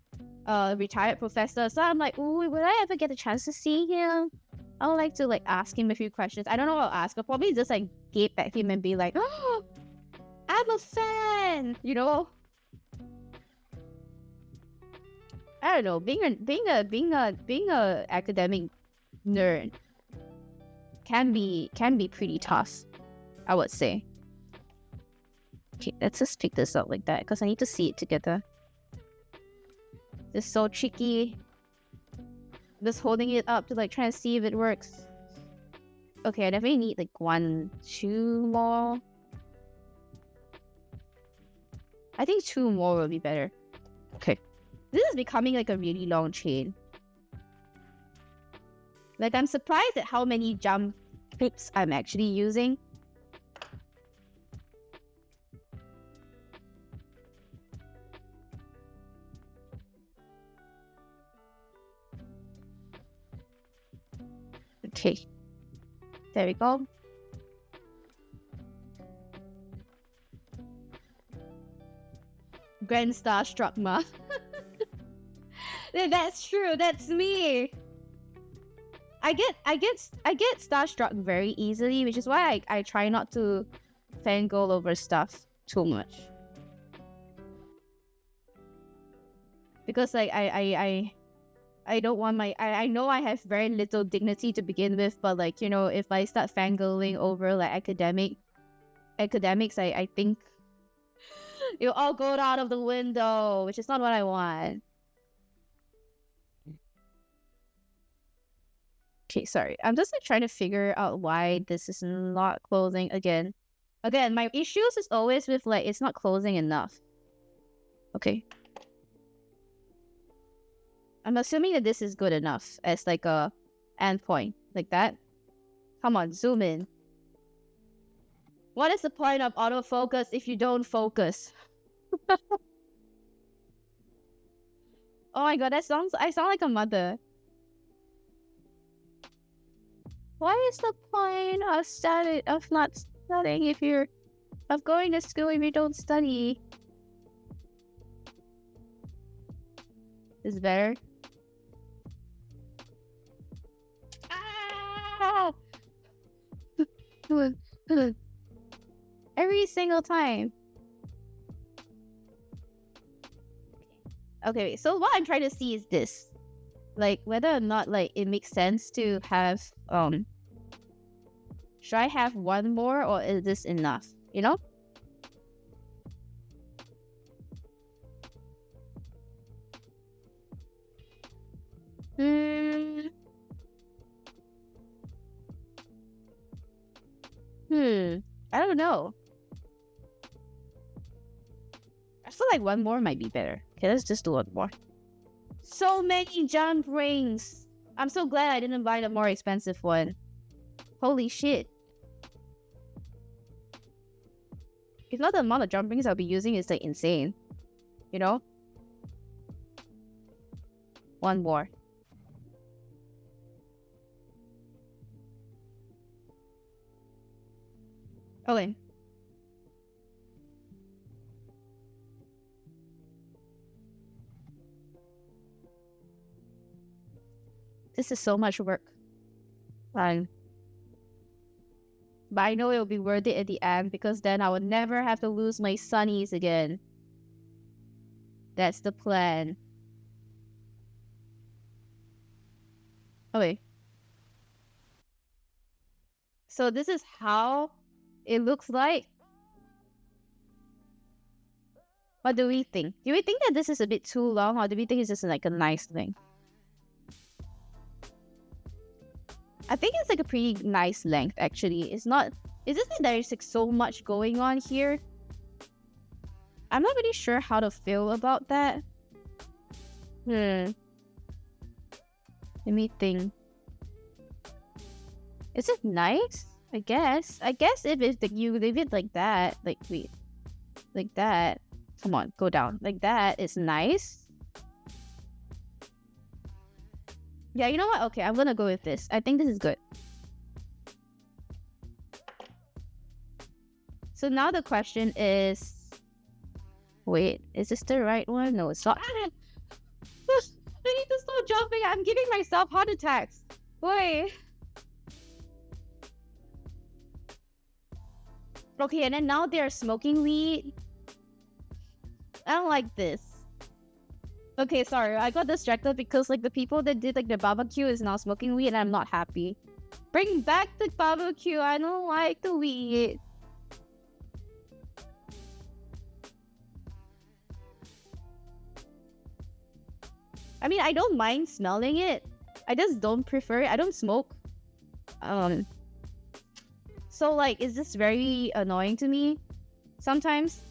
retired professor. So I'm like, ooh, would I ever get a chance to see him? I would like to like ask him a few questions. I don't know what I'll ask. I'll probably just like gape at him and be like, oh, I'm a fan, you know? I don't know. Being a academic nerd can be pretty tough, I would say. Okay, let's just pick this up like that because I need to see it together. It's so tricky. Just holding it up to like try and see if it works. Okay, I definitely need like 1, 2 more. I think 2 more will be better. Okay. This is becoming like a really long chain. Like, I'm surprised at how many jump clips I'm actually using. Okay. There we go. Grand Starstruck ma. That's true. That's me. I get starstruck very easily, which is why I try not to fangirl over stuff too much. Because like I don't want my I know I have very little dignity to begin with, but like, you know, if I start fangirling over like academics, I think it'll all go out of the window, which is not what I want. Okay, sorry. I'm just like trying to figure out why this is not closing again. Again, my issues is always with like it's not closing enough. Okay. I'm assuming that this is good enough as like a endpoint like that. Come on, zoom in. What is the point of autofocus if you don't focus? Oh my god, I sound like a mother. What is the point of not studying of going to school if you don't study? Is better? Ah! Every single time. Okay, so what I'm trying to see is this. Like, whether or not, like, it makes sense to have, should I have 1 more or is this enough? You know? I don't know. I feel like 1 more might be better. Okay, let's just do 1 more. So many jump rings! I'm so glad I didn't buy the more expensive one. Holy shit. If not, the amount of jump rings I'll be using is like insane. You know? 1 more. Okay. This is so much work. Fine. But I know it'll be worth it at the end because then I will never have to lose my sunnies again. That's the plan. Okay. So this is how it looks like. What do we think? Do we think that this is a bit too long, or do we think it's just like a nice thing? I think it's like a pretty nice length actually. It's not... It's just that there's like so much going on here. I'm not really sure how to feel about that. Let me think. Is it nice? I guess if it's like you leave it like that, like wait, like that. Come on, go down. Like that is nice. Yeah, you know what? Okay, I'm gonna go with this. I think this is good. So now the question is... Wait, is this the right one? No, it's not. jumping. I'm giving myself heart attacks. Wait. Okay, and then now they're smoking weed. I don't like this. Okay, sorry. I got distracted because like the people that did like the barbecue is now smoking weed and I'm not happy. Bring back the barbecue. I don't like the weed. I mean, I don't mind smelling it. I just don't prefer it. I don't smoke. So like, is this very annoying to me? Sometimes.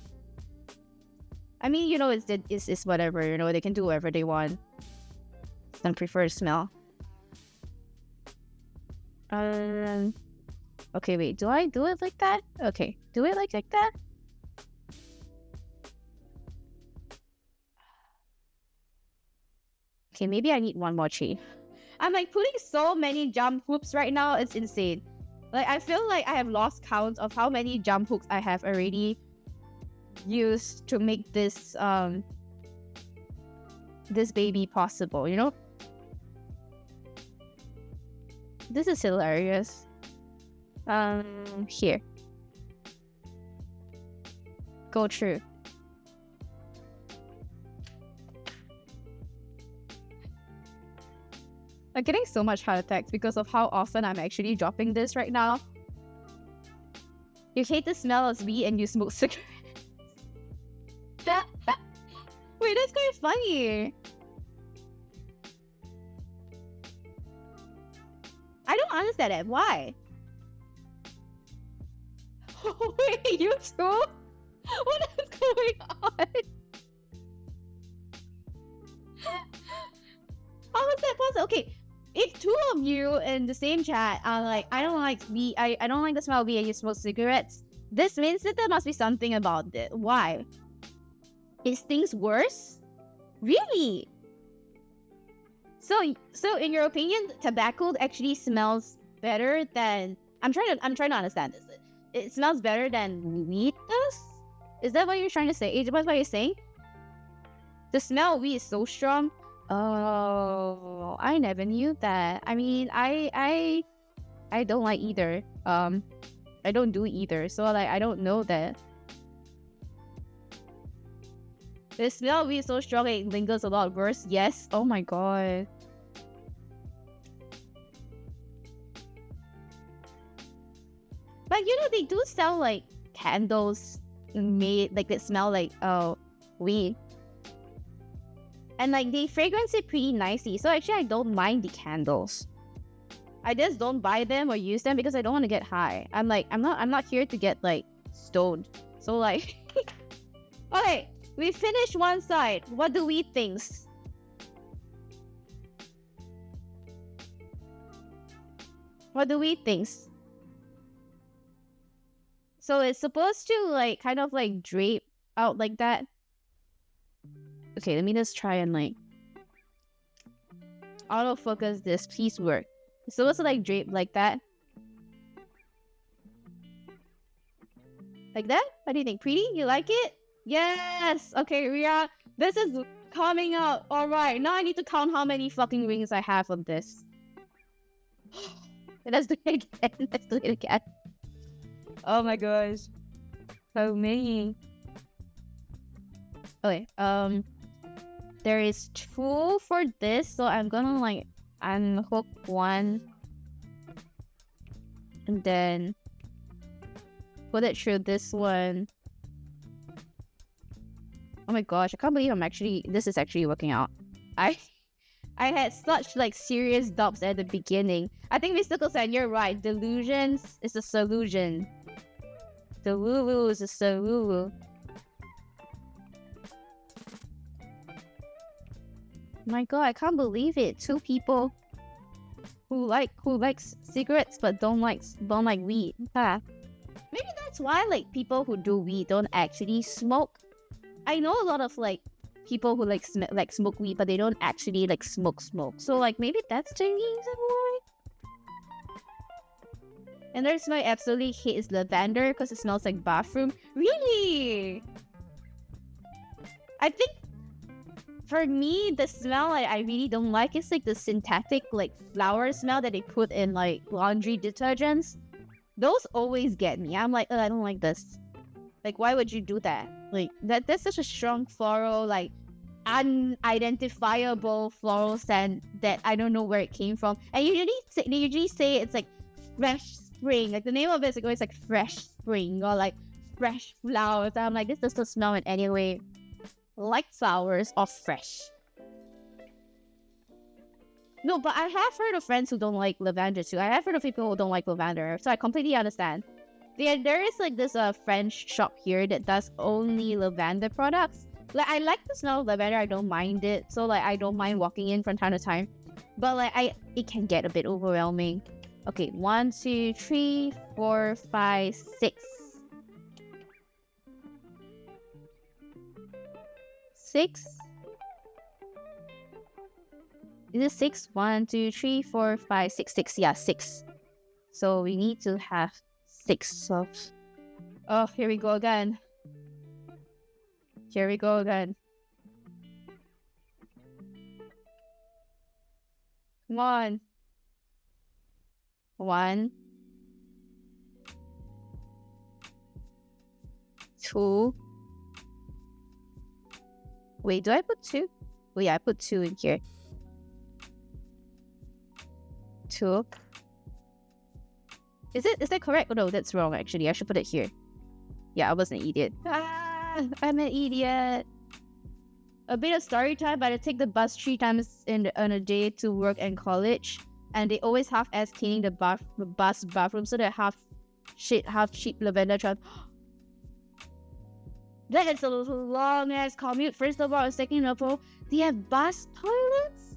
I mean, you know, it's whatever. You know, they can do whatever they want. Don't prefer smell. Okay, wait. Do I do it like that? Okay, do it like that. Okay, maybe I need one more chain. I'm like putting so many jump hooks right now. It's insane. Like I feel like I have lost count of how many jump hooks I have already used to make this this baby possible, you know? This is hilarious. Here. Go through. I'm getting so much heart attacks because of how often I'm actually dropping this right now. You hate the smell of weed and you smoke cigarettes. Wait, that's kind of funny. I don't understand it. Why? Wait, you too? What is going on? How is that possible? Okay, if two of you in the same chat are like, I don't like weed, I don't like the smell of weed and you smoke cigarettes, this means that there must be something about it. Why? Is things worse? Really? So in your opinion, tobacco actually smells better than... I'm trying to understand this. It smells better than weed does? Is that what you're trying to say? Is that what you're saying? The smell of weed is so strong. Oh, I never knew that. I mean, I don't like either. I don't do either. So like, I don't know that. The smell of weed is so strong it lingers a lot worse. Yes. Oh my god. But you know, they do sell like candles made like that smell like weed. And like they fragrance it pretty nicely. So actually I don't mind the candles. I just don't buy them or use them because I don't want to get high. I'm not here to get like stoned. So like okay, we finished one side. What do we think? What do we think? So it's supposed to like kind of like drape out like that. Okay, let me just try and like autofocus this. Please work. It's supposed to like drape like that. Like that? What do you think? Pretty? You like it? Yes! Okay, Ria. This is coming out. Alright, now I need to count how many fucking rings I have of this. Let's do it again. Let's do it again. Oh my gosh. So many. Okay, there is 2 for this, so I'm gonna like unhook one and then put it through this one. Oh my gosh, I can't believe this is actually working out. I had such like serious doubts at the beginning. I think Mystical said you're right. Delusions is a solution. The woo-woo is a solution. My god, I can't believe it. 2 people who likes cigarettes but don't like weed. Maybe that's why like people who do weed don't actually smoke. I know a lot of like people who like smoke weed but they don't actually like smoke. So like maybe that's the reason why. And there's my absolutely hate is lavender because it smells like bathroom. Really? I think for me, the smell I really don't like is like the synthetic like flower smell that they put in like laundry detergents. Those always get me. I'm like, I don't like this. Like, why would you do that? Like, that's such a strong floral, like, unidentifiable floral scent that I don't know where it came from. And they usually say it's like fresh spring. Like, the name of it is like, always like fresh spring or like fresh flowers. And I'm like, this doesn't smell in any way like flowers or fresh. No, but I have heard of friends who don't like lavender too. I have heard of people who don't like lavender, so I completely understand. There is like this French shop here that does only lavender products. Like, I like the smell of lavender, I don't mind it, so like I don't mind walking in from time to time. But like it can get a bit overwhelming. Okay, 1, 2, 3, 4, 5, 6. 6. Is it 6? 1, 2, 3, 4, 5, 6, 6. Yeah, 6. So we need to have 6 of... Oh, here we go again. Here we go again. Come on. 1. 2. Wait, do I put 2? Oh yeah, I put 2 in here. 2. Is that correct? Oh no, that's wrong actually. I should put it here. Yeah, I was an idiot. I'm an idiot. A bit of story time, but I take the bus 3 times on a day to work and college, and they always half-ass cleaning the bus bathroom, so they half cheap lavender trap. That is a long ass commute. First of all, second of all, they have bus toilets.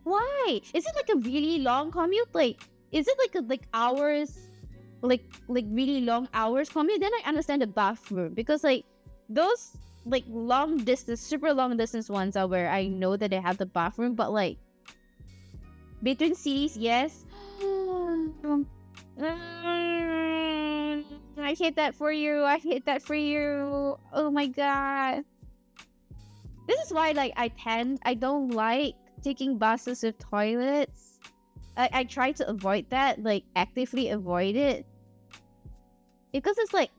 Why? Is it like a really long commute? Like, is it like hours? Like really long hours commute? Then I understand the bathroom, because like those like long distance, super long distance ones are where I know that they have the bathroom, but like between cities, yes. I hate that for you. Oh my god. This is why like I don't like taking buses with toilets. I try to avoid that, like actively avoid it. Because it's like,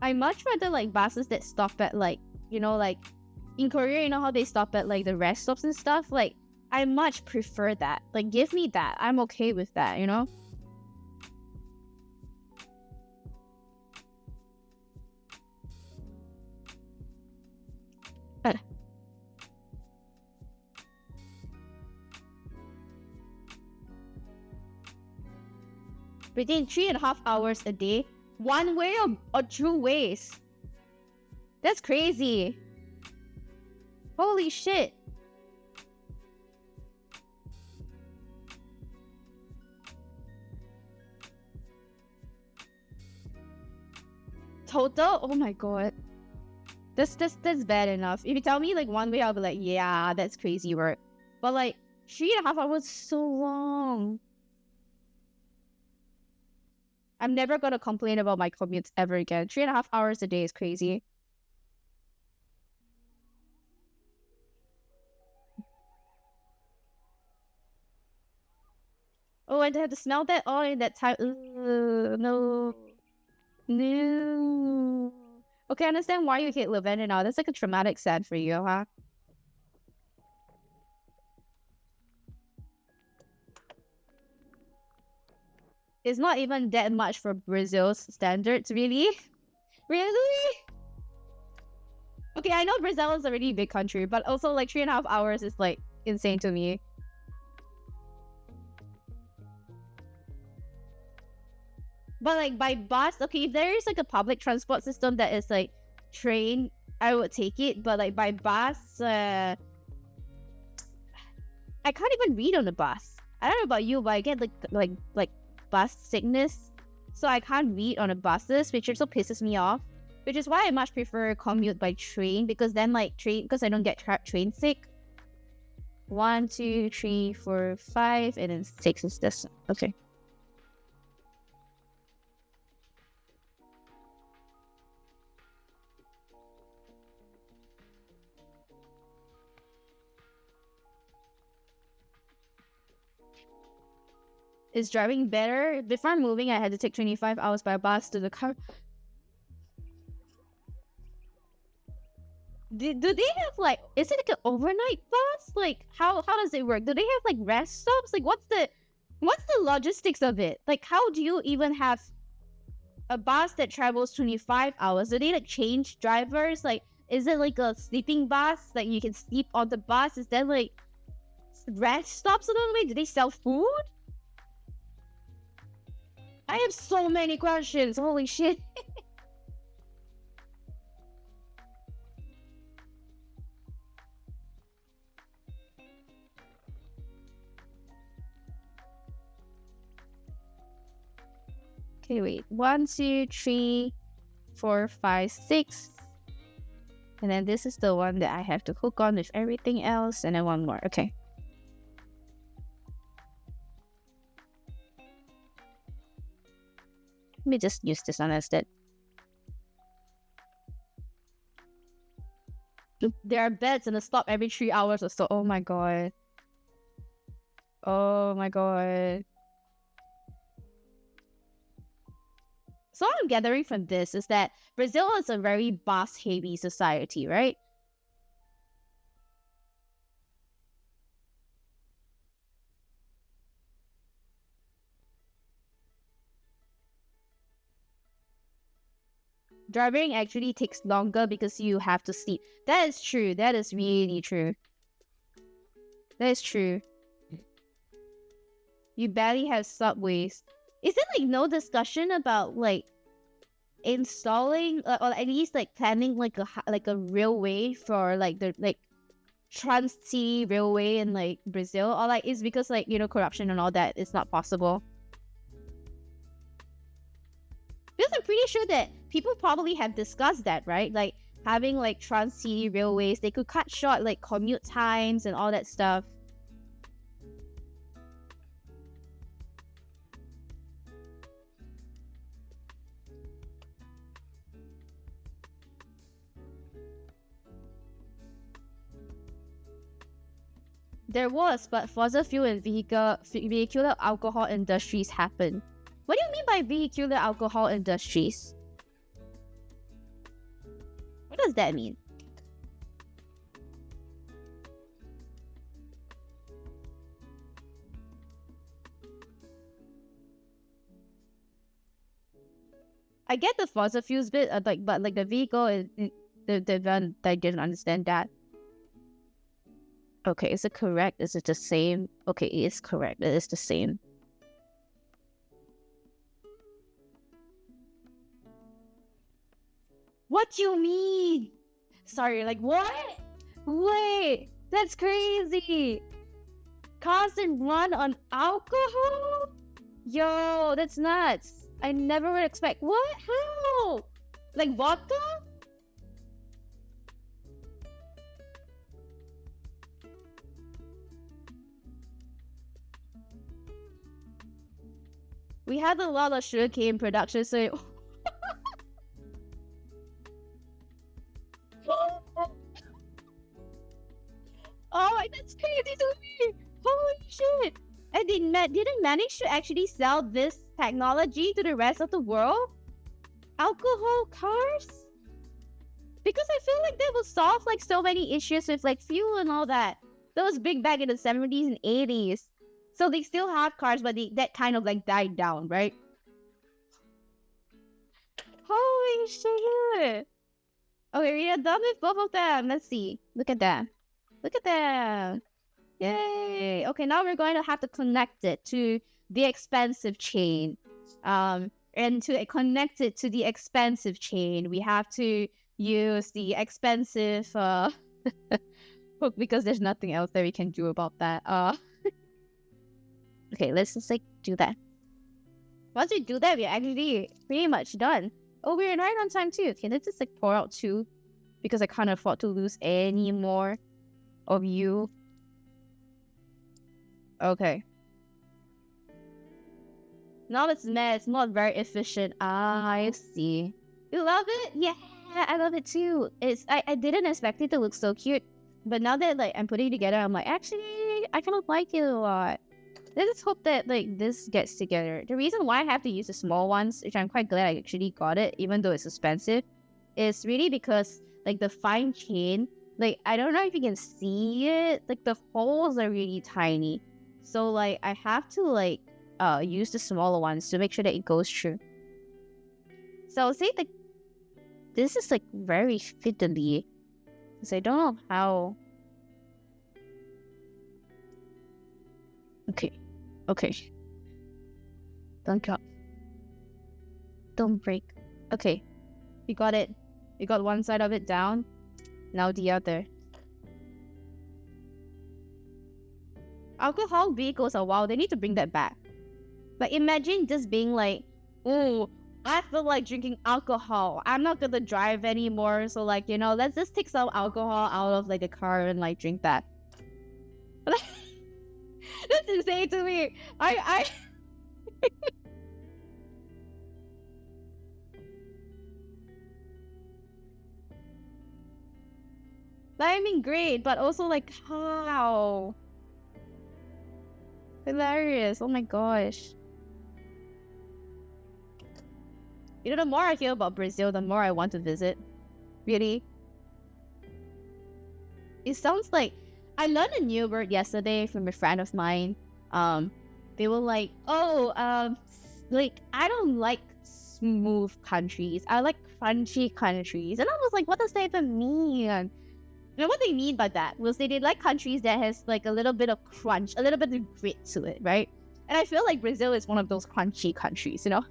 I much rather like buses that stop at like, you know, like in Korea, you know how they stop at like the rest stops and stuff? Like, I much prefer that. Like, give me that. I'm okay with that, you know? Within 3.5 hours a day, one way or 2 ways. That's crazy. Holy shit. Total? Oh my god. That's bad enough. If you tell me like 1 way, I'll be like, yeah, that's crazy work. But like 3.5 hours is so long. I'm never gonna complain about my commutes ever again. 3.5 hours a day is crazy. Oh, and I had to smell that all in that time. Ugh, no. No. Okay, I understand why you hate lavender now. That's like a traumatic sad for you, huh? It's not even that much for Brazil's standards, really? Really? Okay, I know Brazil is a really big country, but also like 3.5 hours is like insane to me. But like by bus, okay, if there is like a public transport system that is like train, I would take it. But like by bus, I can't even read on the bus. I don't know about you, but I get like bus sickness, so I can't read on the buses, which also pisses me off. Which is why I much prefer commute by train, because then like because I don't get train sick. 1, 2, 3, 4, 5, and then 6 is this. Okay. Is driving better? Before moving, I had to take 25 hours by bus to the car. Do they have like, is it like an overnight bus? Like how does it work? Do they have like rest stops? Like what's the logistics of it? Like how do you even have a bus that travels 25 hours? Do they like change drivers? Like is it like a sleeping bus? Like you can sleep on the bus? Is there like rest stops along the way? Do they sell food? I have so many questions. Holy shit. Okay, wait. 1, 2, 3, 4, 5, 6. And then this is the one that I have to hook on with everything else. And then one more. Okay. Let me just use this one instead. There are beds and a stop every 3 hours or so. Oh my god. Oh my god. So what I'm gathering from this is that Brazil is a very boss-heavy society, right? Driving actually takes longer because you have to sleep. That is true. That is really true. That is true. You barely have subways. Is there like no discussion about like installing or at least like planning like a railway for like the like trans-city railway in like Brazil, or like it's because like, you know, corruption and all that, it's not possible? Because I'm pretty sure that people probably have discussed that, right? Like having like trans-city railways, they could cut short like commute times and all that stuff. There was, but fossil fuel and vehicular alcohol industries happen. What do you mean by vehicular alcohol industries? What does that mean? I get the fossil fuels bit, but like the vehicle, I didn't understand that. Okay, is it correct? Is it the same? Okay, it is correct. It is the same. What do you mean? Sorry, like what? Wait, that's crazy. Cars that run on alcohol? Yo, that's nuts. I never would expect. What? How? Like vodka? We had a lot of sugarcane production, so oh, that's crazy to me! Holy shit! And they didn't manage to actually sell this technology to the rest of the world? Alcohol cars? Because I feel like they will solve like so many issues with like fuel and all that. That was big back in the 70s and 80s. So they still have cars, but that kind of like died down, right? Holy shit! Okay, we are done with both of them. Let's see. Look at that. Look at that. Yay! Okay, now we're going to have to connect it to the expensive chain. And to connect it to the expensive chain, we have to use the expensive hook because there's nothing else that we can do about that. Okay, let's just like do that. Once we do that, we're actually pretty much done. Oh, we're right on time too. Okay, let's just like pour out 2 because I can't afford to lose any more of you. Okay. Now it's mad. It's not very efficient. Ah, I see. You love it? Yeah, I love it too. I didn't expect it to look so cute, but now that like I'm putting it together, I'm like, actually, I kind of like it a lot. let's just hope that like this gets together. The reason why I have to use the small ones, which I'm quite glad I actually got it, even though it's expensive, is really because like the fine chain, like I don't know if you can see it, like the holes are really tiny. So like I have to like use the smaller ones to make sure that it goes through. So I'll say like this is like very fiddly. Because I don't know how. Okay. Don't drop. Don't break. Okay. We got it. We got one side of it down. Now the other. Alcohol vehicles are wild. They need to bring that back. Like imagine just being like, oh, I feel like drinking alcohol. I'm not gonna drive anymore. So like, you know, let's just take some alcohol out of like the car and like drink that. That's insane to me. I I mean great, but also like how? Hilarious. Oh my gosh. You know, the more I hear about Brazil, the more I want to visit. Really. It sounds like I learned a new word yesterday from a friend of mine. They were like, oh, like I don't like smooth countries. I like crunchy countries. And I was like, what does that even mean? And what they mean by that was they like countries that has like a little bit of crunch, a little bit of grit to it, right? And I feel like Brazil is one of those crunchy countries, you know?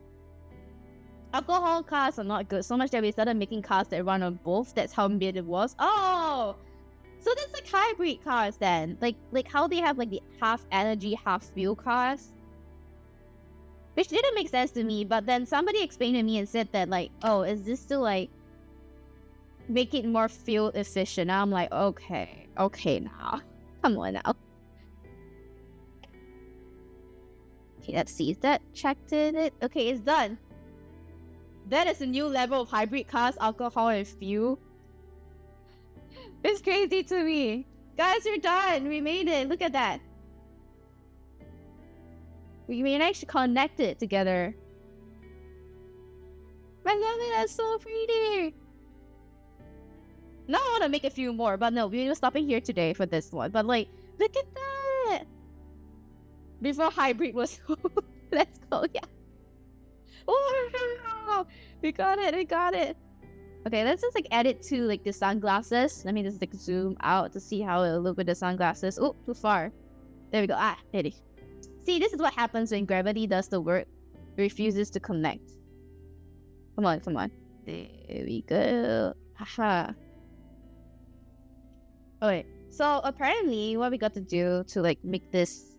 Alcohol cars are not good. So much that we started making cars that run on both. That's how bad it was. Oh! So that's like hybrid cars then. Like how they have like the half energy, half fuel cars. Which didn't make sense to me, but then somebody explained to me and said that like, oh, is this to like make it more fuel efficient? I'm like, okay now. Come on now. Okay, let's see. Is that checked in it? Okay, it's done. That is a new level of hybrid cars, alcohol and fuel. It's crazy to me. Guys, we're done. We made it. Look at that. We managed to connect it together. I love it. That's so pretty. Now I want to make a few more, but no, we're stopping here today for this one. But like, look at that. Before hybrid was... Let's go, yeah. Oh, we got it. Okay, let's just like add it to like the sunglasses. Let me just like zoom out to see how it'll look with the sunglasses. Oh, too far. There we go. Ah, ready. See, this is what happens when gravity does the work. It refuses to connect. Come on. There we go. Haha. Okay, so apparently what we got to do to like make this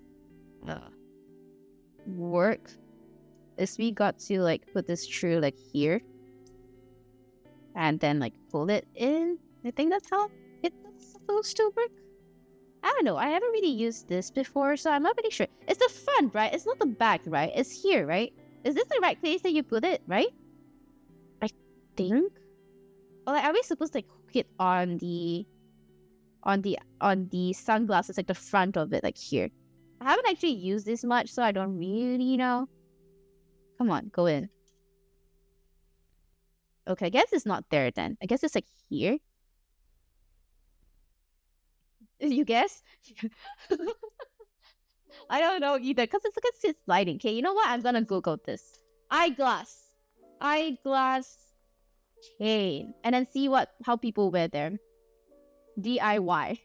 work is we got to like put this through like here and then like pull it in. I think that's how it's supposed to work. I don't know. I haven't really used this before, so I'm not really sure. It's the front, right? It's not the back, right? It's here, right? Is this the right place that you put it, right? I think. Or like, are we supposed to like hook it on the sunglasses, like the front of it, like here? I haven't actually used this much, so I don't really know. Come on, go in. Okay, I guess it's not there then. I guess it's like here. You guess? I don't know either, because it's sliding. Okay, you know what? I'm gonna Google this. Eyeglass chain. And then see how people wear them. DIY.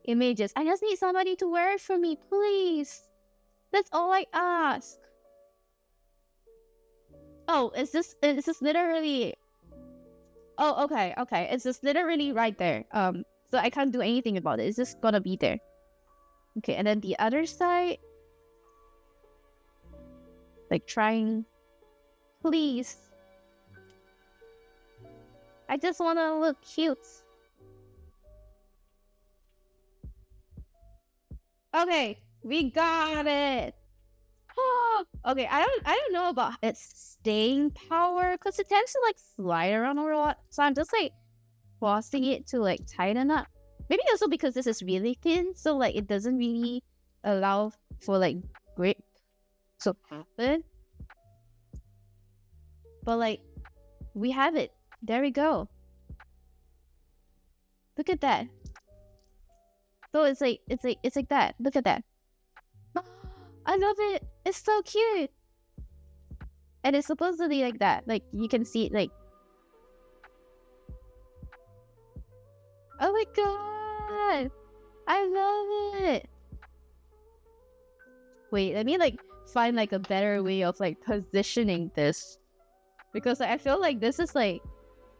Images. I just need somebody to wear it for me, please. That's all I ask. Oh, it's just literally... Oh, okay. It's just literally right there. So I can't do anything about it. It's just gonna be there. Okay, and then the other side... Like trying... Please. I just wanna look cute. Okay, we got it. Okay, I don't know about its staying power because it tends to like slide around a lot. So I'm just like forcing it to like tighten up. Maybe also because this is really thin, so like it doesn't really allow for like grip to happen. But like we have it. There we go. Look at that. So it's like that. Look at that. I love it. It's so cute. And it's supposed to be like that. Like you can see it like. Oh my god. I love it. Wait, let me like find like a better way of like positioning this. Because like, I feel like this is like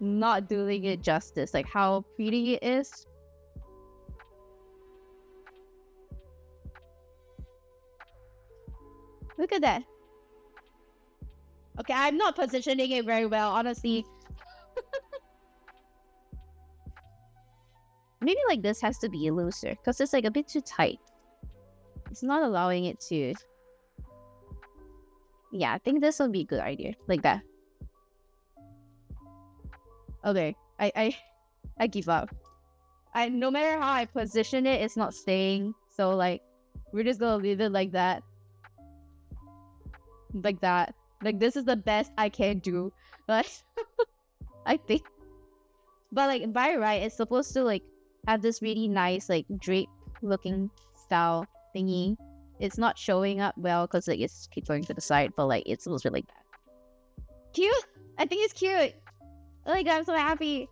not doing it justice. Like how pretty it is. Look at that. Okay, I'm not positioning it very well, honestly. Maybe like this has to be looser because it's like a bit too tight. It's not allowing it to. Yeah, I think this would be a good idea. Like that. Okay, I give up. No matter how I position it, it's not staying. So like, we're just gonna leave it like that. Like that. Like this is the best I can do. Like, I think. But like by right, it's supposed to like have this really nice like drape looking style thingy. It's not showing up well because like it's keep going to the side, but like it's supposed to be like that. Cute. I think it's cute. Oh my god, I'm so happy.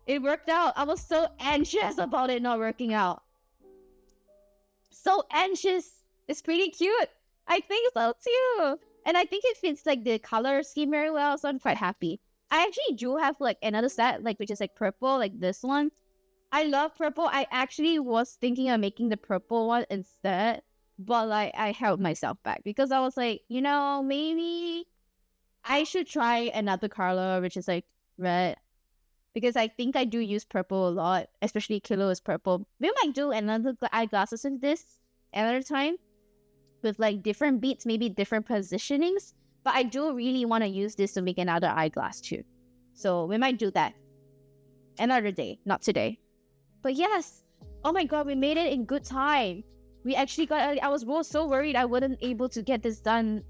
It worked out. I was so anxious about it not working out. So anxious. It's pretty cute. I think so too. And I think it fits like the color scheme very well, so I'm quite happy. I actually do have like another set, like which is like purple, like this one. I love purple. I actually was thinking of making the purple one instead, but like I held myself back because I was like, you know, maybe I should try another color, which is like red, because I think I do use purple a lot, especially Kilo is purple. We might do another eyeglasses in this another time with like different beats, maybe different positionings. But I do really want to use this to make another eyeglass too. So we might do that another day, not today. But yes, oh my god, we made it in good time. We actually got. I was so worried I wasn't able to get this done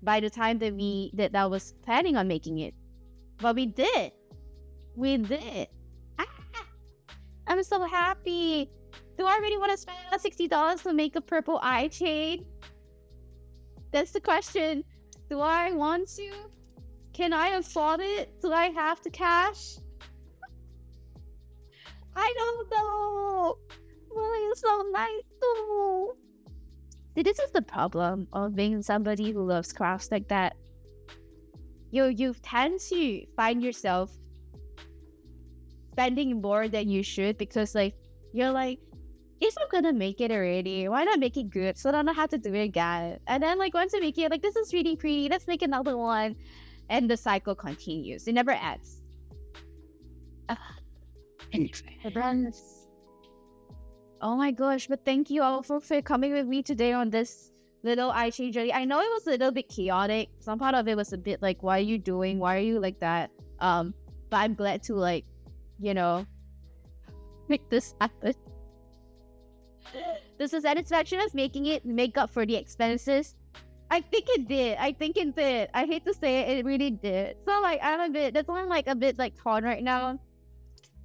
by the time that I was planning on making it. But we did. We did. Ah, I'm so happy. Do I really want to spend $60 to make a purple eye chain? That's the question. Do I want to? Can I afford it? Do I have the cash? I don't know. Well, it's so nice though. See, this is the problem of being somebody who loves crafts like that. You tend to find yourself spending more than you should because like you're like, if I'm gonna make it already, why not make it good so I don't have to do it again? And then like once I make it, like this is really pretty, let's make another one. And the cycle continues. It never ends. Oh my gosh, but thank you all for coming with me today on this little eye chain journey. I know it was a little bit chaotic. Some part of it was a bit like, why are you doing? Why are you like that? But I'm glad to like, you know, make this happen. Does the satisfaction of making it make up for the expenses? I think it did. I hate to say it, it really did. So like I'm a bit, that's why I'm like a bit like torn right now.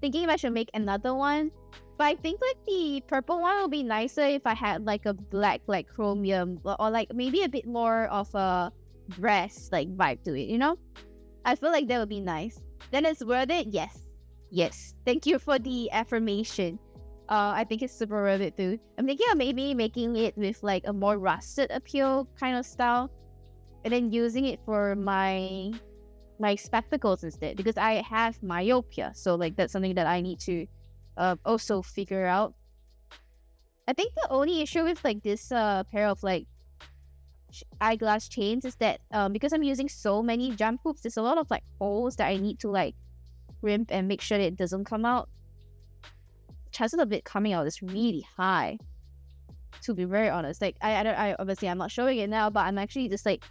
Thinking if I should make another one. But I think like the purple one would be nicer if I had like a black like chromium or like maybe a bit more of a brass like vibe to it, you know? I feel like that would be nice. Then it's worth it? Yes. Thank you for the affirmation. I think it's super worth it too. I'm thinking of maybe making it with like a more rusted appeal kind of style, and then using it for my spectacles instead because I have myopia. So like that's something that I need to also figure out. I think the only issue with like this pair of like eyeglass chains is that because I'm using so many jump hoops, there's a lot of like holes that I need to like crimp and make sure that it doesn't come out. Chances of it coming out is really high, to be very honest. Like I obviously I'm not showing it now, but I'm actually just like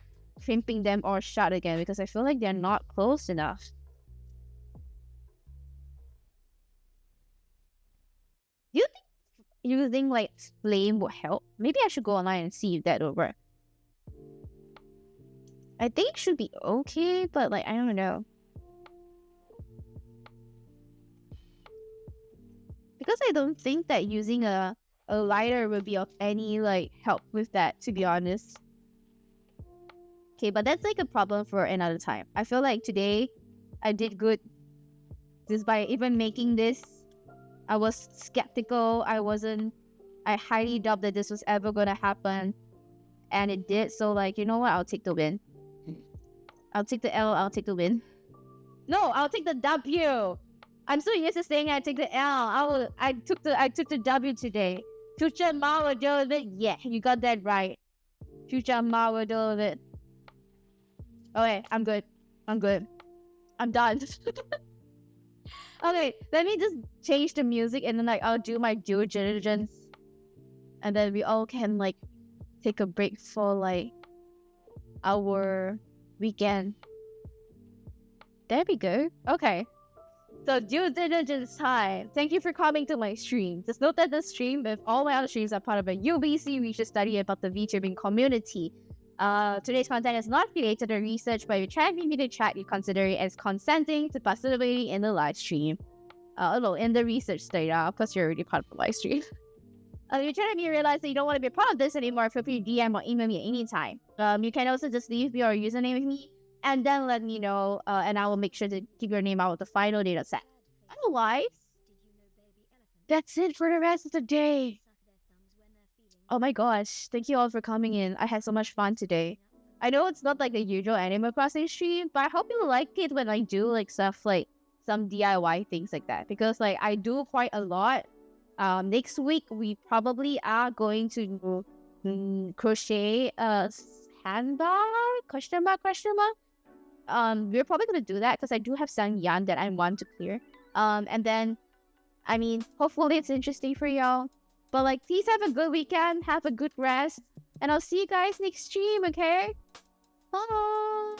crimping them or shut again because I feel like they're not close enough. Do you think using like flame would help. Maybe I should go online and see if that will work. I think it should be okay, but like I don't know. Because I don't think that using a lighter would be of any like help with that, to be honest. Okay, but that's like a problem for another time. I feel like today I did good just by even making this. I was skeptical. I highly doubt that this was ever gonna happen. And it did. So like, you know what? I'll take the win. I'll take the L, I'll take the win. No, I'll take the W. I'm so used to saying I take the L. I took the W today. Future Ma will deal with it. Yeah, you got that right. Future Ma will deal with it. Okay, I'm good. I'm done. Okay, let me just change the music and then like I'll do my due diligence. And then we all can like take a break for like our weekend. There we go. Okay. So due diligence time. Thank you for coming to my stream. Just note that the stream with all my other streams are part of a UBC research study about the VTubing community. Today's content is not related to research, but if you try to be the chat, you consider it as consenting to participating in the live stream. In the research study, of course you're already part of the live stream. If you're trying to realize that you don't want to be a part of this anymore, feel free to DM or email me at any time. You can also just leave your username with me and then let me know, and I will make sure to keep your name out of the final data set. Otherwise, that's it for the rest of the day. Oh my gosh, thank you all for coming in. I had so much fun today. I know it's not like the usual Animal Crossing stream, but I hope you like it when I do like stuff like some DIY things like that. Because like I do quite a lot. Next week we probably are going to crochet a handbag? Question mark? We're probably gonna do that because I do have some yarn that I want to clear. And then, I mean, hopefully it's interesting for y'all. But like, please have a good weekend, have a good rest, and I'll see you guys next stream, okay? Bye!